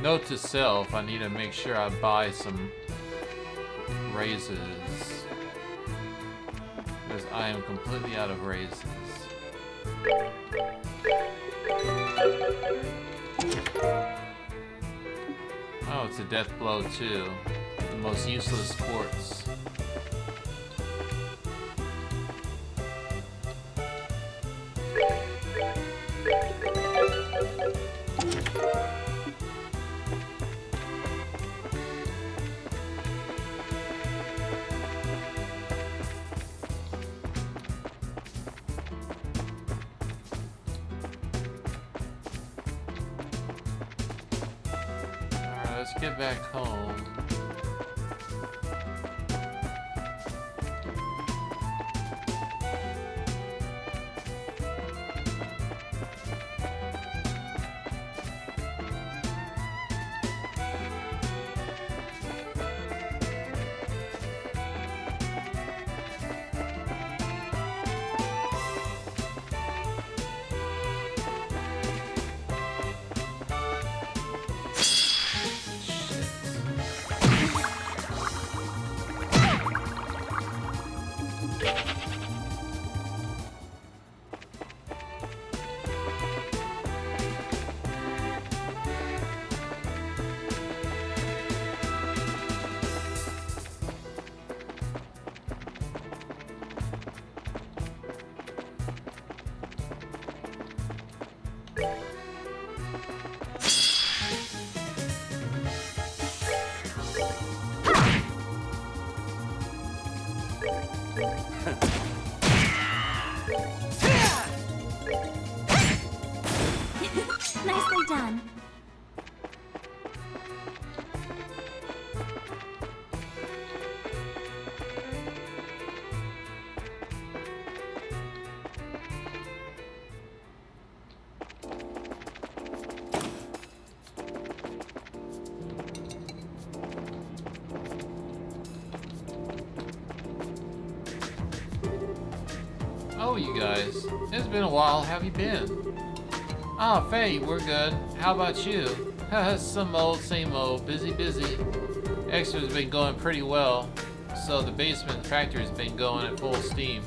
Note to self, I need to make sure I buy some raises. Because I am completely out of raises. Oh, it's a death blow too. The most useless quartz. Let's get back home. Nicely done. Oh, you guys. It's been a while. How have you been? Ah, Faye, we're good. How about you? Haha, some old, same old. Busy, busy. Extra's been going pretty well. So the basement factory's been going at full steam.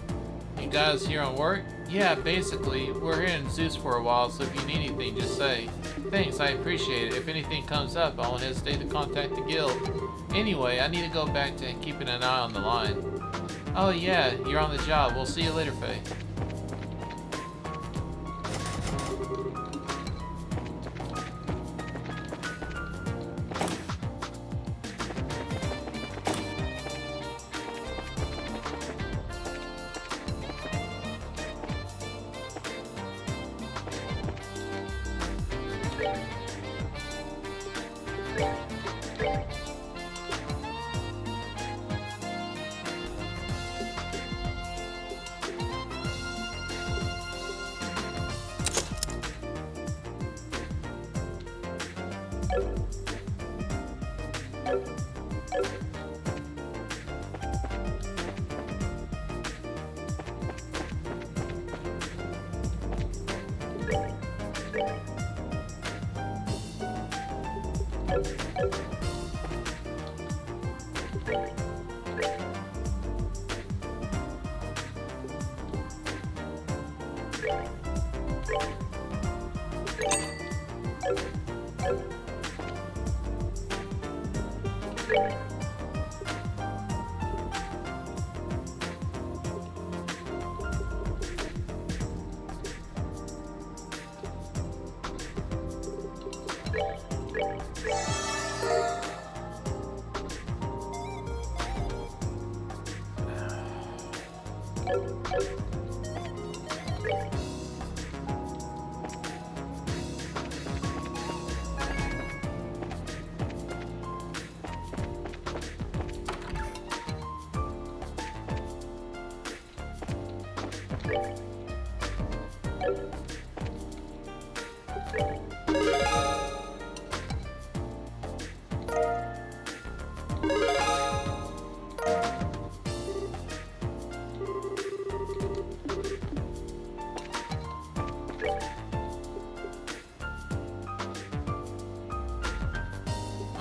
You guys here on work? Yeah, basically. We're here in Zeus for a while, so if you need anything, just say. Thanks, I appreciate it. If anything comes up, I won't hesitate to contact the guild. Anyway, I need to go back to keeping an eye on the line. Oh yeah, you're on the job. We'll see you later, Faye.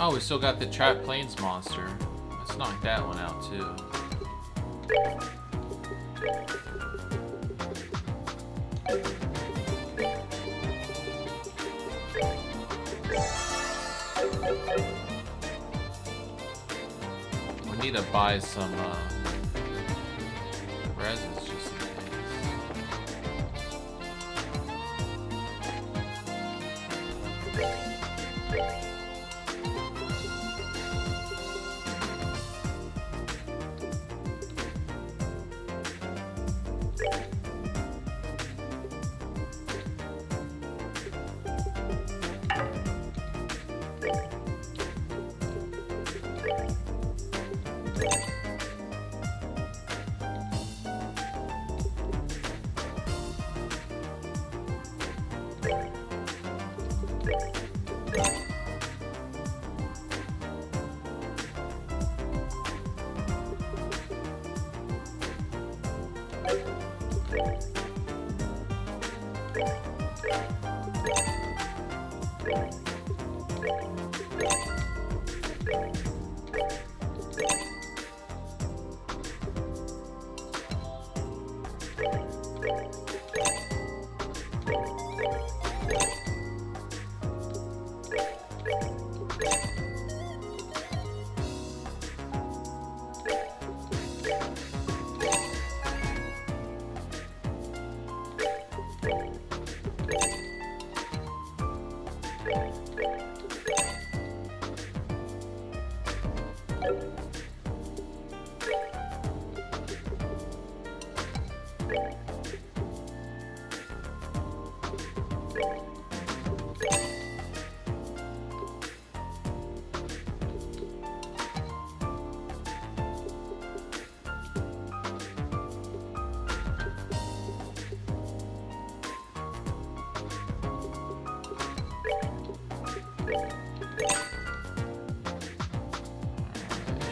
Oh, we still got the Trapped Plains monster. Let's knock that one out too. We need to buy some resins just in case.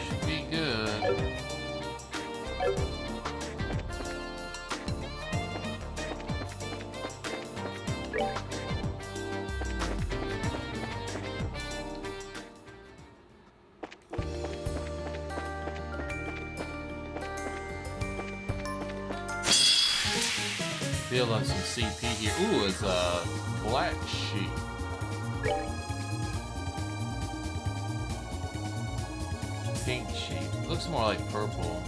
Should be good. Build up some CP here. Ooh, it's a black sheep. Pink sheep. Looks more like purple.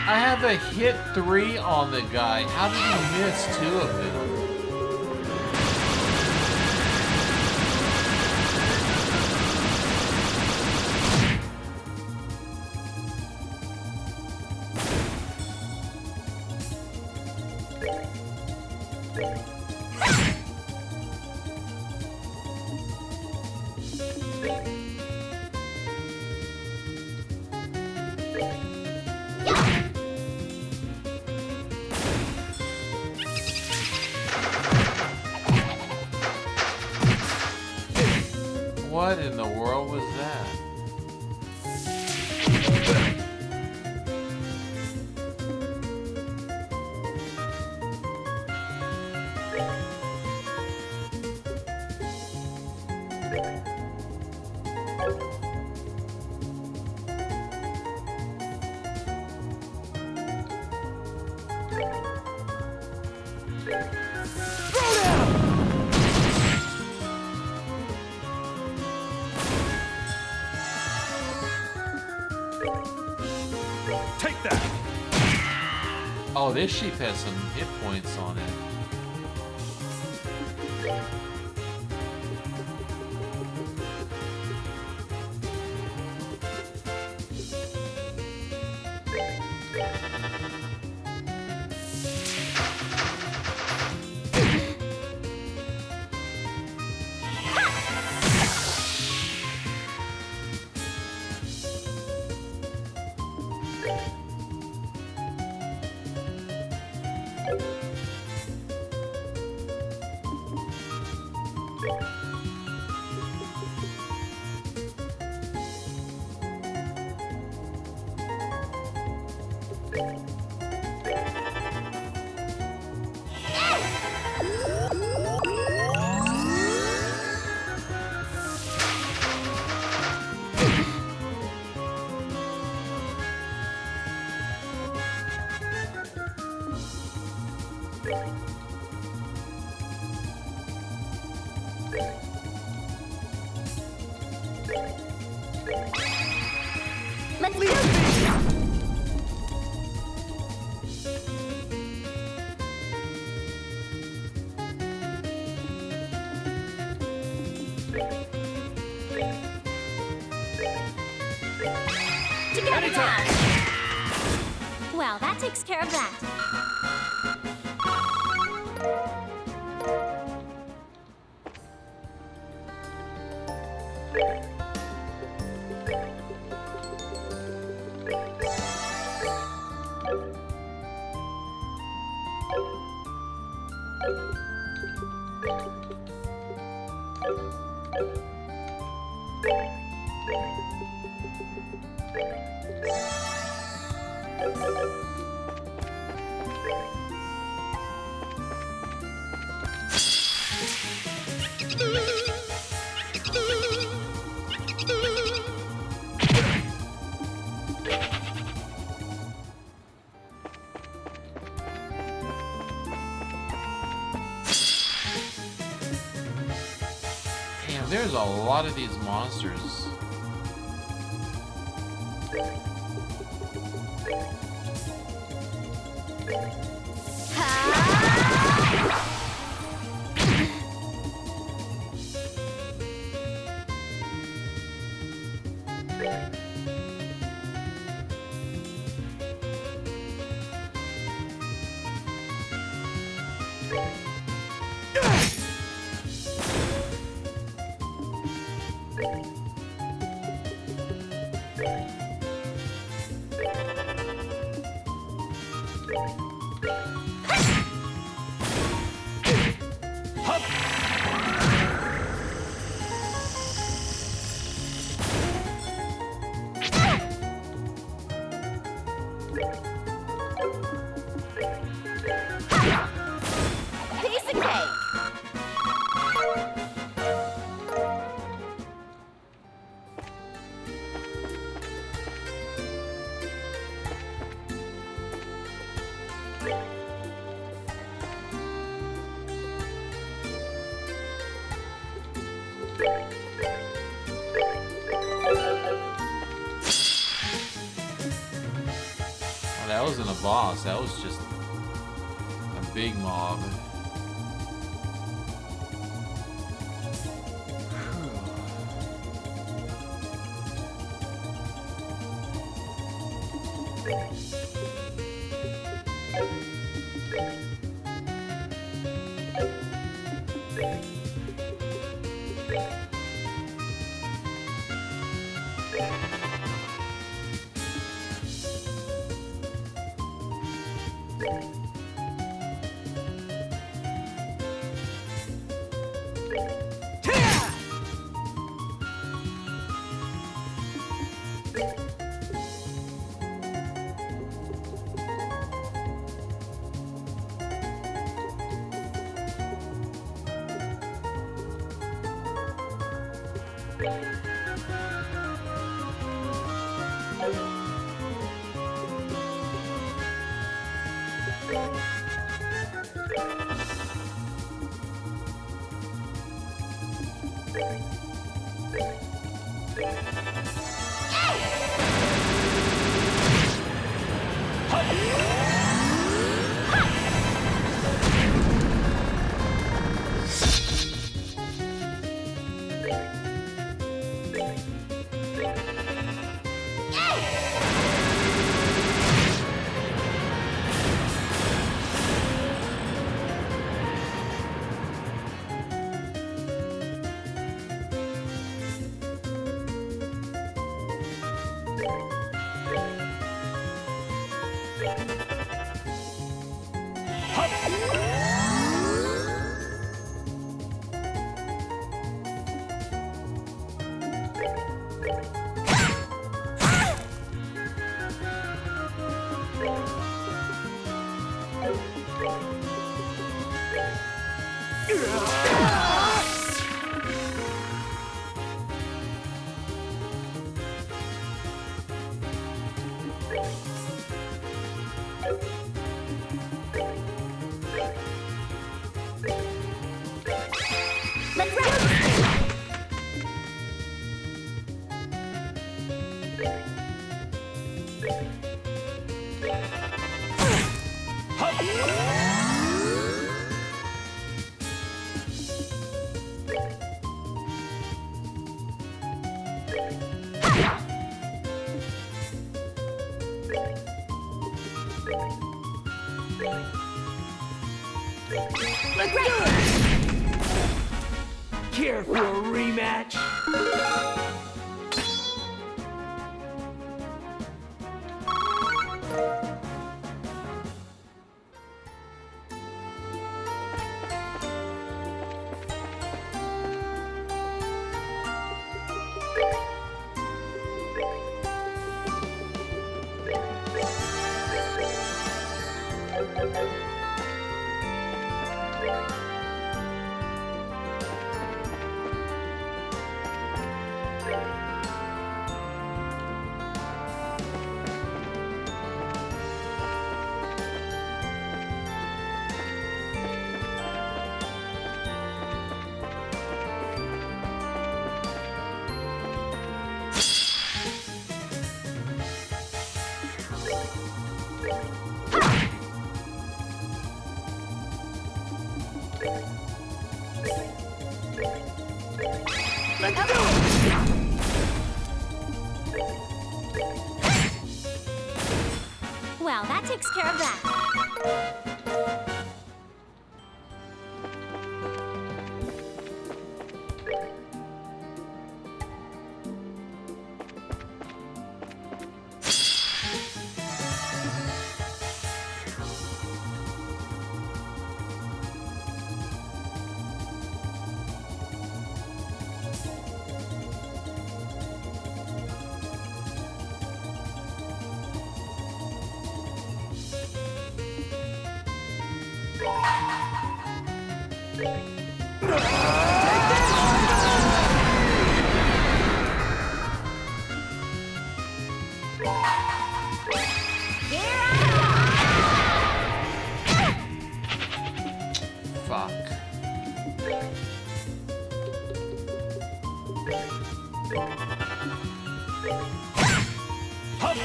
I have a hit 3 on the guy. How did he miss 2 of them? What in the world was that? Take that! Oh, this sheep has some hit points on it. Let's do this! Together now! Well, that takes care of that. Damn, there's a lot of these monsters. Piece of cake. Oh, that wasn't a boss, that was just a big mob. Let's rock! Let's do it! Care for a rematch? Let's do it! Well, that takes care of that. Fuck. Hup!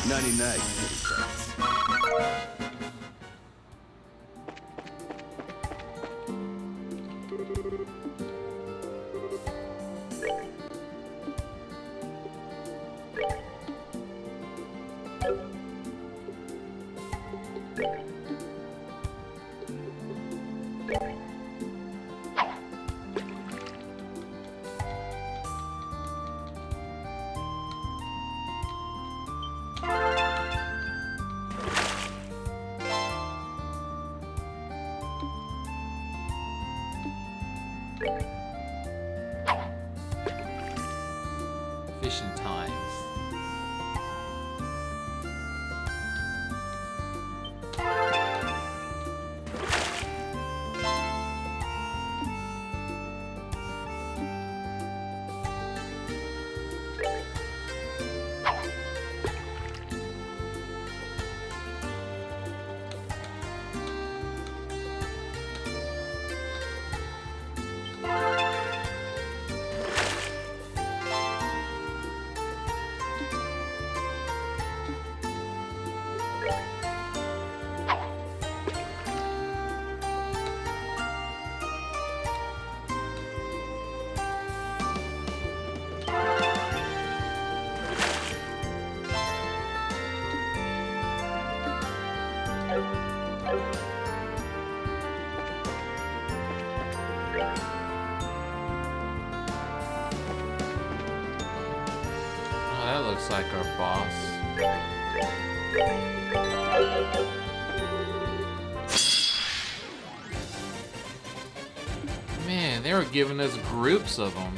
99 kitty cats. Fishing times. Oh, that looks like our boss. Man, they were giving us groups of them.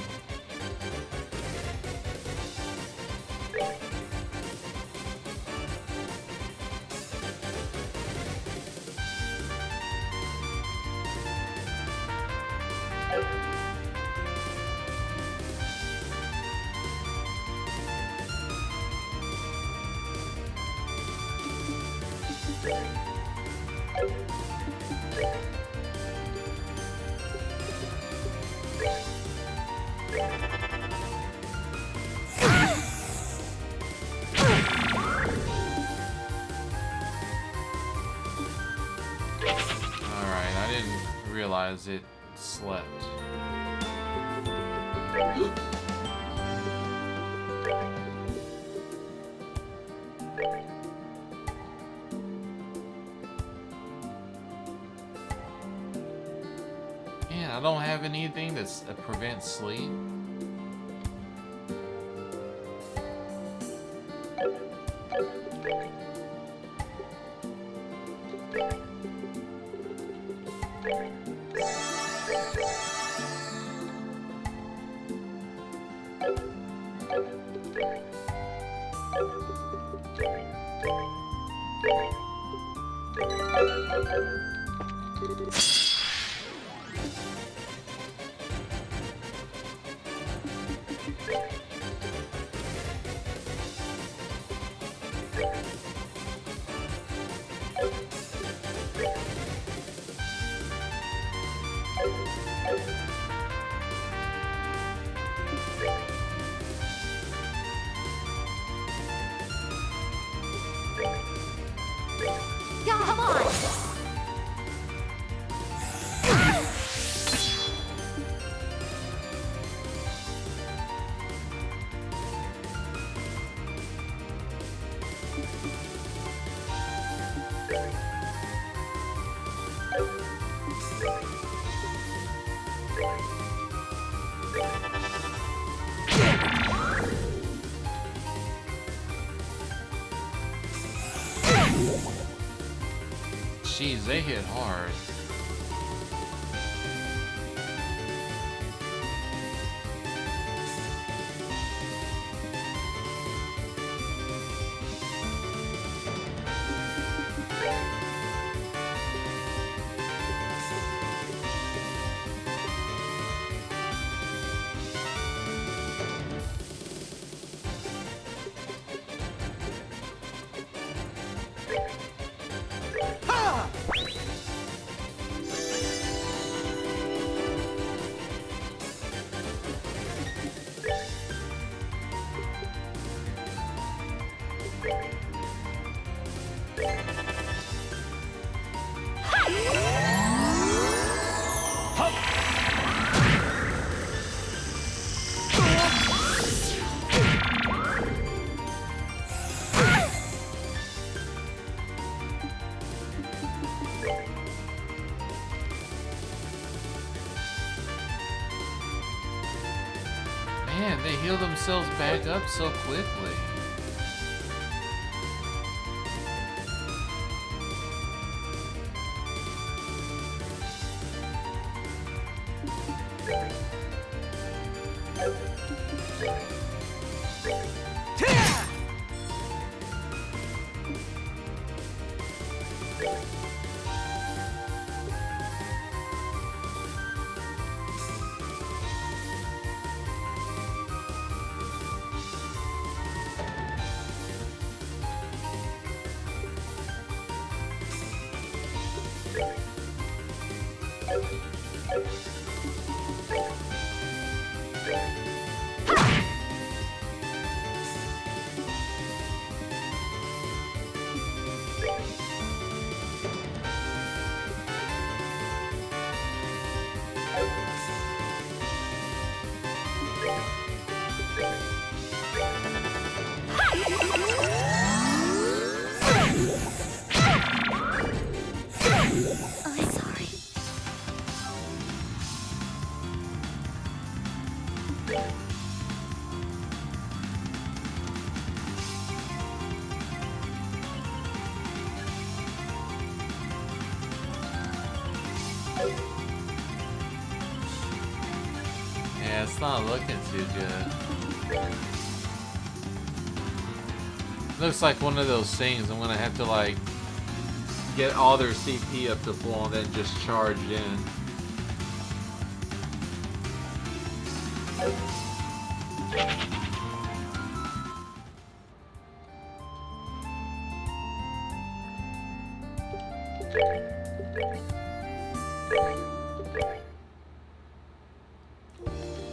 Alright, I didn't realize it slept. Man, I don't have anything that prevents sleep. Come on! Jeez, they hit hard. Man, they heal themselves back up so quickly. It's not looking too good. Looks like one of those things I'm gonna have to like get all their CP up to full and then just charge in.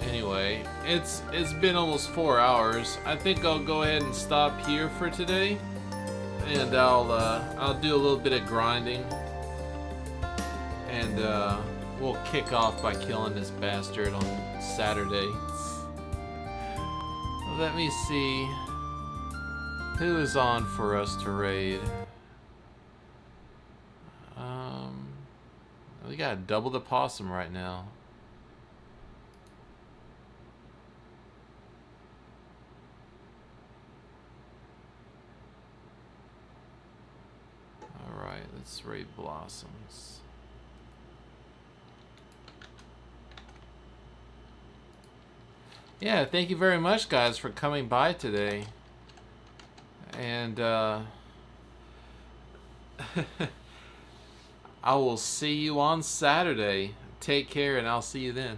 Anyway, it's been almost 4 hours. I think I'll go ahead and stop here for today, and I'll do a little bit of grinding, and we'll kick off by killing this bastard on Saturday. Let me see who is on for us to raid. We got double the possum right now. Alright, let's raid blossoms. Yeah, thank you very much, guys, for coming by today. And I will see you on Saturday. Take care, and I'll see you then.